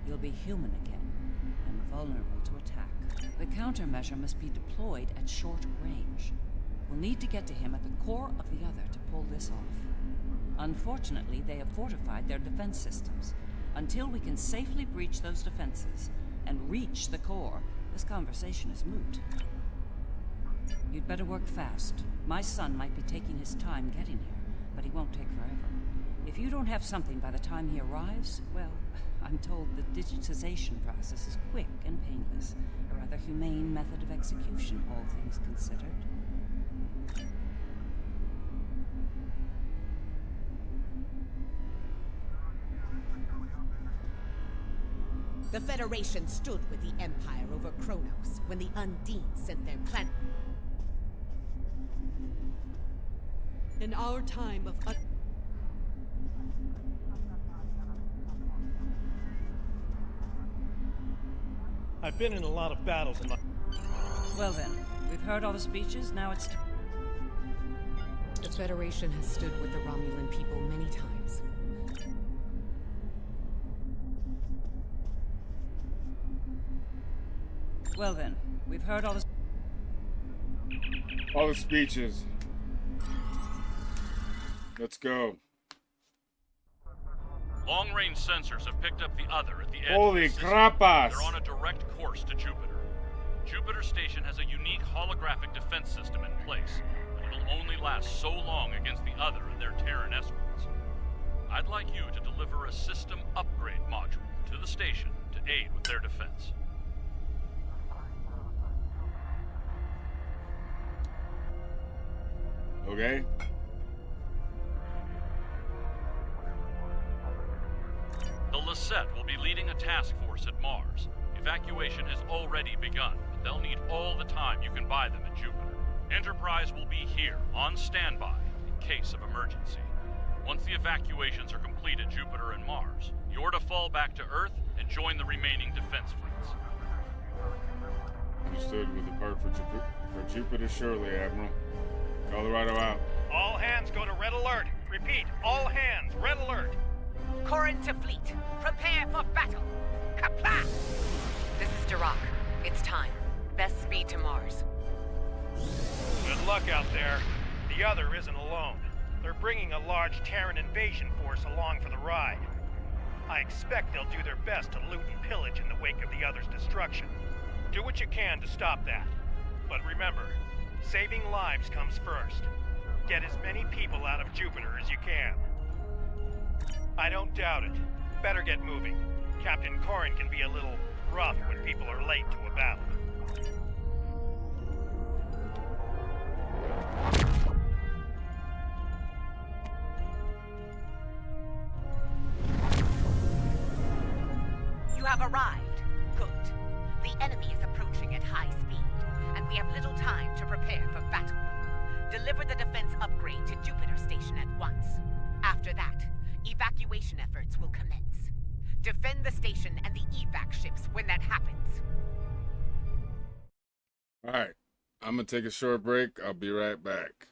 He'll be human again, and vulnerable to attack. The countermeasure must be deployed at short range. We'll need to get to him at the core of the other to pull this off. Unfortunately, they have fortified their defense systems. Until we can safely breach those defenses and reach the core, this conversation is moot. You'd better work fast. My son might be taking his time getting here, but he won't take forever. If you don't have something by the time he arrives, well, I'm told the digitization process is quick and painless. A rather humane method of execution, all things considered. The Federation stood with the Empire over Kronos when the Undine sent their planet. In our time of I've been in a lot of battles in my... Well then, we've heard all the speeches, now it's... The Federation has stood with the Romulan people many times. Well then, we've heard all the... All the speeches. Let's go. Long-range sensors have picked up the other at the edge Holy of the system. crapas! They're on a direct course to Jupiter. Jupiter Station has a unique holographic defense system in place, but it'll only last so long against the other and their Terran escorts. I'd like you to deliver a system upgrade module to the station to aid with their defense. Okay. The Lasset will be leading a task force at Mars. Evacuation has already begun, but they'll need all the time you can buy them at Jupiter. Enterprise will be here, on standby, in case of emergency. Once the evacuations are complete at Jupiter and Mars, you're to fall back to Earth and join the remaining defense fleets. Understood. We'll depart for Jupiter shortly, Admiral. Colorado out. All hands go to red alert. Repeat, all hands, red alert. Corin to fleet. Prepare for battle. Kapla! This is Dirac. It's time. Best speed to Mars. Good luck out there. The other isn't alone. They're bringing a large Terran invasion force along for the ride. I expect they'll do their best to loot and pillage in the wake of the other's destruction. Do what you can to stop that. But remember, saving lives comes first. Get as many people out of Jupiter as you can. I don't doubt it. Better get moving. Captain Corin can be a little rough when people are late to a battle. You have arrived. Good. The enemy is approaching at high speed, and we have little time to prepare for battle. Deliver the defense upgrade to Jupiter Station at once. After that, evacuation efforts will commence. Defend the station and the evac ships when that happens. Alright, I'm gonna take a short break. I'll be right back.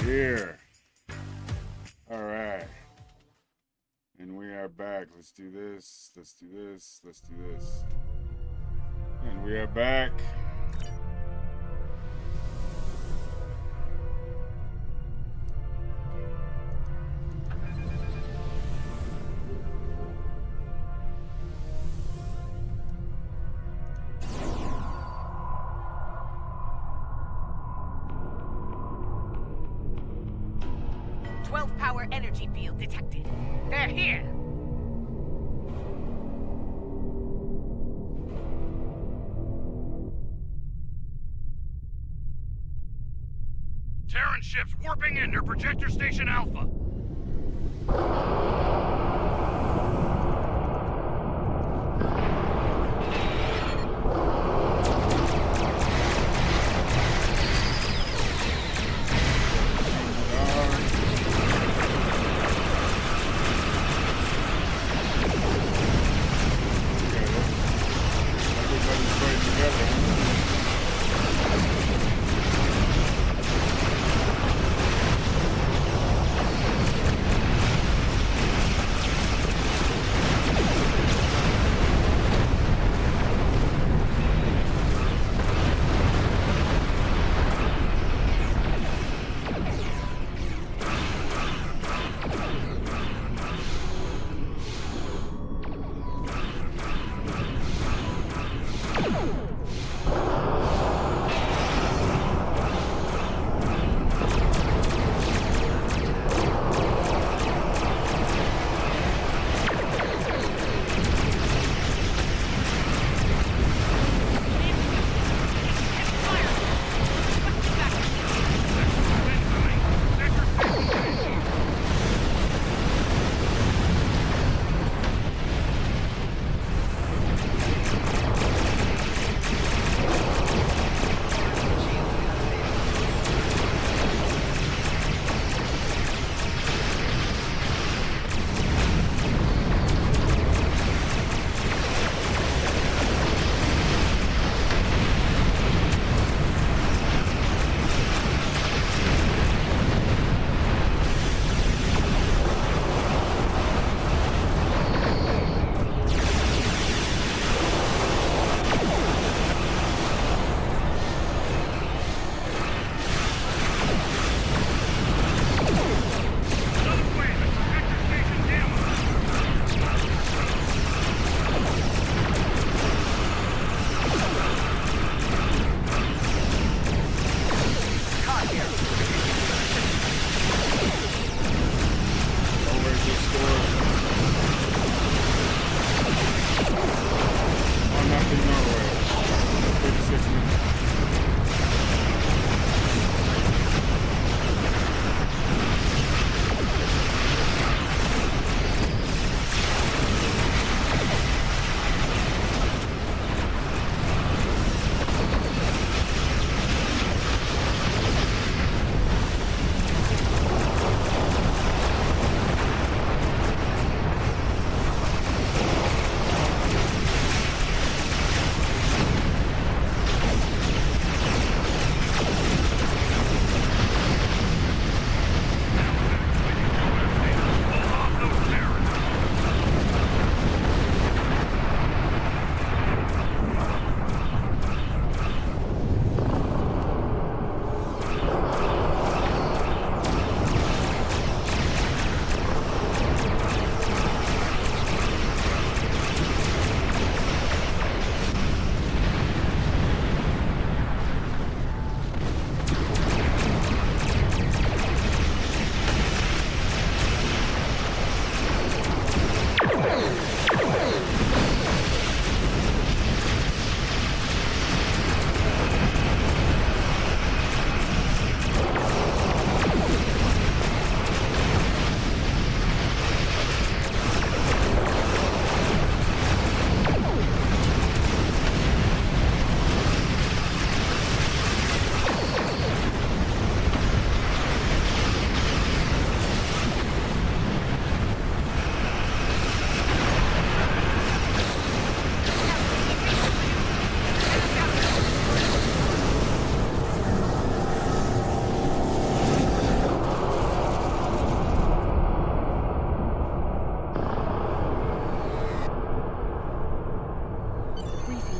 Here. All right. And we are back. Let's do this. Let's do this. Let's do this. And we are back. Energy field detected. They're here. Terran ships warping in near Projector Station Alpha.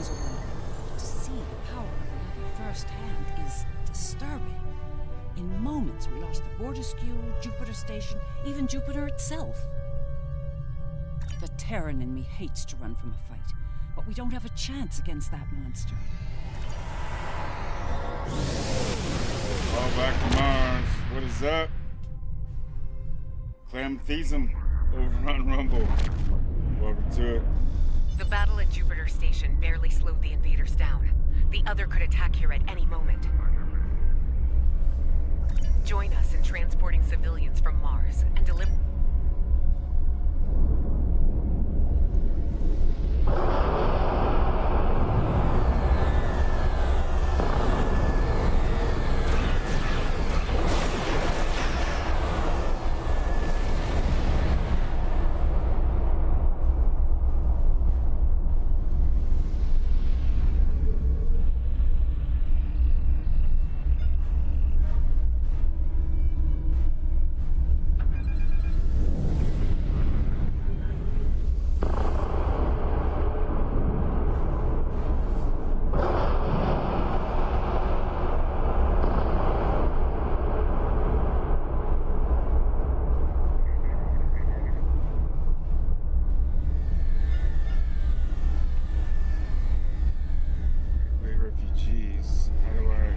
so long. To see the power of another firsthand is disturbing. In moments, we lost the Fortescue, Jupiter Station, even Jupiter itself. The Terran in me hates to run from a fight, but we don't have a chance against that monster. All back to Mars. What is up? Clamthesum over on Rumble. Welcome to it. The battle at Jupiter Station barely slowed the invaders down. The other could attack here at any moment. Join us in transporting civilians from Mars and deliver... Refugees. How do I...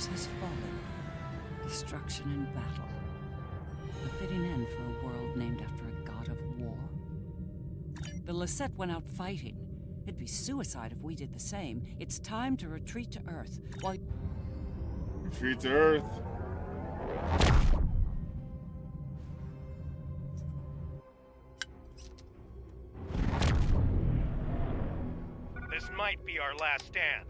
universe has fallen. Destruction in battle. A fitting end for a world named after a god of war. The Lasset went out fighting. It'd be suicide if we did the same. It's time to retreat to Earth, while... Retreat to Earth? This might be our last stand.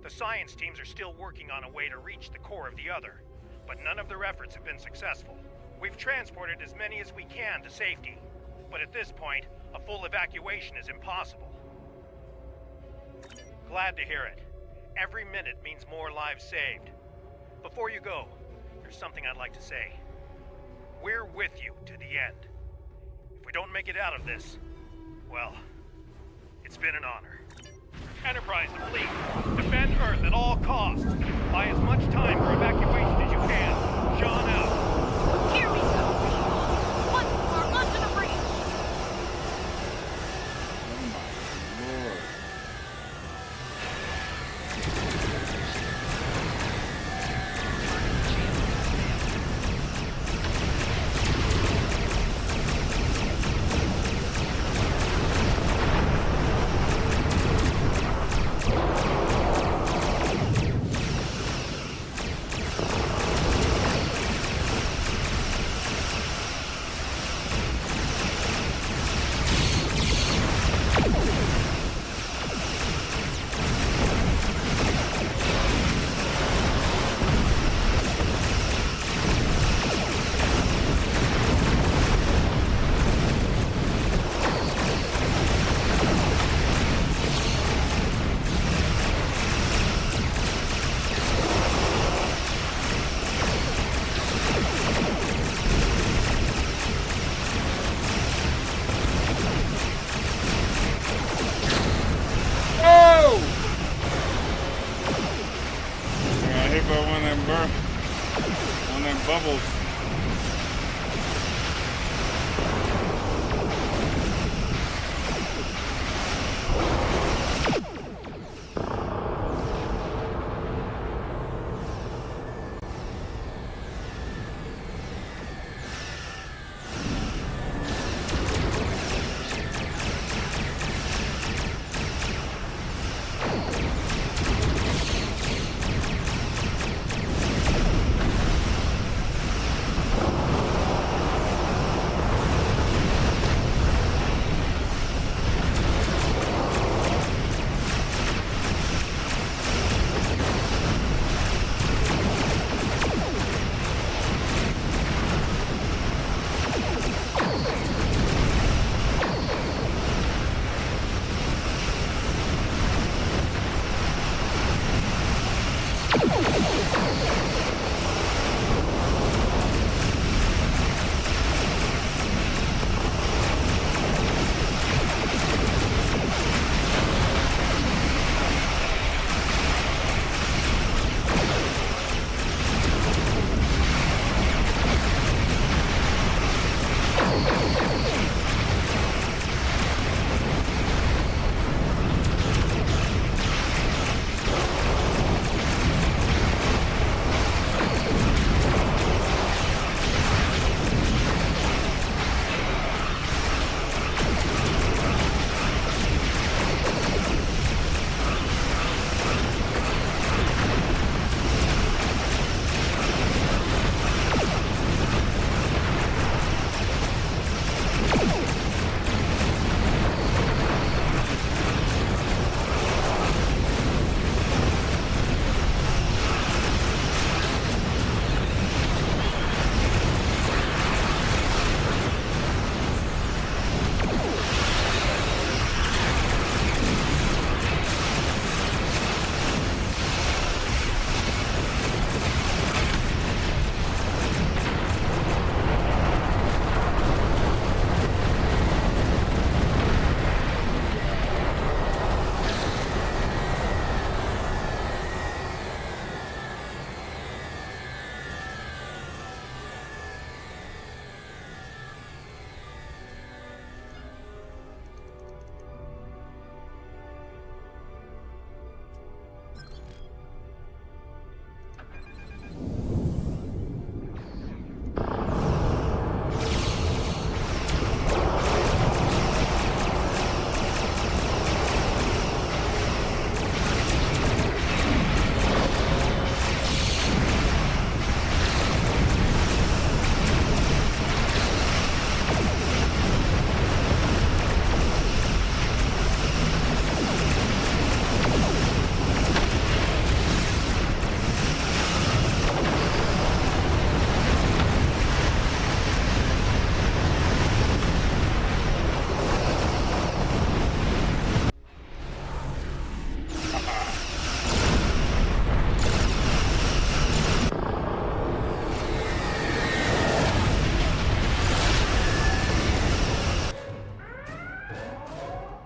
The science teams are still working on a way to reach the core of the other, but none of their efforts have been successful. We've transported as many as we can to safety, but at this point, a full evacuation is impossible. Glad to hear it. Every minute means more lives saved. Before you go, there's something I'd like to say. We're with you to the end. If we don't make it out of this, well, it's been an honor. Enterprise and Fleet, defend Earth at all costs. Buy as much time for evacuation as you can. John out. Here we go, people! Once more, onto the breach! Lord.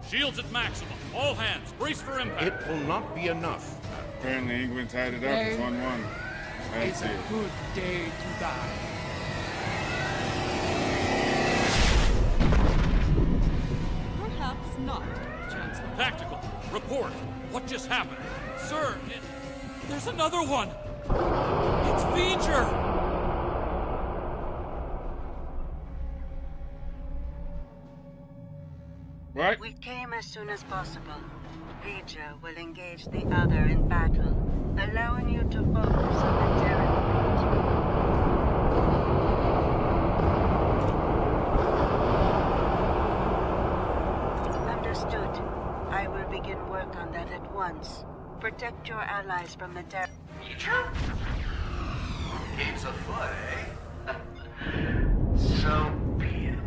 Shields at maximum. All hands, brace for impact. It will not be enough. Apparently England tied it up. It's 1-1. It's a good day to die. Perhaps not, Chancellor. Tactical, report. What just happened? Sir, there's another one. It's V'ger. What? We came as soon as possible. V'ger will engage the other in battle, allowing you to focus on the Terran fleet. Understood. I will begin work on that at once. Protect your allies from the Terran. V'ger? Game's afoot, eh? So be it.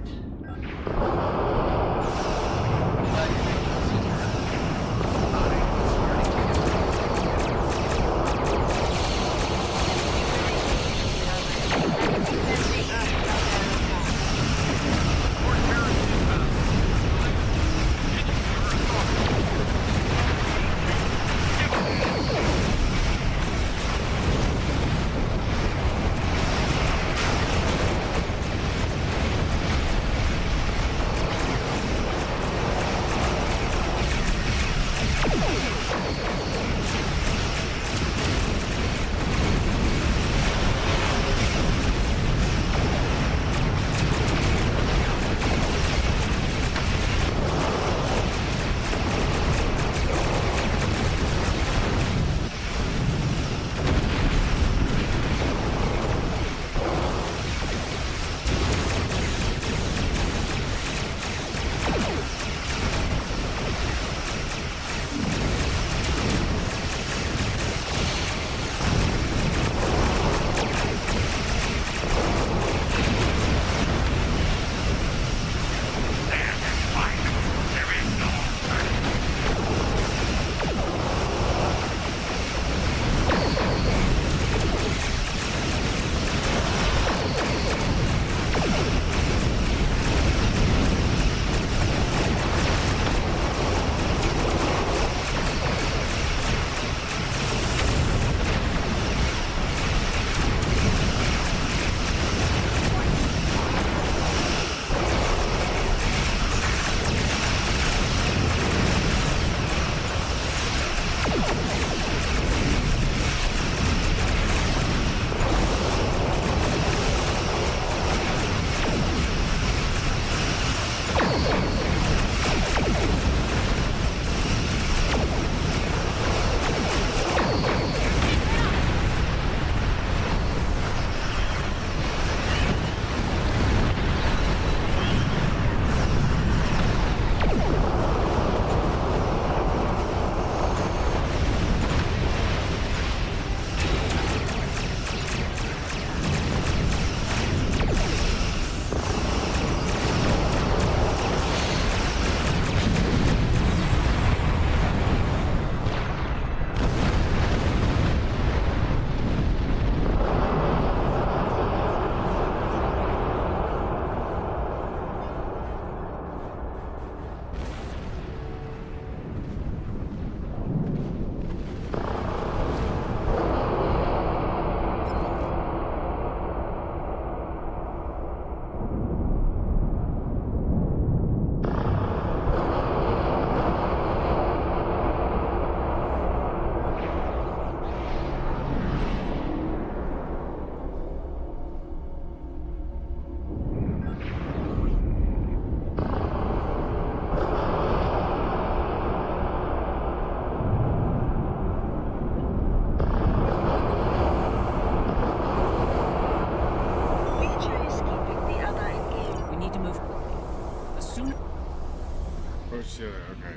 shit, okay.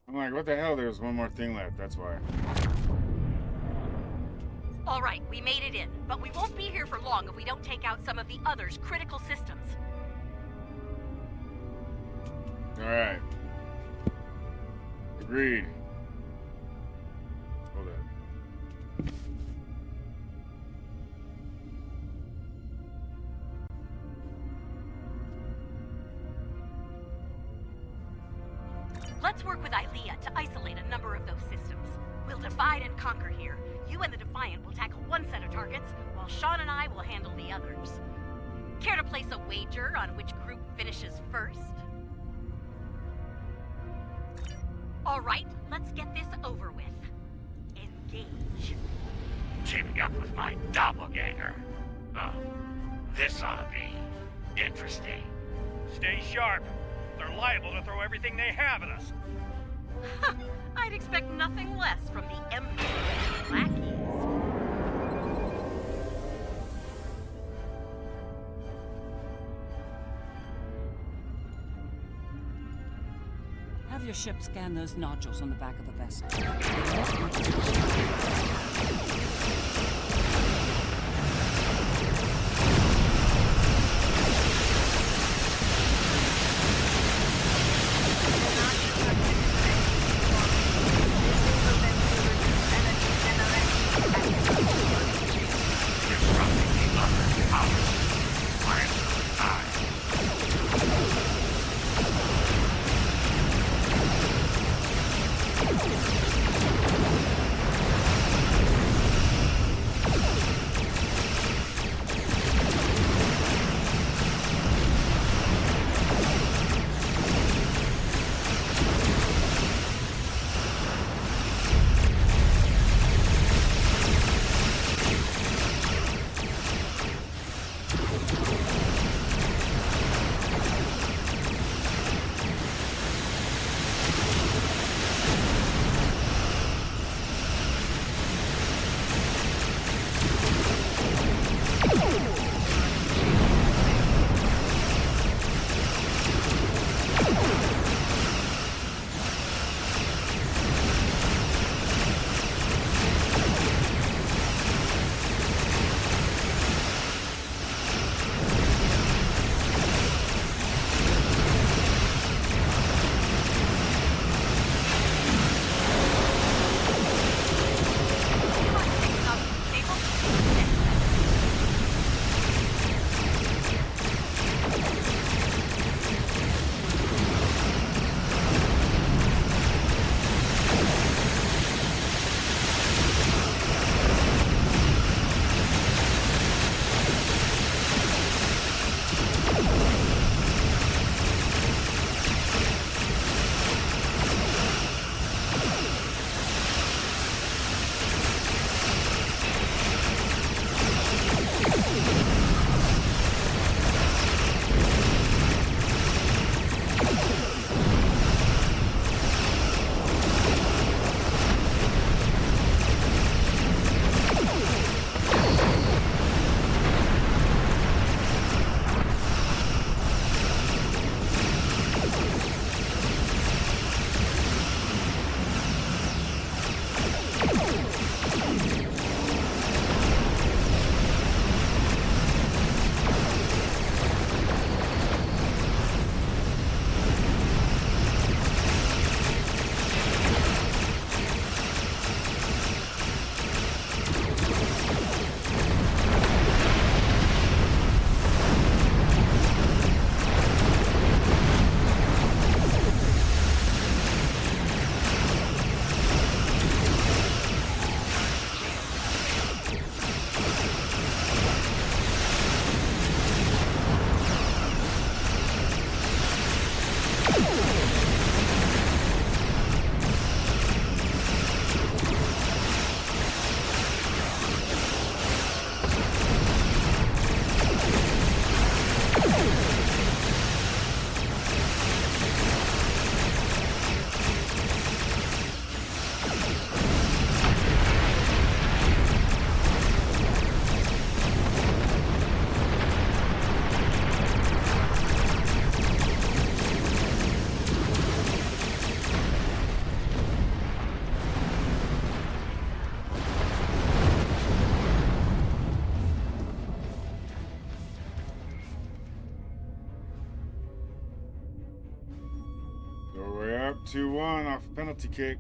I'm like, what the hell? There's one more thing left, that's why. All right, we made it in, but we won't be here for long if we don't take out some of the others' critical systems. All right. Agreed. Hold up. Let's work with Ilea to isolate a number of those systems. We'll divide and conquer here. You and the Defiant will tackle one set of targets, while Sean and I will handle the others. Care to place a wager on which group finishes first? All right, let's get this over with. Engage. Teaming up with my doppelganger. This ought to be interesting. Stay sharp. They're liable to throw everything they have at us. I'd expect nothing less from the McKraken lackeys. Have your ship scan those nodules on the back of the vessel. So we're up 2-1 off a penalty kick.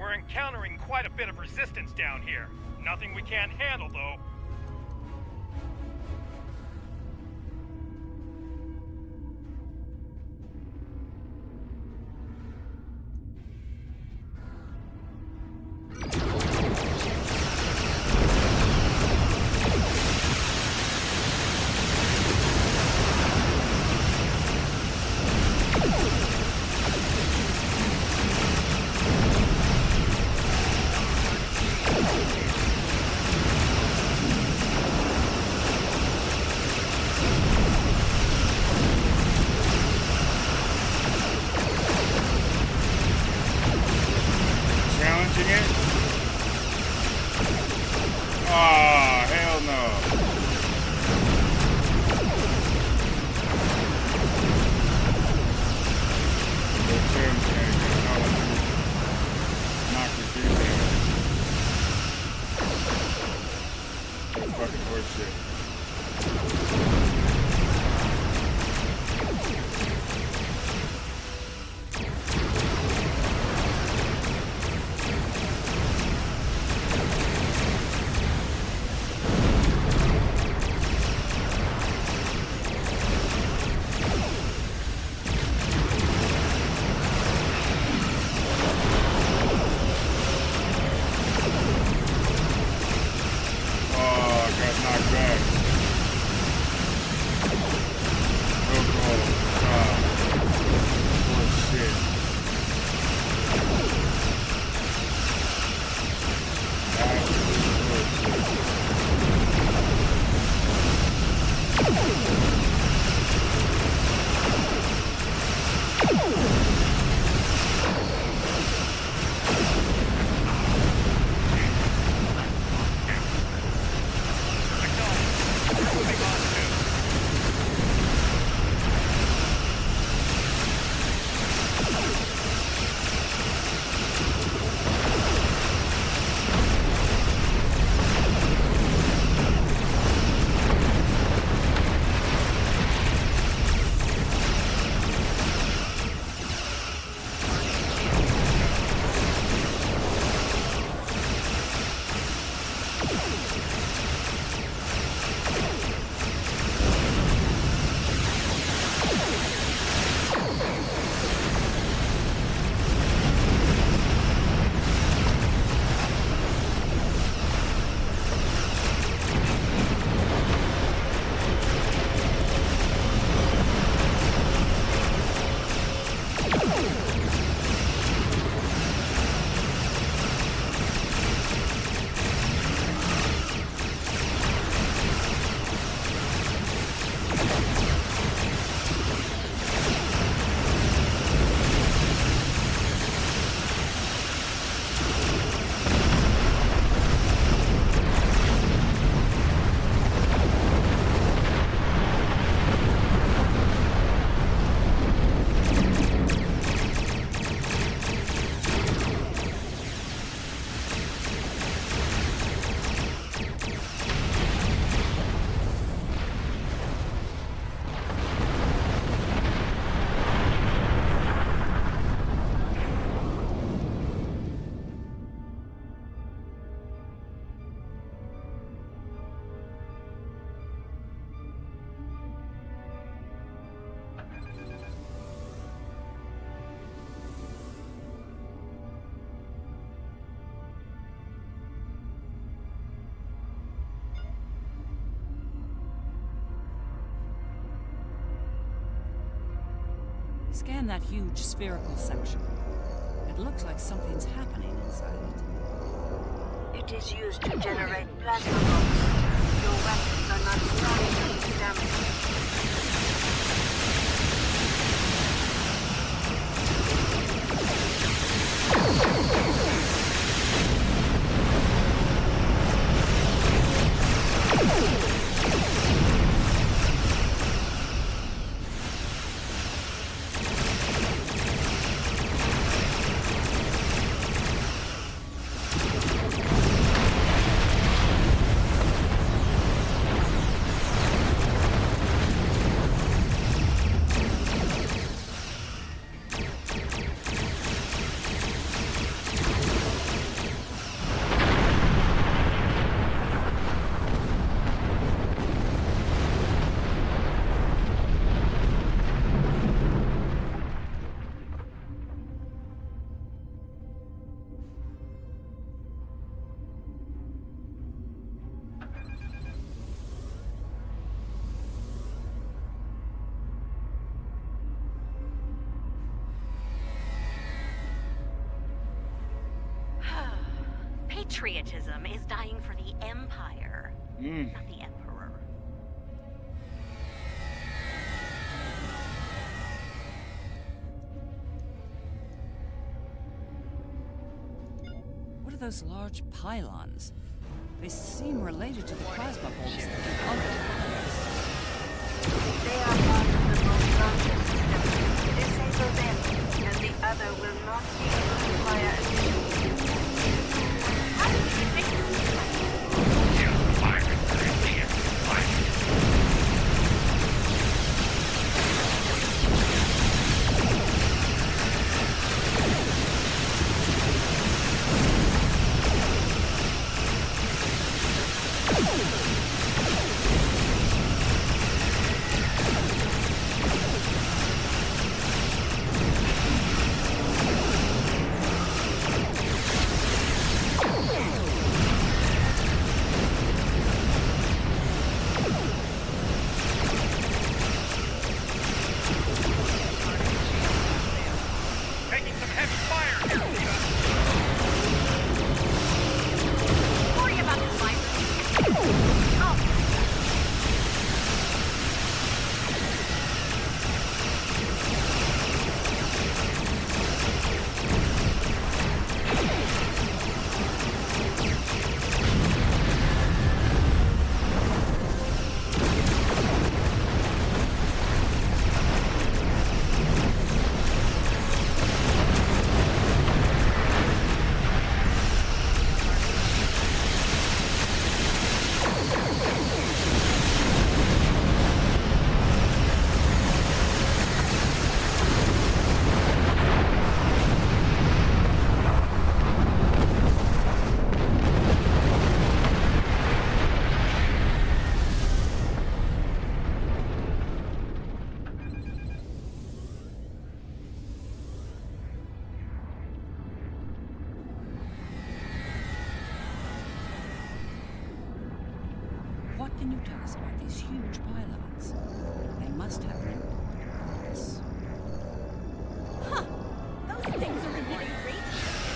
We're encountering quite a bit of resistance down here. Nothing we can't handle, though. Scan that huge spherical section. It looks like something's happening inside it. It is used to generate plasma bombs. Your weapons are not strong enough to damage them. Patriotism is dying for the Empire, not the Emperor. What are those large pylons? They seem related to the plasma bolts that the other fires. They are part of the most launcher system. Disable them, and the other will not need to require additional. How did you fix this? You pirate idiot! Taking some heavy fire here, Rita. Worry about this virus. Oh. What can you tell us about these huge pylons? They must have an purpose. Huh! Those things are emitting radiation.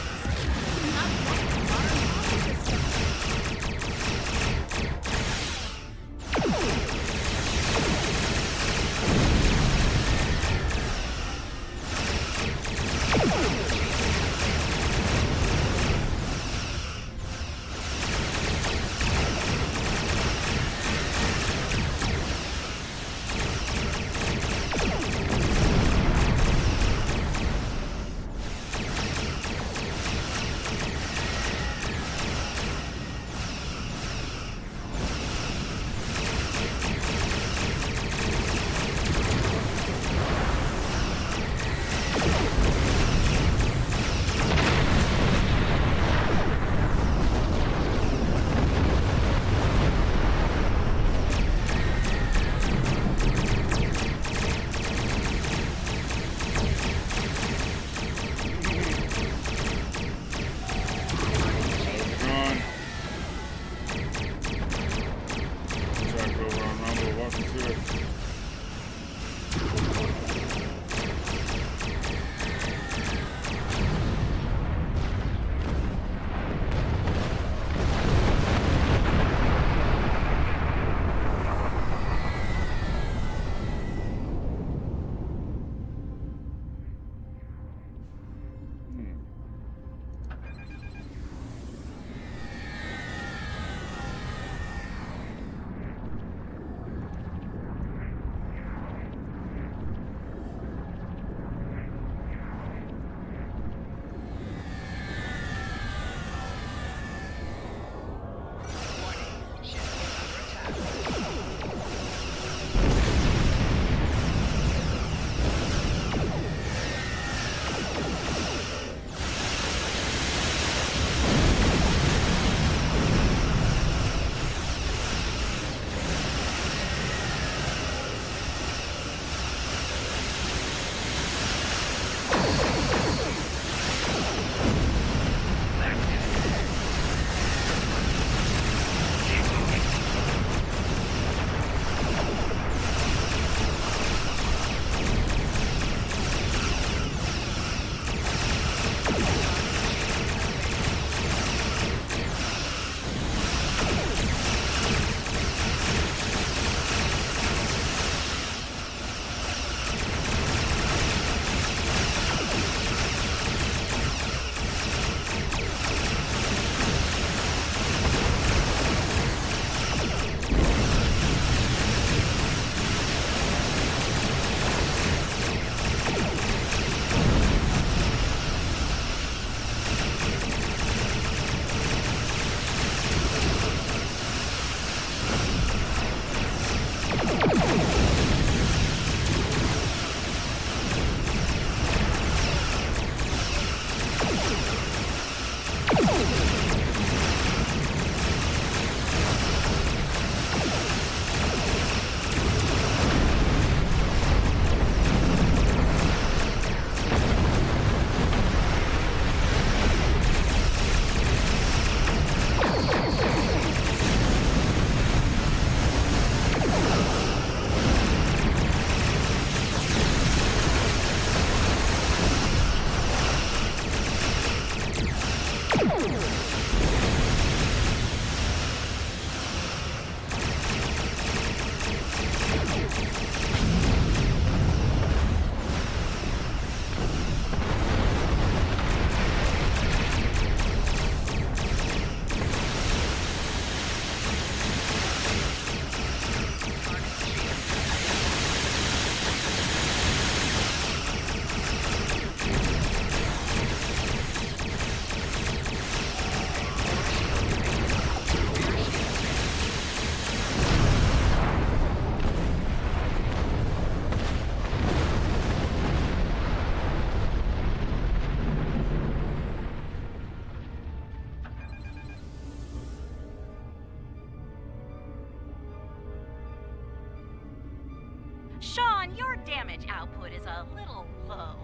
Sean, your damage output is a little low.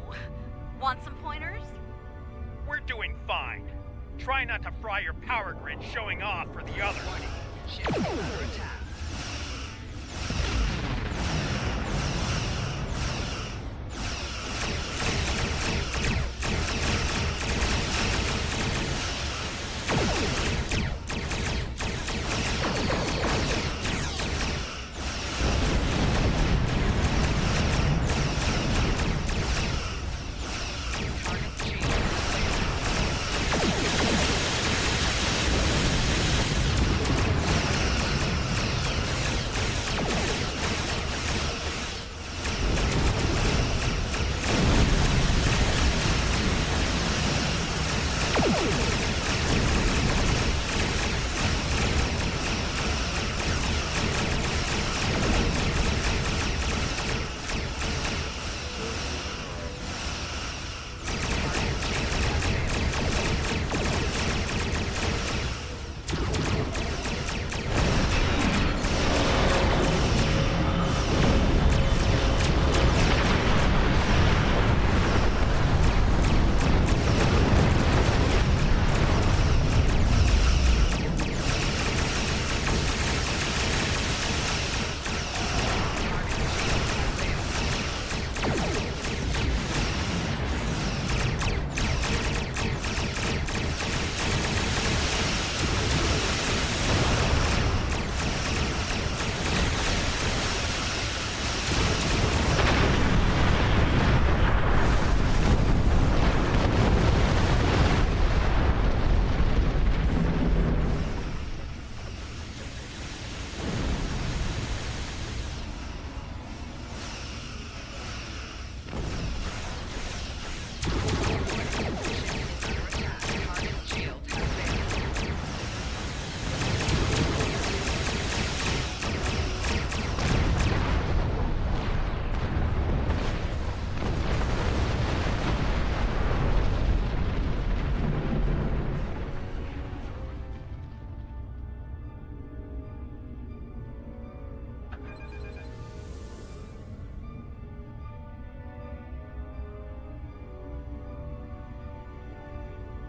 Want some pointers? We're doing fine. Try not to fry your power grid showing off for the others. Ship is under attack.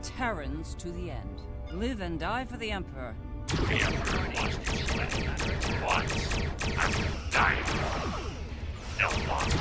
Terrans to the end. Live and die for the Emperor. The Emperor lost his leg once. I'm dying. No longer.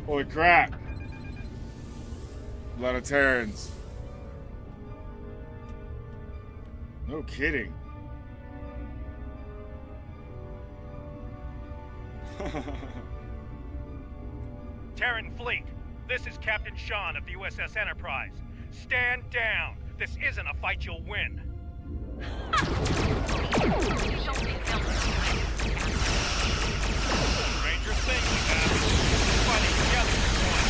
Holy crap. A lot of Terrans. No kidding. Terran fleet, this is Captain Sean of the U.S.S. Enterprise. Stand down. This isn't a fight you'll win. Stranger things happen. Fighting together is one.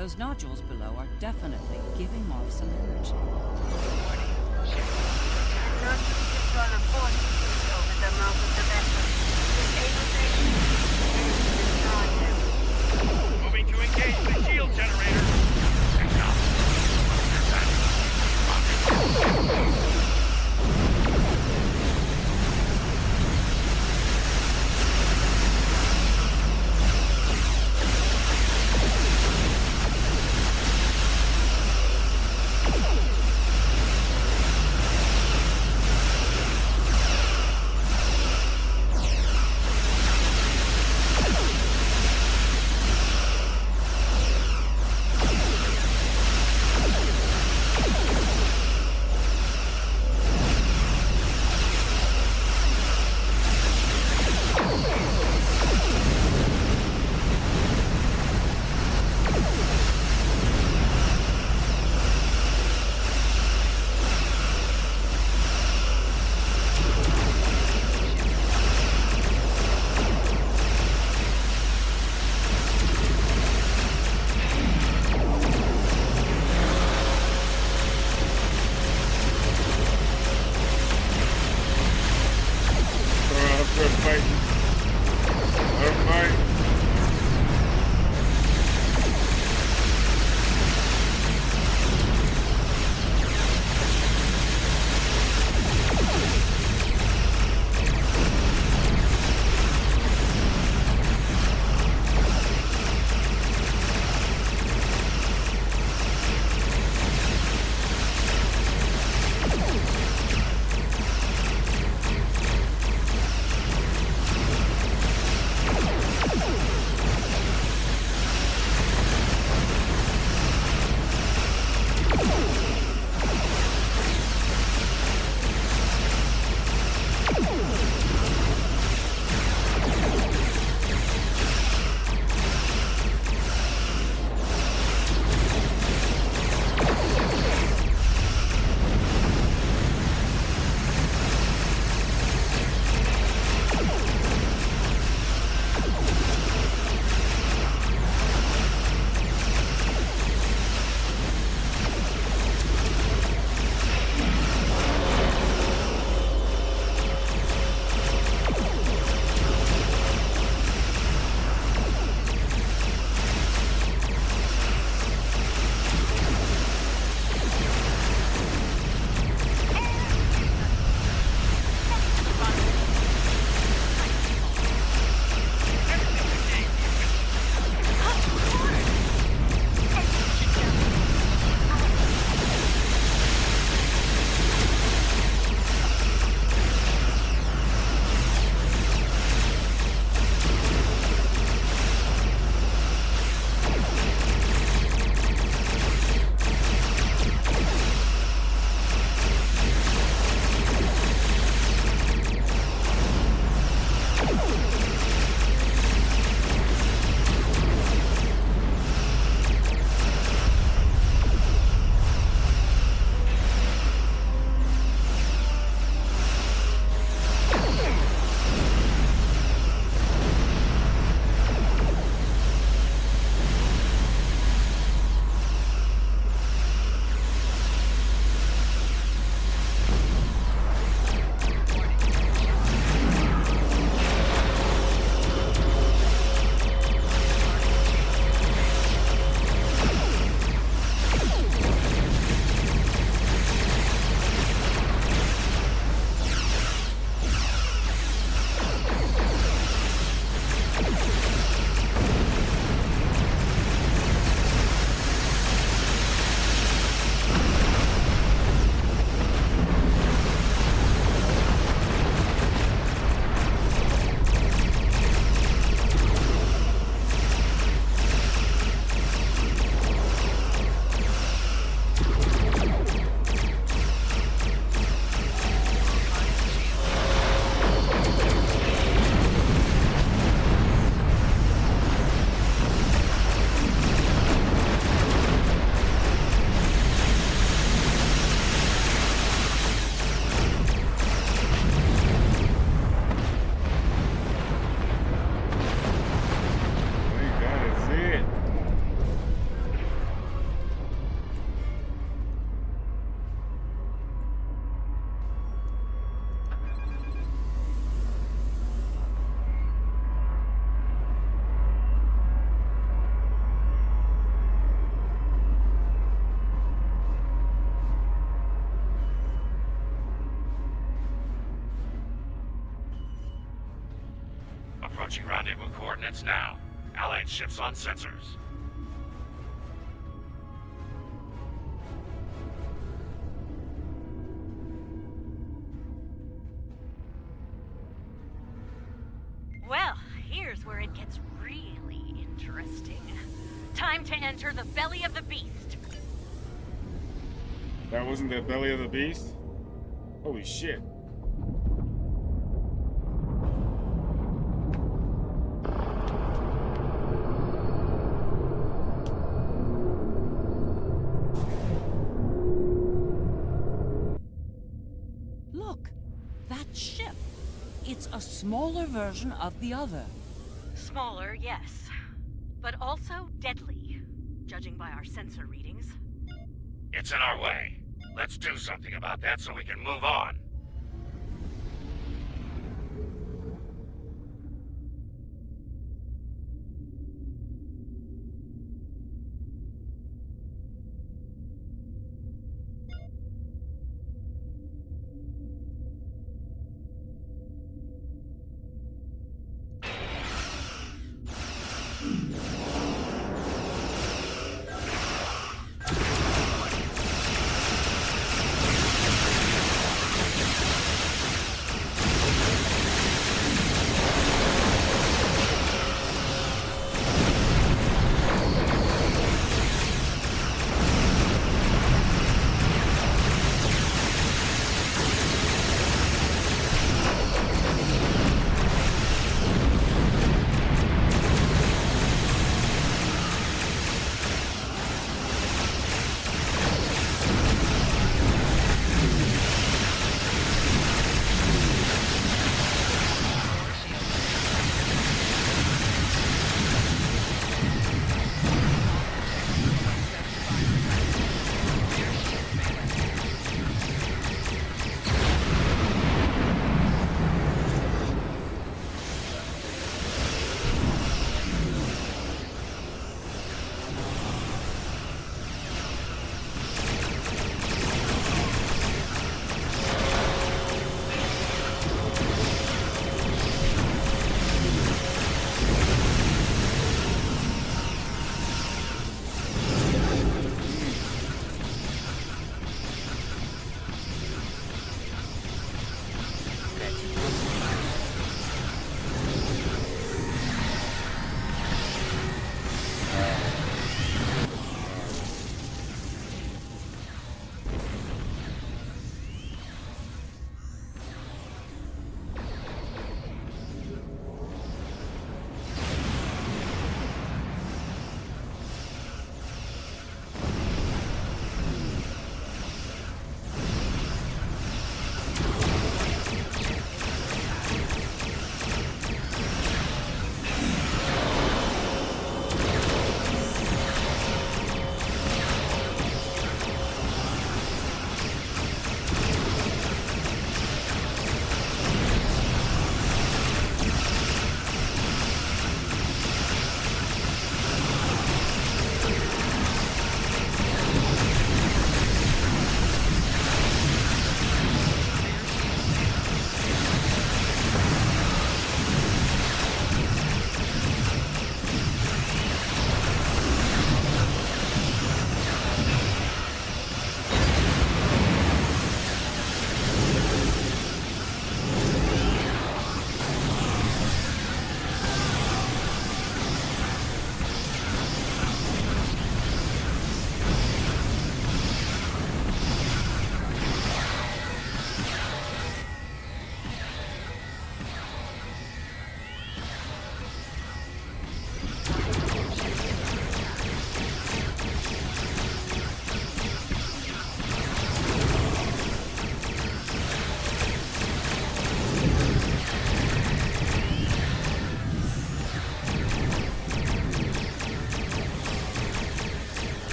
Those nodules below are definitely giving off some energy. Not to control a force over the mouth of the vessel. Disable them and destroy them. Moving to engage the shield generator. Approaching rendezvous coordinates now. Allied ships on sensors. Well, here's where it gets really interesting. Time to enter the belly of the beast. That wasn't the belly of the beast? Holy shit. Look, that ship. It's a smaller version of the other. Smaller, yes. But also deadly, judging by our sensor readings. It's in our way. Let's do something about that so we can move on.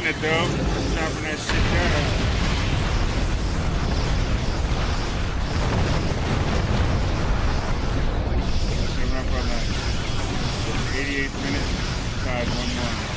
chopping it though. Chopping that shit down. Coming up on that 88th minute. Tied 1-1.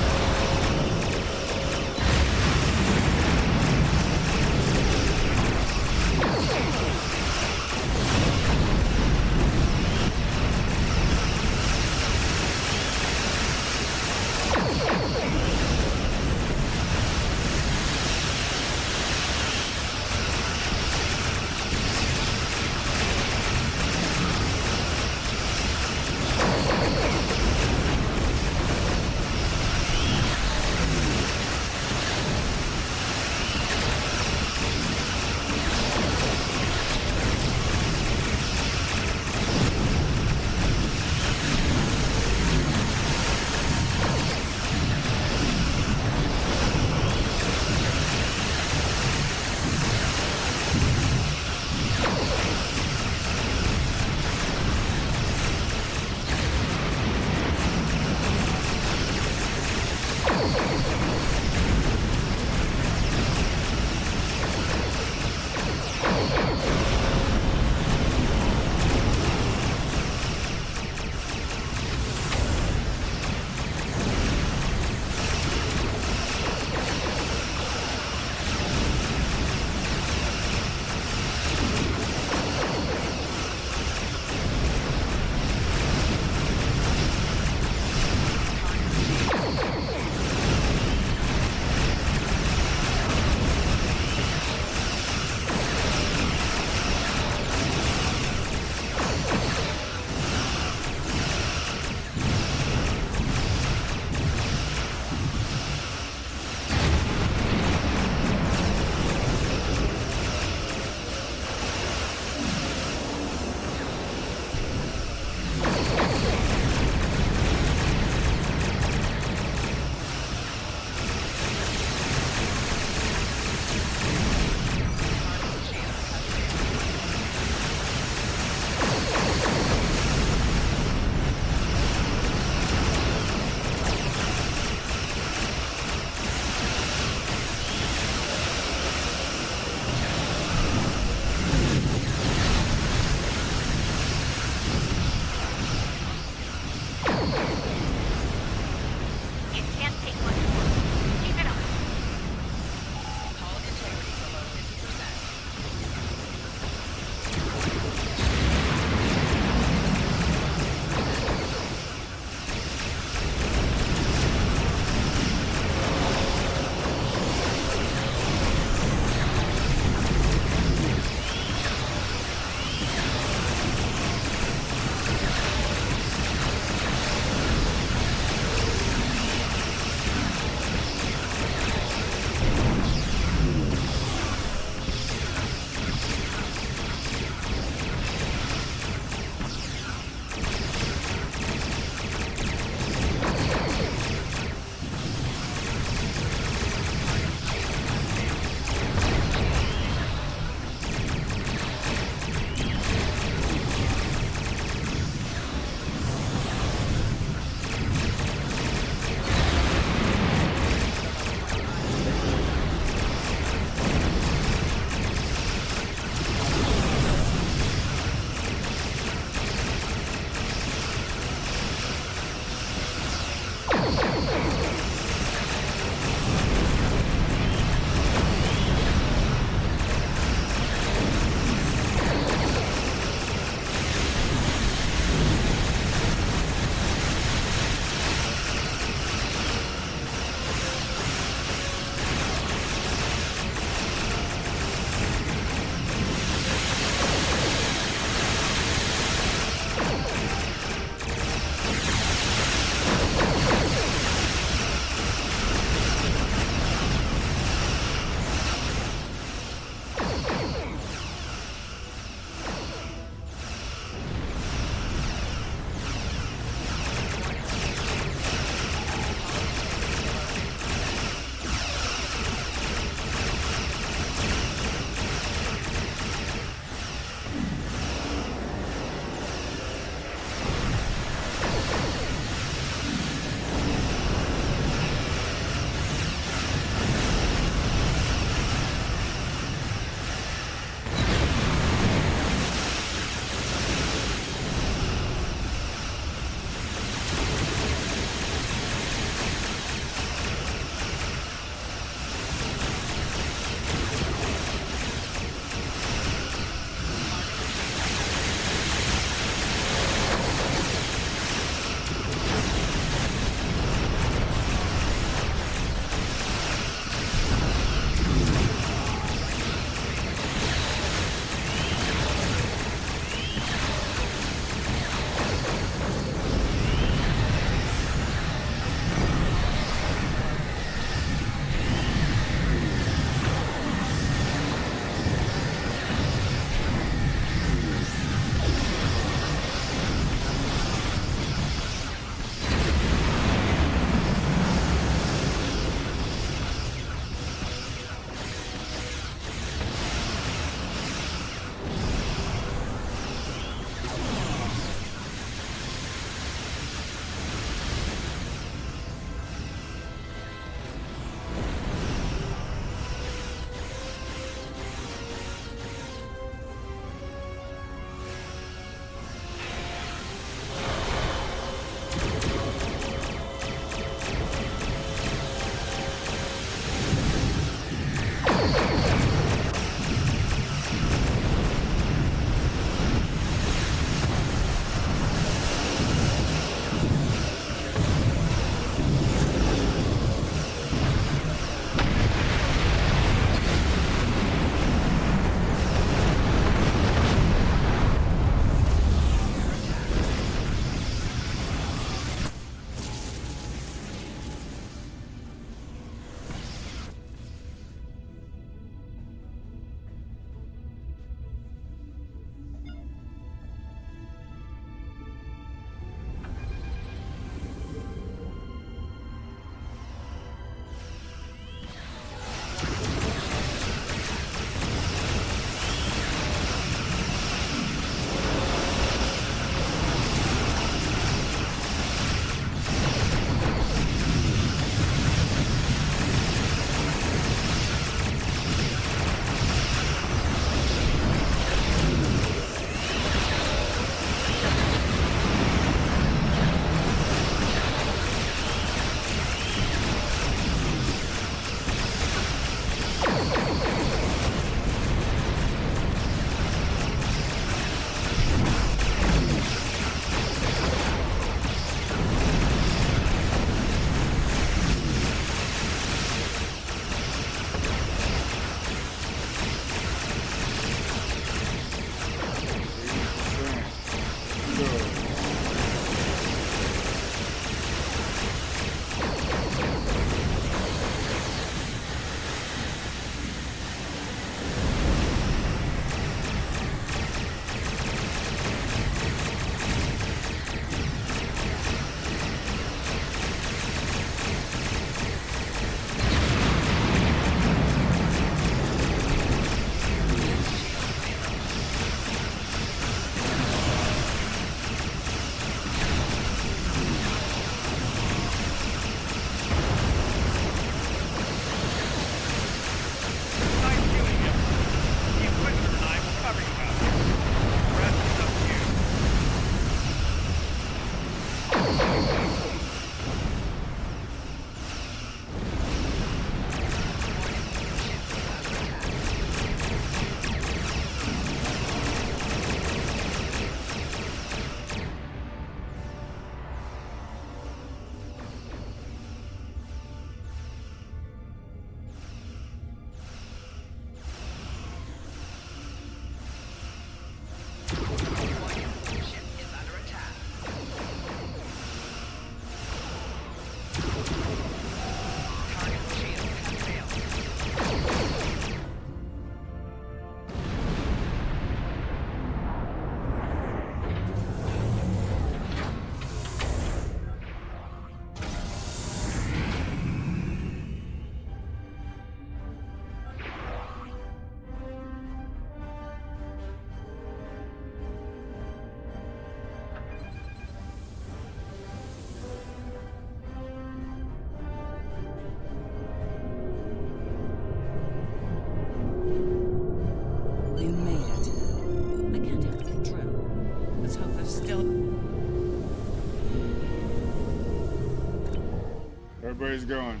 Everybody's going.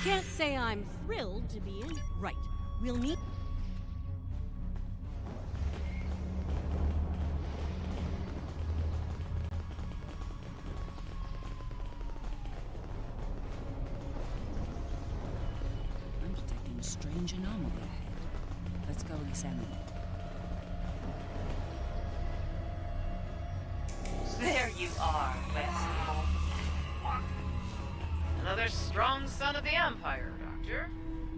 Can't say I'm thrilled to be in. Right. We'll need. I'm detecting a strange anomaly ahead. Let's go examine it. There you are, Wesley. Another strong son of the Empire, Doctor.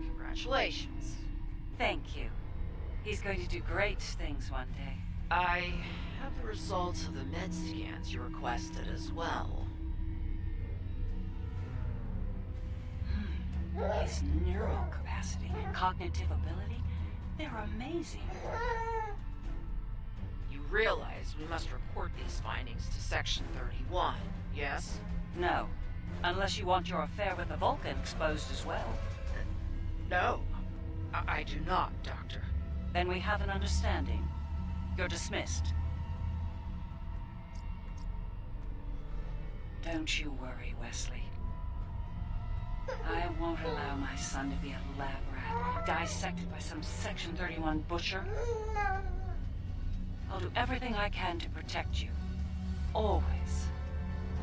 Congratulations. Thank you. He's going to do great things one day. I have the results of the med scans you requested as well. His neural capacity, cognitive ability, they're amazing. You realize we must report these findings to Section 31, yes? No. Unless you want your affair with the Vulcan exposed as well. No. I do not, Doctor. Then we have an understanding. You're dismissed. Don't you worry, Wesley. I won't allow my son to be a lab rat, dissected by some Section 31 butcher. I'll do everything I can to protect you. Always.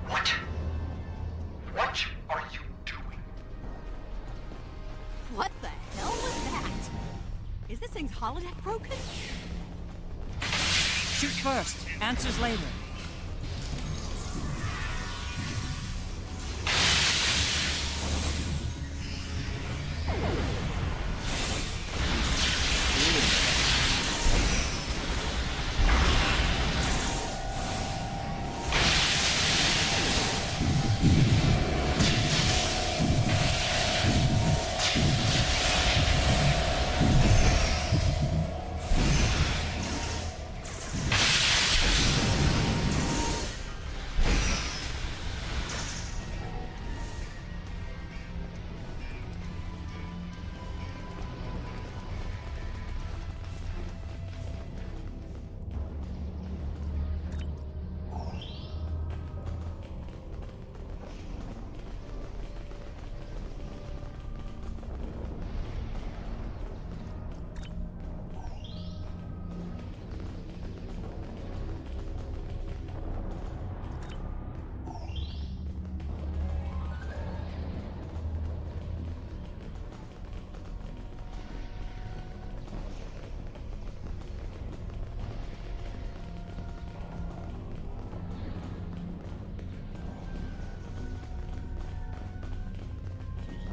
What? What are you doing? What the hell was that? Is this thing's holodeck broken? Shoot first. Answers later.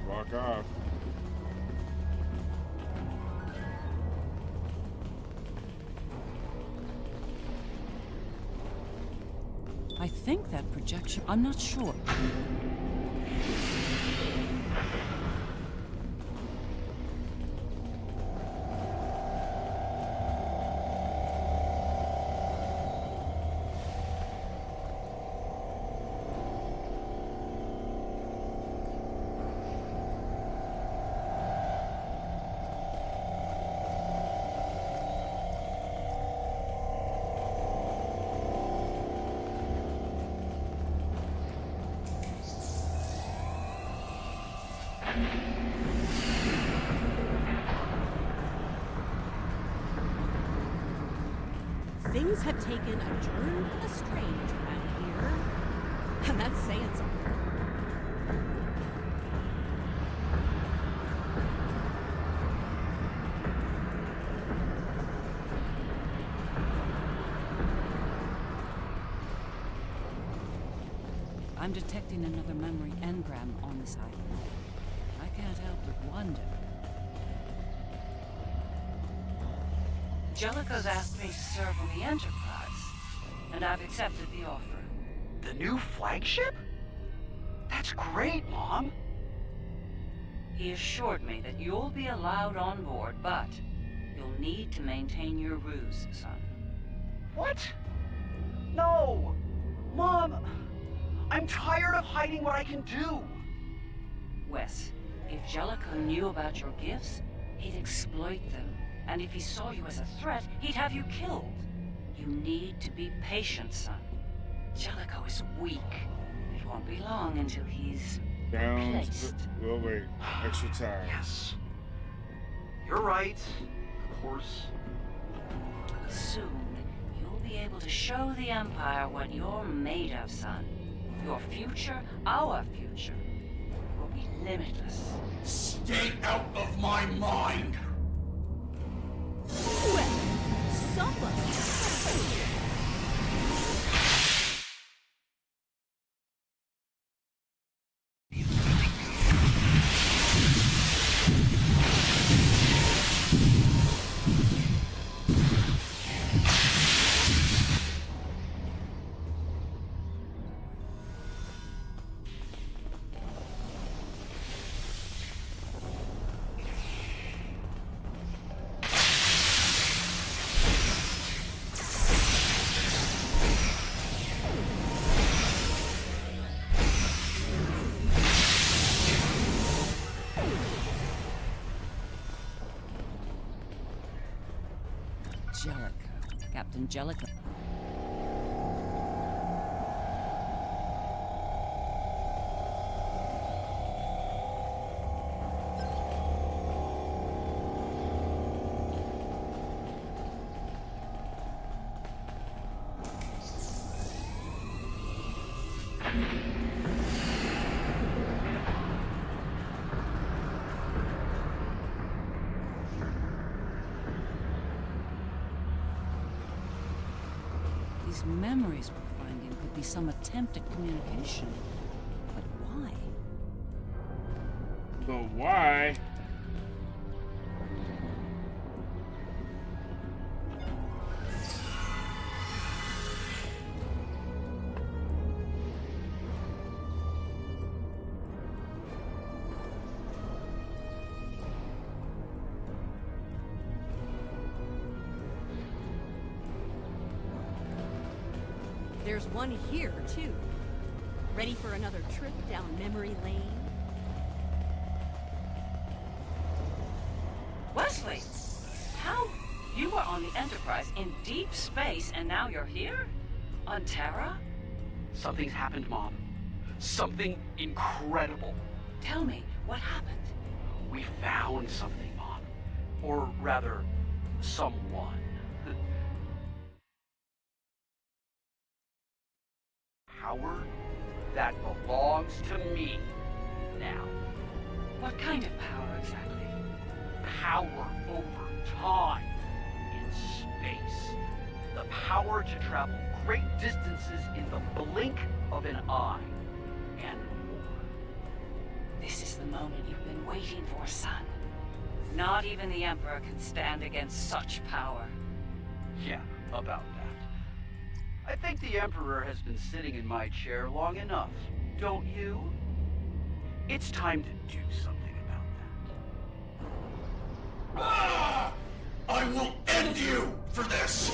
Walk off. I think that projection... I'm not sure. Things have taken a turn for the strange around here. And that's saying something. I'm detecting another memory engram on this island. I can't help but wonder. Jellicoe's asked me to serve on the Enterprise, and I've accepted the offer. The new flagship? That's great, Mom. He assured me that you'll be allowed on board, but you'll need to maintain your ruse, son. What? No! Mom! I'm tired of hiding what I can do! Wes, if Jellicoe knew about your gifts, he'd exploit them. And if he saw you as a threat, he'd have you killed. You need to be patient, son. Jellicoe is weak. It won't be long until he's Down. replaced. We'll wait. Extra time. Yes. You're right. Of course. Soon, you'll be able to show the Empire what you're made of, son. Your future, our future, will be limitless. Stay out of my mind! Well, somebody. Jellicoe. Captain Jellicoe. These memories we're finding could be some attempt at communication. But why? But why? There's one here, too. Ready for another trip down memory lane? Wesley! How? You were on the Enterprise in deep space and now you're here? On Terra? Something's happened, Mom. Something incredible. Tell me, what happened? We found something, Mom. Or rather, someone. Power that belongs to me now. What kind of power exactly? Power over time in space. The power to travel great distances in the blink of an eye. And more. This is the moment you've been waiting for, son. Not even the Emperor can stand against such power. Yeah, about that. I think the Emperor has been sitting in my chair long enough, don't you? It's time to do something about that. Ah! I will end you for this!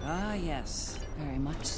Ah, yes. Very much.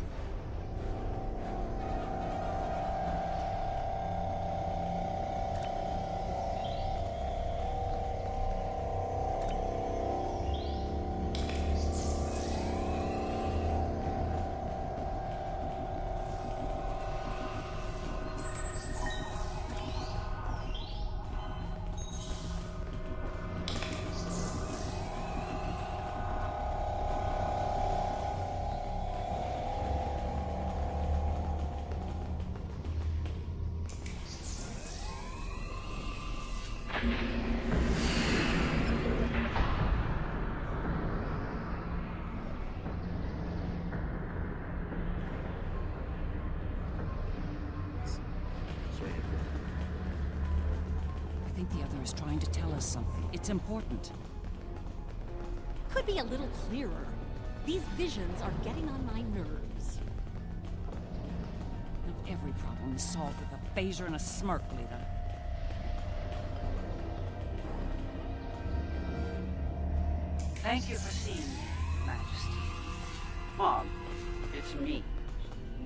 think the other is trying to tell us something. It's important. Could be a little clearer. These visions are getting on my nerves. Not every problem is solved with a phaser and a smirk, leader. Thank you for seeing me, Majesty. Mom, it's me.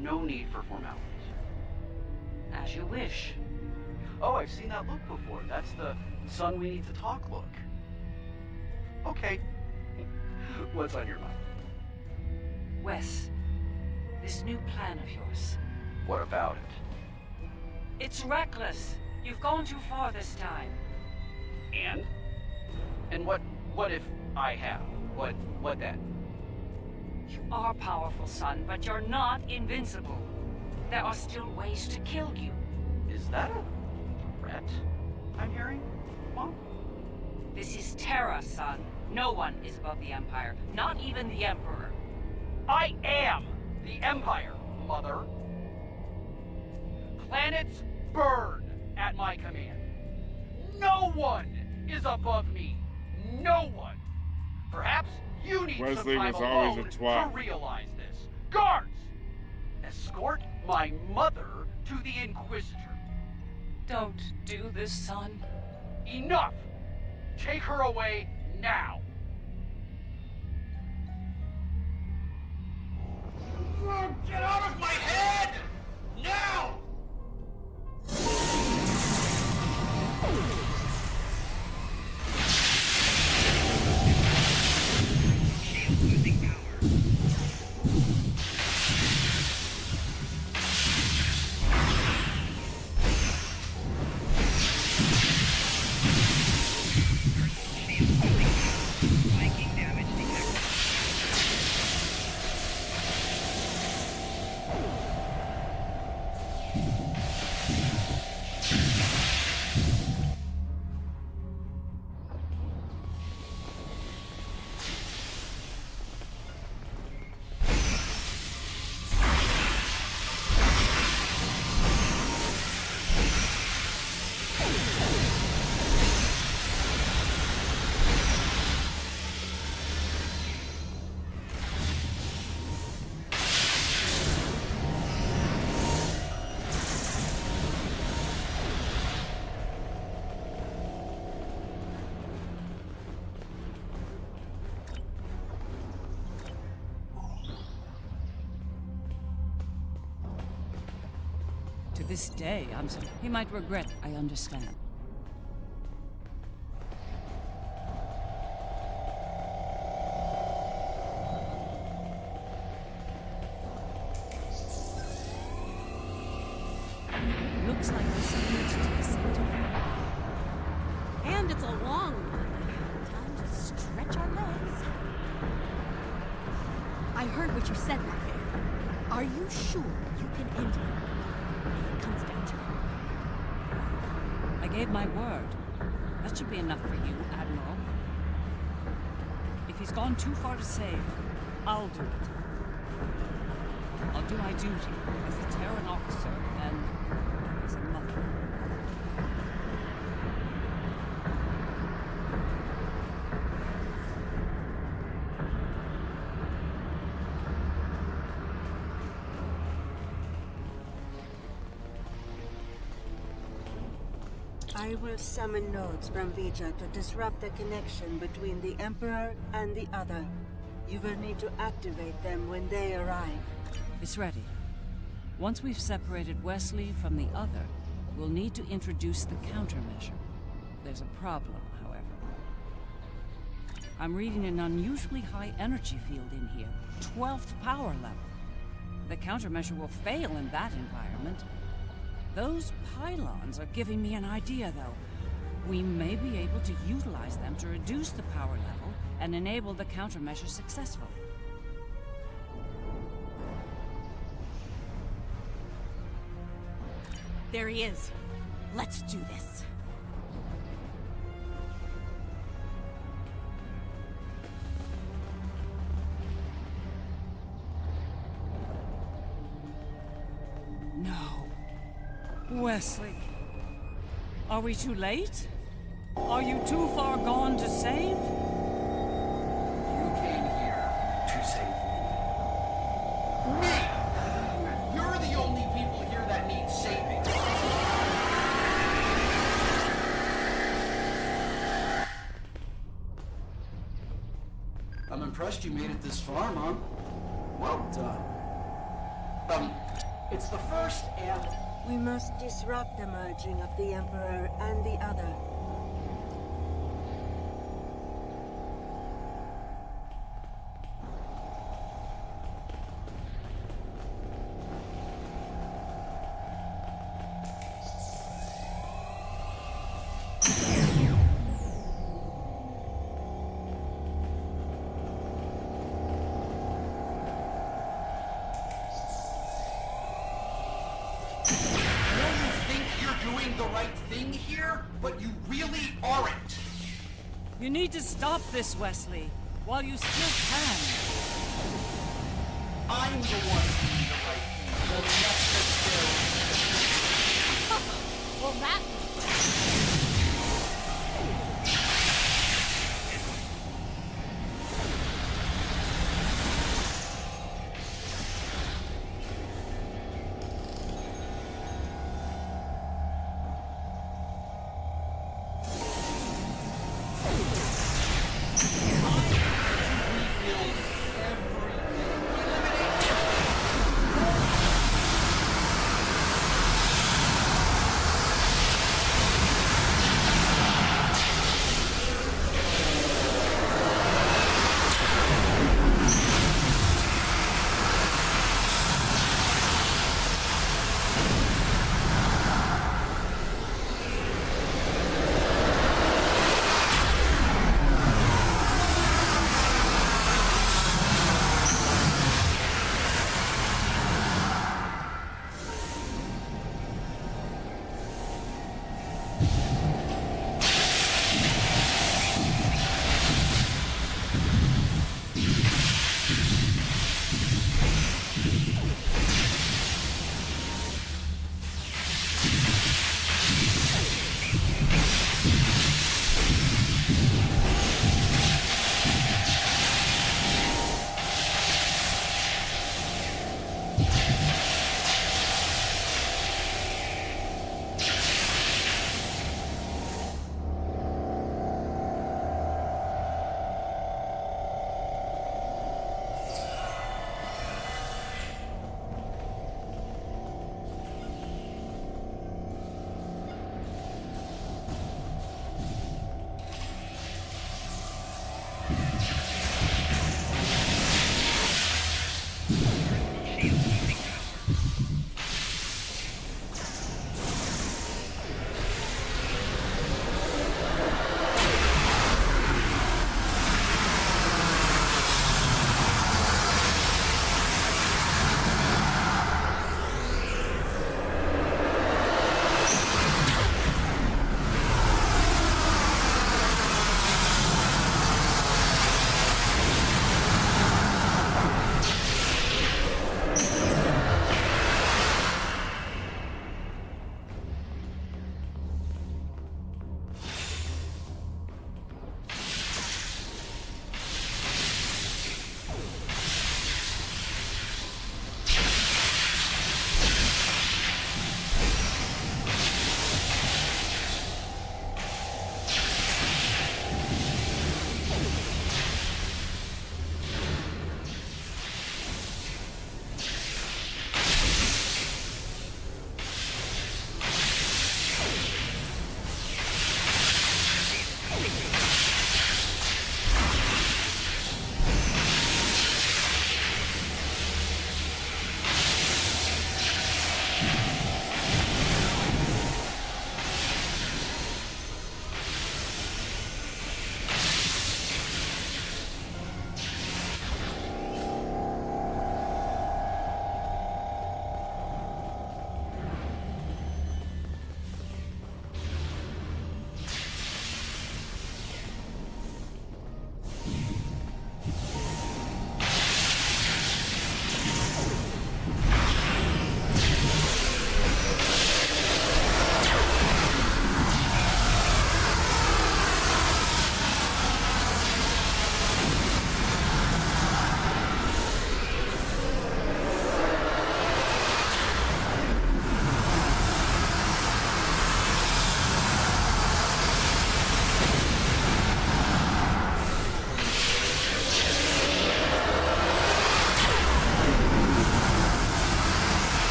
No need for formalities. As you wish. Oh, I've seen that look before. That's the son we need to talk look. Okay. What's on your mind? Wes, this new plan of yours. What about it? It's reckless. You've gone too far this time. And? And what if I have? What then? You are powerful, son, but you're not invincible. There are still ways to kill you. Is that a threat I'm hearing, Mom? This is Terra, son. No one is above the Empire, not even the Emperor. I am the Empire, Mother. Planets burn at my command. No one is above me. No one. Perhaps you need Wesley some time was always alone a twat. to realize this. Guards! Escort my mother to the Inquisitor. Don't do this, son. Enough! Take her away now! Get out of my head! Now! To this day, I'm sorry. He might regret. I understand. Looks like there's something to the center. And it's a long one. Time to stretch our legs. I heard what you said, Mckraken. Are you sure you can end him? If it comes down to it. I gave my word. That should be enough for you, Admiral. If he's gone too far to save, I'll do it. I'll do my duty as a Terran officer and as a mother. I will summon nodes from Vija to disrupt the connection between the Emperor and the other. You will need to activate them when they arrive. It's ready. Once we've separated Wesley from the other, we'll need to introduce the countermeasure. There's a problem, however. I'm reading an unusually high energy field in here, 12th power level. The countermeasure will fail in that environment. Those pylons are giving me an idea, though. We may be able to utilize them to reduce the power level and enable the countermeasure successfully. There he is. Let's do this. No. Wesley. Are we too late? Are you too far gone to save? You came here to save me. Me! You're the only people here that need saving. I'm impressed you made it this far, Mom. Well done. It's the first and... We must disrupt the merging of the Emperor and the other. doing the right thing here, but you really aren't. You need to stop this, Wesley, while you still can. I'm the one doing the right thing, the necessary. Well, that...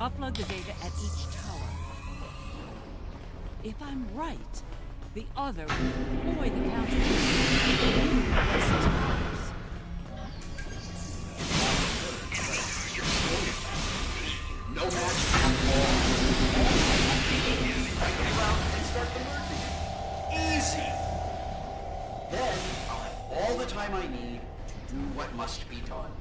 Upload the data at each tower. If I'm right, the other will deploy the counter. No match at all. Well, and start the merging. Easy. Then I'll have all the time I need to do what must be done.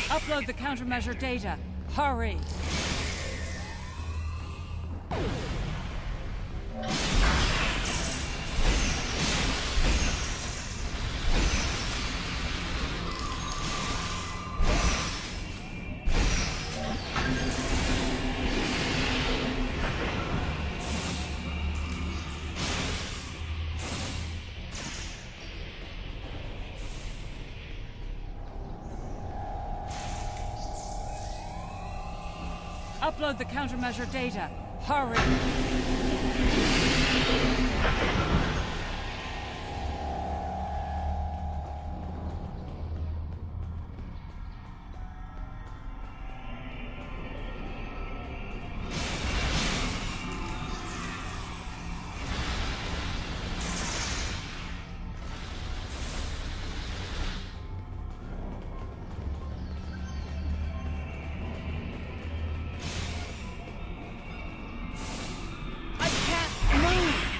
Upload the countermeasure data. Hurry! Upload the countermeasure data. Hurry!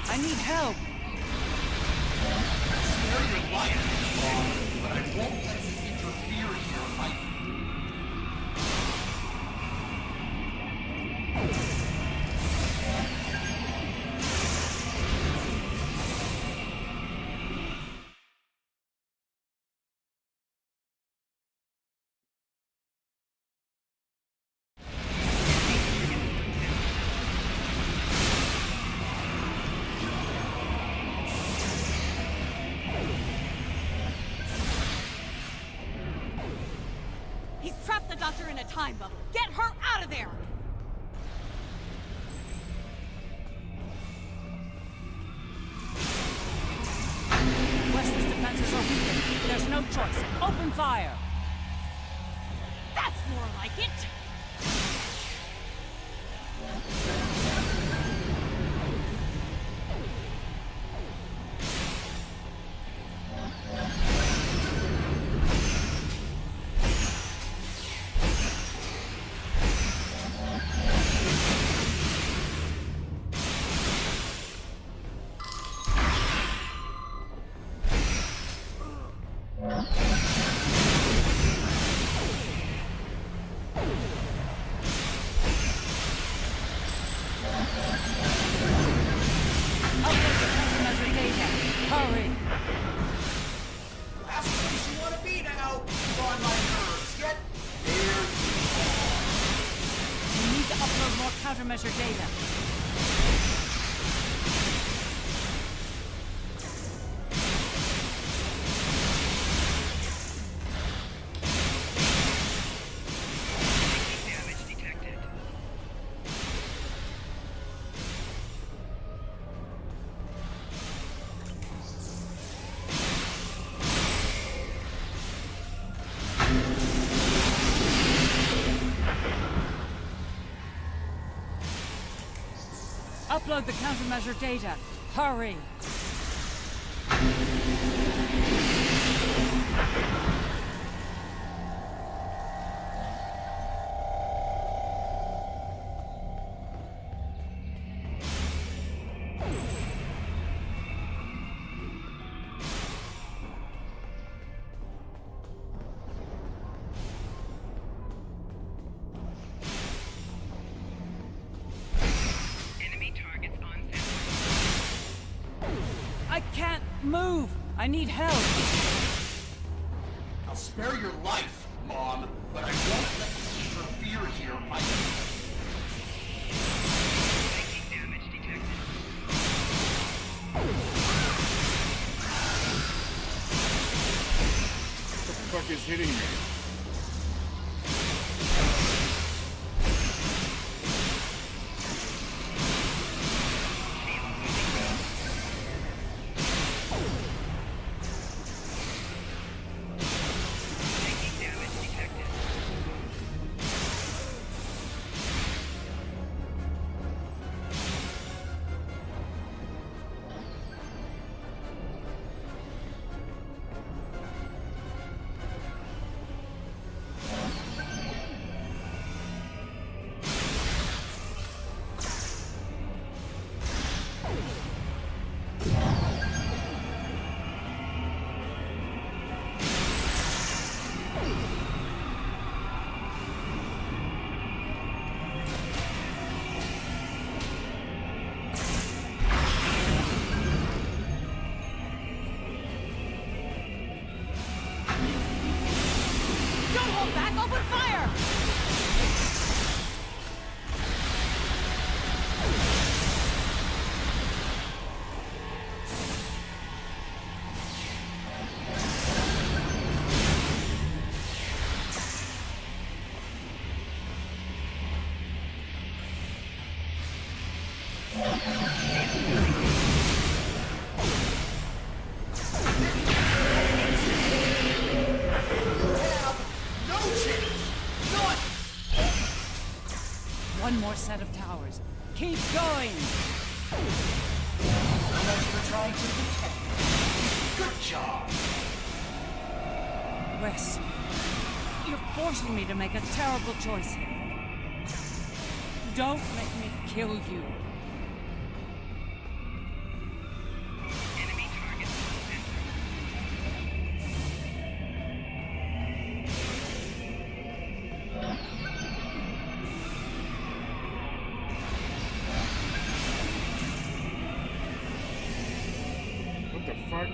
I need help! Spare your life, but I won't let you interfere here, Mike. He's trapped the doctor in a time bubble. Get her out of there! West's defenses are weakened. There's no choice. Open fire! That's more like it! Hurry! Last place you want to be now. You're on my nerves. Get there you are. We need to upload more countermeasure data. Damage detected. Upload the countermeasure data. Hurry! I can't move! I need help! I'll spare your life, Mom, but I won't let you interfere here, Mike. is hitting me? One more set of towers. Keep going! So much for trying to protect me. Good job! Wes, you're forcing me to make a terrible choice here. Don't let me kill you. What the fuck?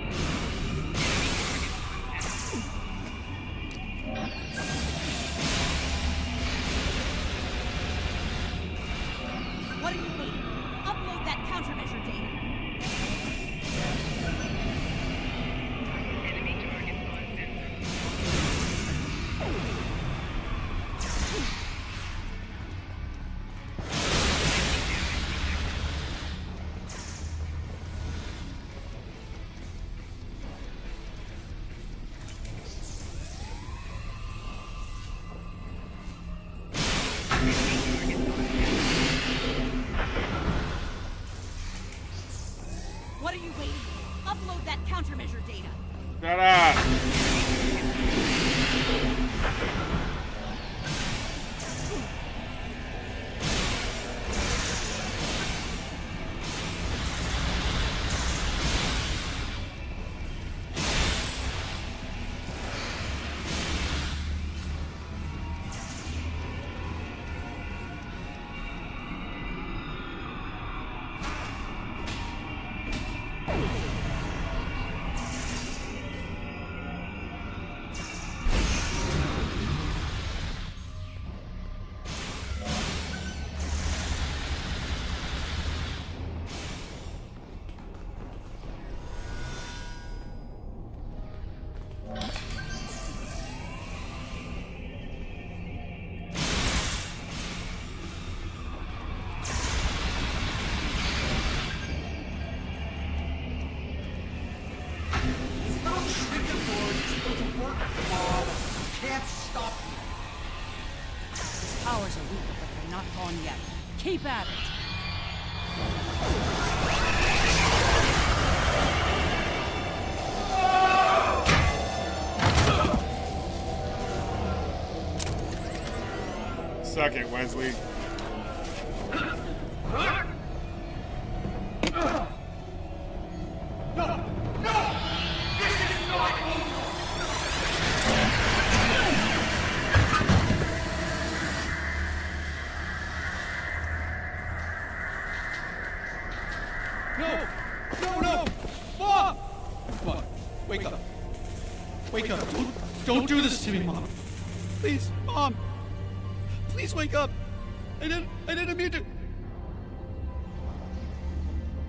What are you waiting? Upload that countermeasure data. What are you waiting? Upload that countermeasure data. Shut up! Can't stop me. His powers are weak, but they're not gone yet. Keep at it! Suck it, Wesley. No! No, no! Mom! Come on, wake up. Wake up. Don't do this to me, Mom. Please, Mom. Please wake up. I didn't mean to.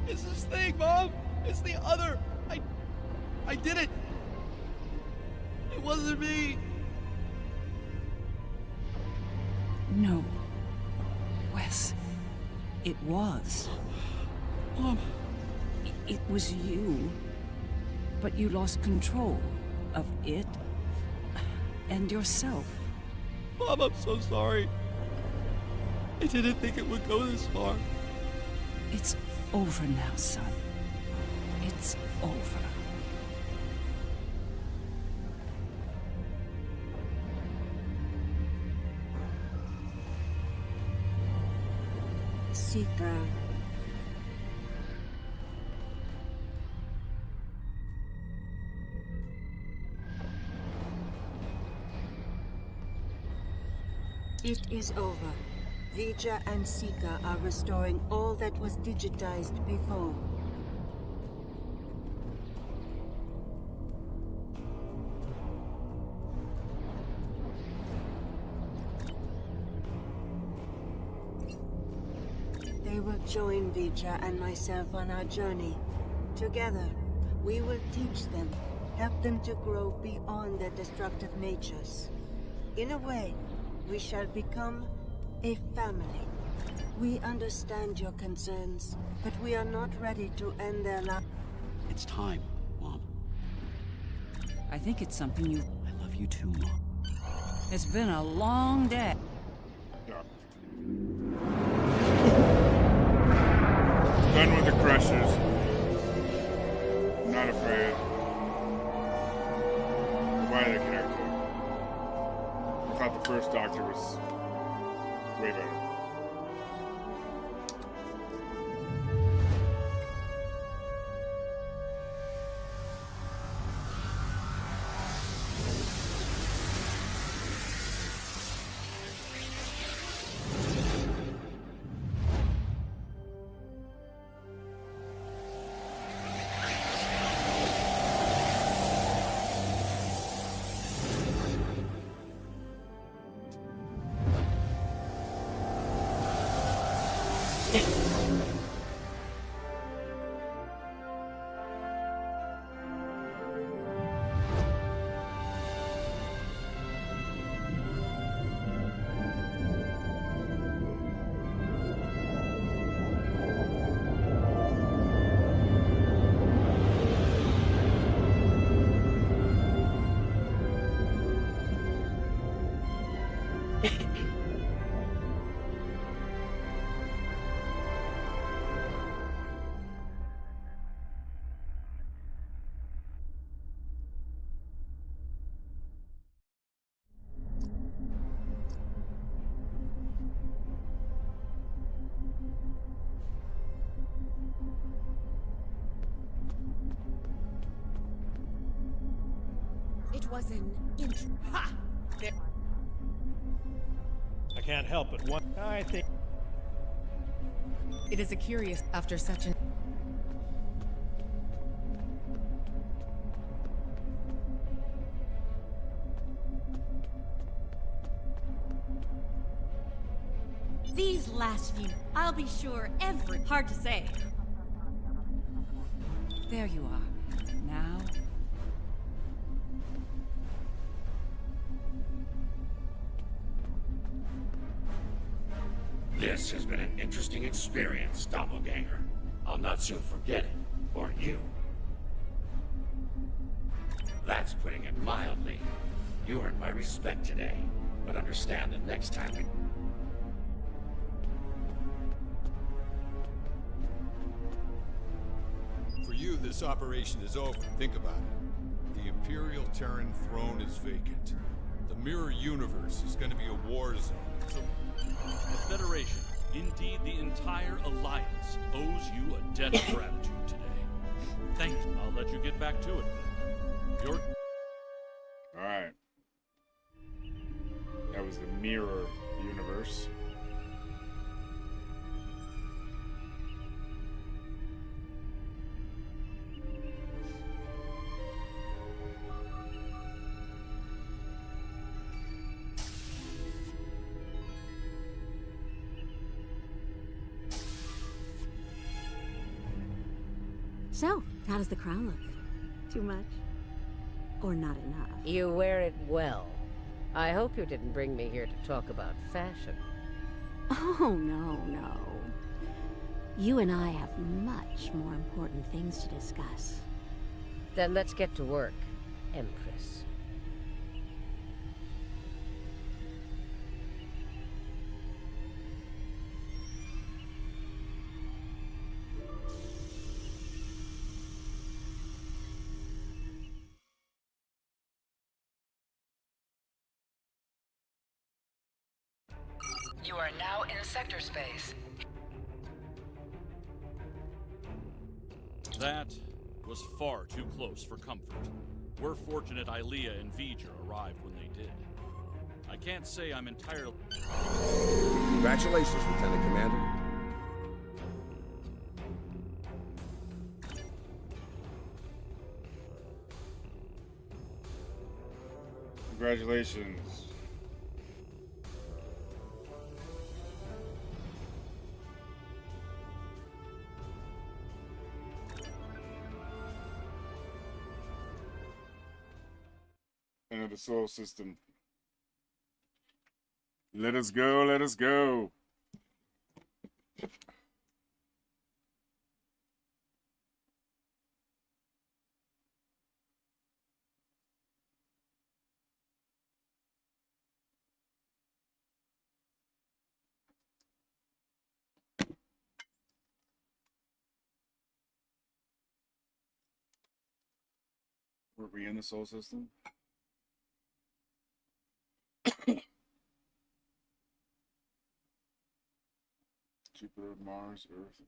It's this thing, Mom. It's the other. I did it. It It wasn't me! No. Wes. It was. Mom. It was you. But you lost control of it and yourself. Mom, I'm so sorry. I didn't think it would go this far. It's over now, son. It's over. Sika. It is over. Vija and Sika are restoring all that was digitized before. They will join Vija and myself on our journey. Together, we will teach them, help them to grow beyond their destructive natures. In a way, we shall become a family. We understand your concerns, but we are not ready to end their life. It's time, Mom. I think it's something you... I love you too, Mom. It's been a long day. Done with the crushes. Not afraid. Why that character? I thought the first Doctor was way better. It was an Ha! There. I can't help it. I think It is a curious after such an... These last few, I'll be sure every... Hard to say. There you are. Now... This has been an interesting experience, Doppelganger. I'll not soon forget it. Or you. That's putting it mildly. You earned my respect today. But understand that next time we... For you, this operation is over. Think about it. The Imperial Terran throne is vacant. The Mirror Universe is going to be a war zone. The Federation, indeed the entire Alliance, owes you a debt of gratitude today. Thank you. I'll let you get back to it then. Your... Alright. That was the Mirror Universe. So, how does the crown look? Too much? Or not enough? You wear it well. I hope you didn't bring me here to talk about fashion. Oh, no. You and I have much more important things to discuss. Then let's get to work, Empress. You are now in sector space. That was far too close for comfort. We're fortunate Ilea and Vija arrived when they did. I can't say I'm entirely... Congratulations, Lieutenant Commander. Congratulations. Into the soul system. Let us go, let us go. Were we in the soul system? Jupiter, Mars, Earth.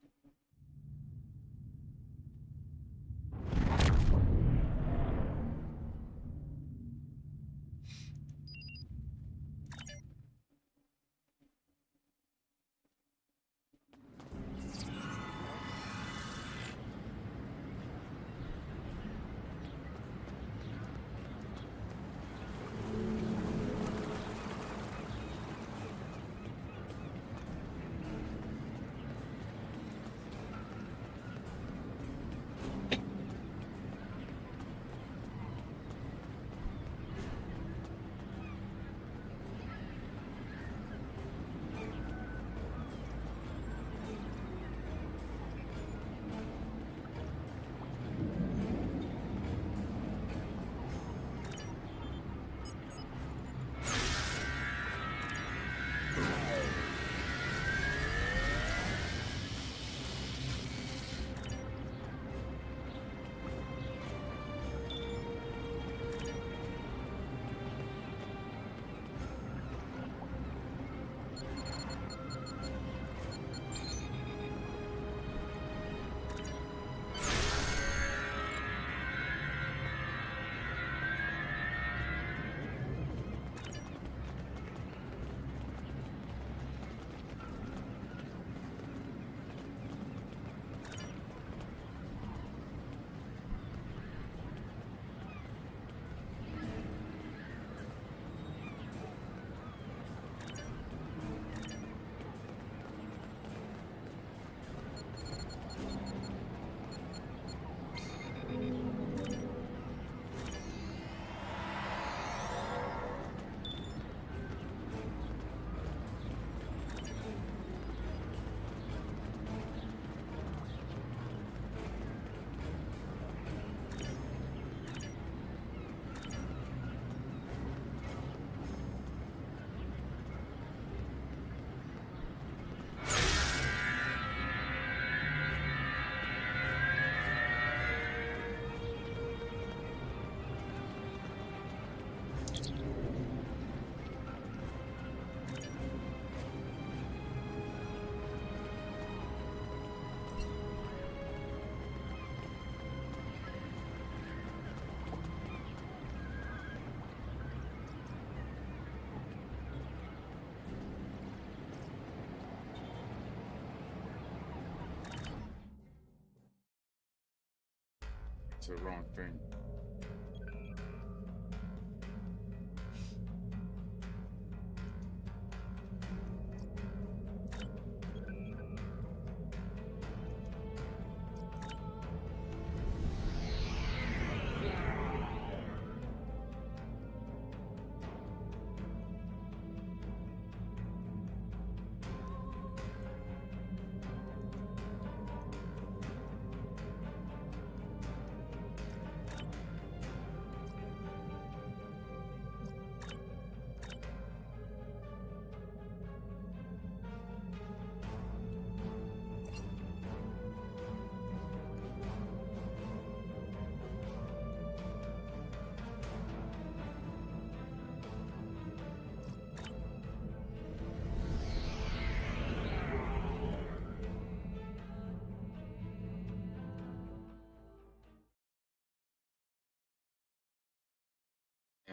It's the wrong thing.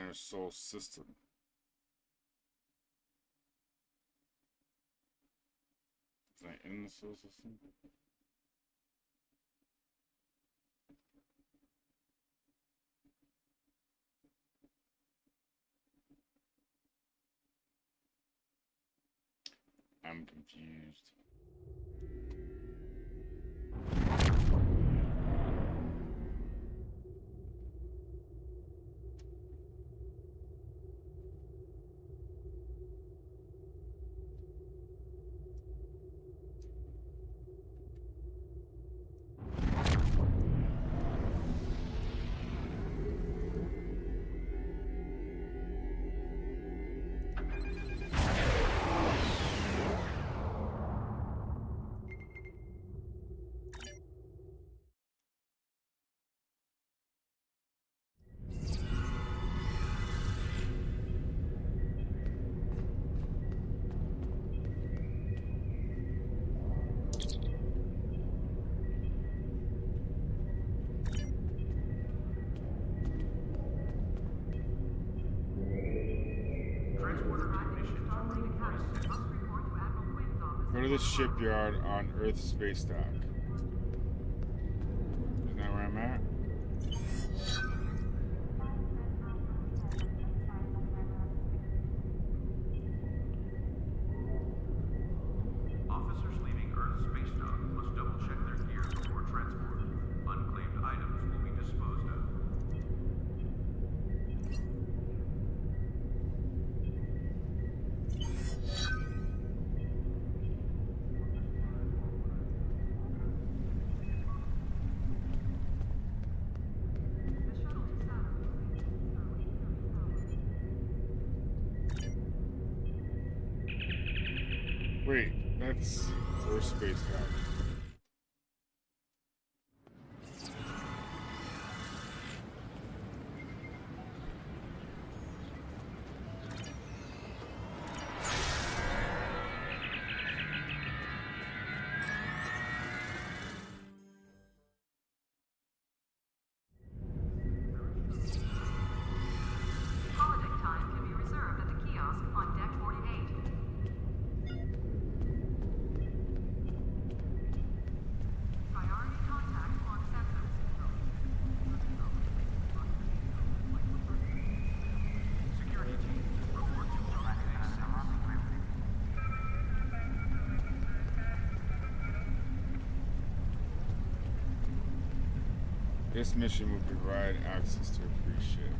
our soul system. Is that in the soul system? I'm confused. Go to the shipyard on Earth space dock. Isn't that where I'm at? Officers leaving Earth space dock must double check their gear before transport. Unclaimed items will be disposed of. Wait, that's Earth space dock. Holodeck time can be reserved at the kiosk on deck 48. Priority contact on sensors. Security team, report to Mckraken. This mission will provide access to a free ship.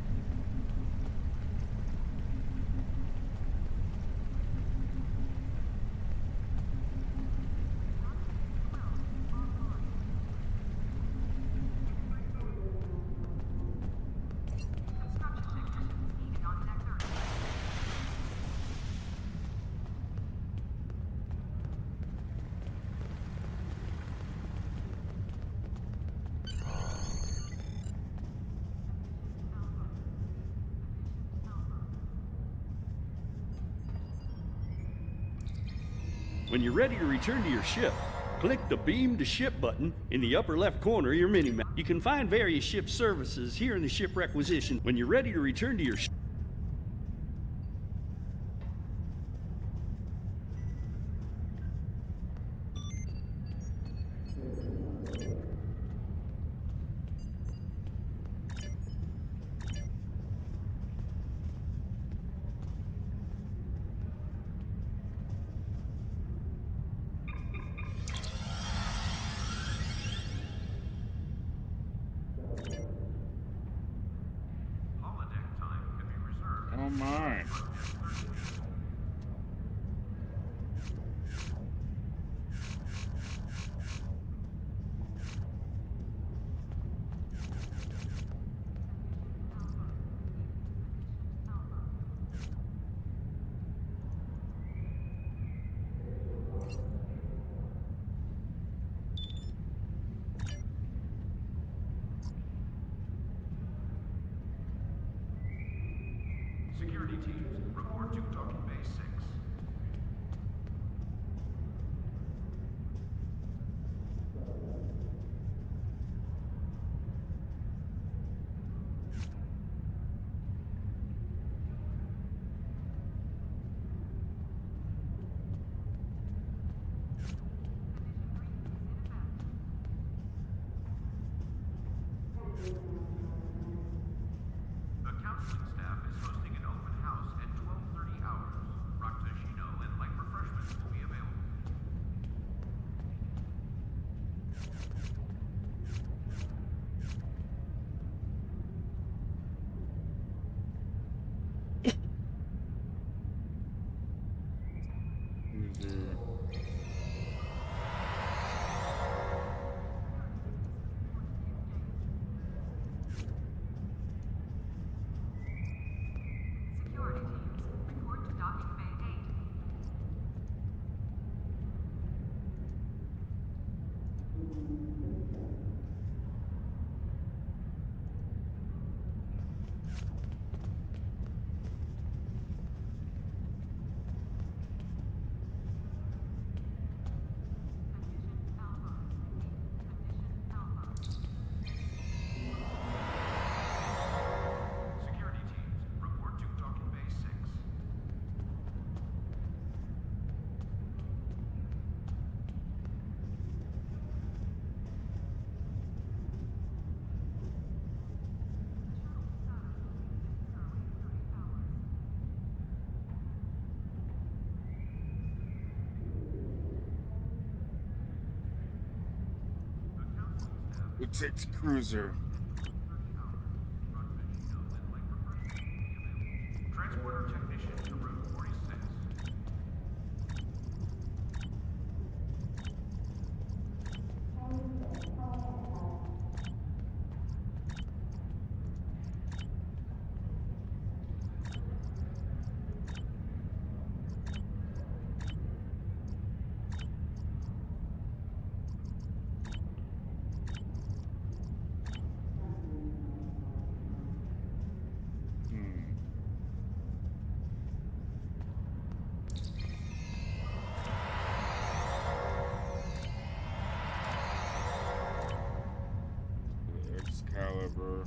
When you're ready to return to your ship, click the Beam to Ship button in the upper left corner of your minimap. You can find various ship services here in the ship requisition. When you're ready to return to your ship, Holodeck time can be reserved. Oh my. Security teams, report to docking bay 6. dude. Security teams, report to docking bay 8. Security teams, report to docking bay 6. We'll take the cruiser. Transporter technician to Route 46. Excalibur.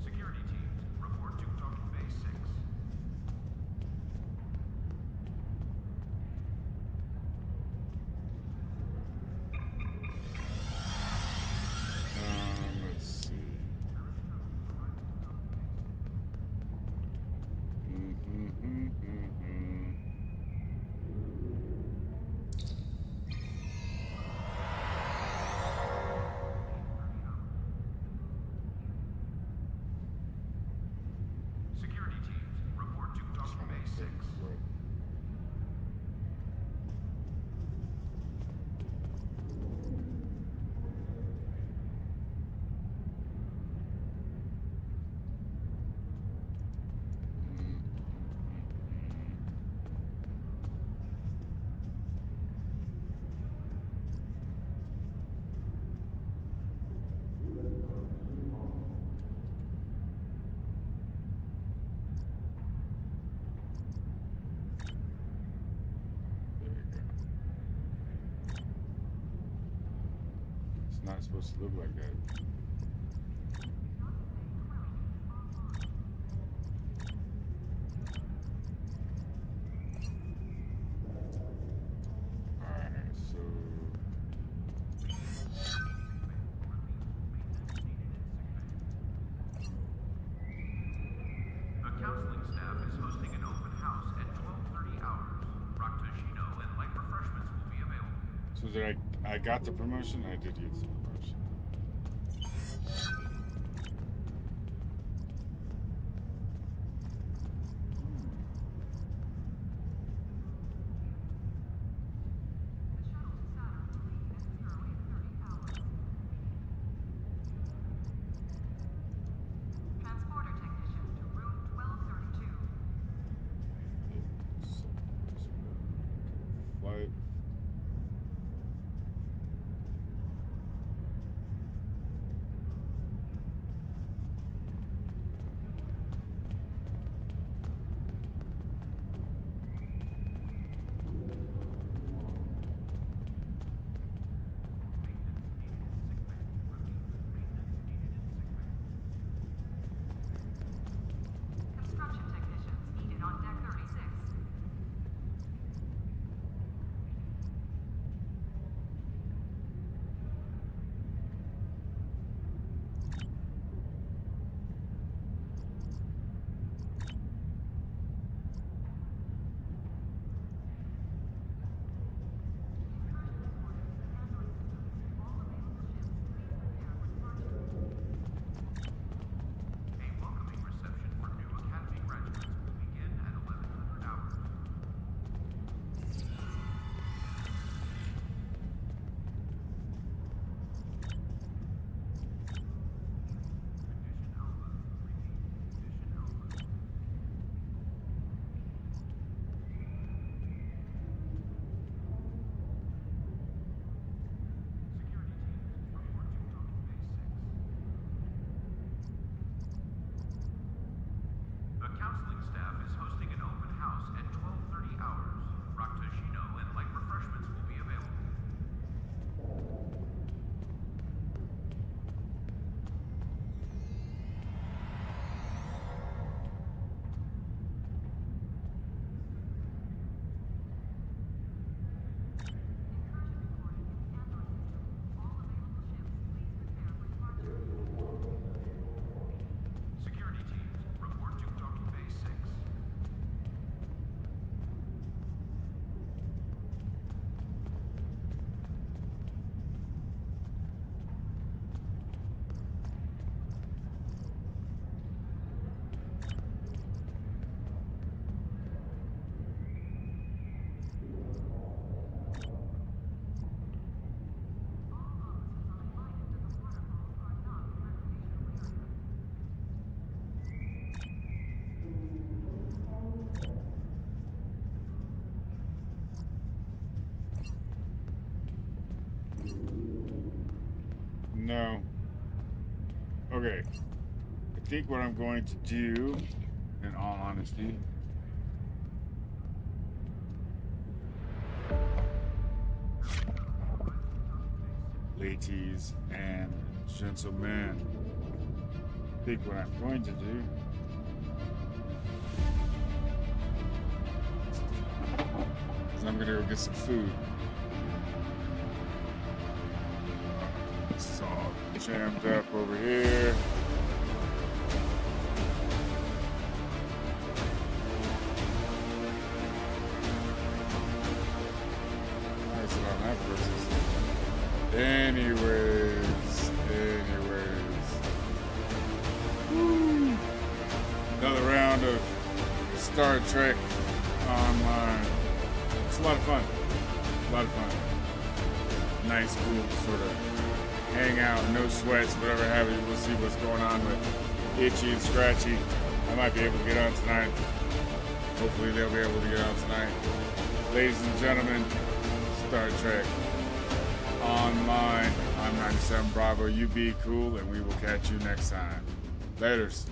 Security teams, report to docking bay 6. Let's see. Security teams, report to docking bay 6. It's not supposed to look like that. Alright, so The counseling staff is hosting an open house at 12:30 hours. Raktajino and light refreshments will be available. So did I got the promotion? I did get the promotion. Transporter technician to route 1232. Flight. know. Okay. I think what I'm going to do, in all honesty, ladies and gentlemen, I think what I'm going to do is I'm gonna go get some food. This is all jammed up over here. I sit on that process. Anyways. Woo. Another round of Star Trek Online. It's a lot of fun. Nice, cool, sort of hang out, no sweats, whatever have you. We'll see what's going on with Itchy and Scratchy. I might be able to get on tonight. Hopefully they'll be able to get on tonight. Ladies and gentlemen, Star Trek Online. I'm 97 Bravo. You be cool, and we will catch you next time. Laters.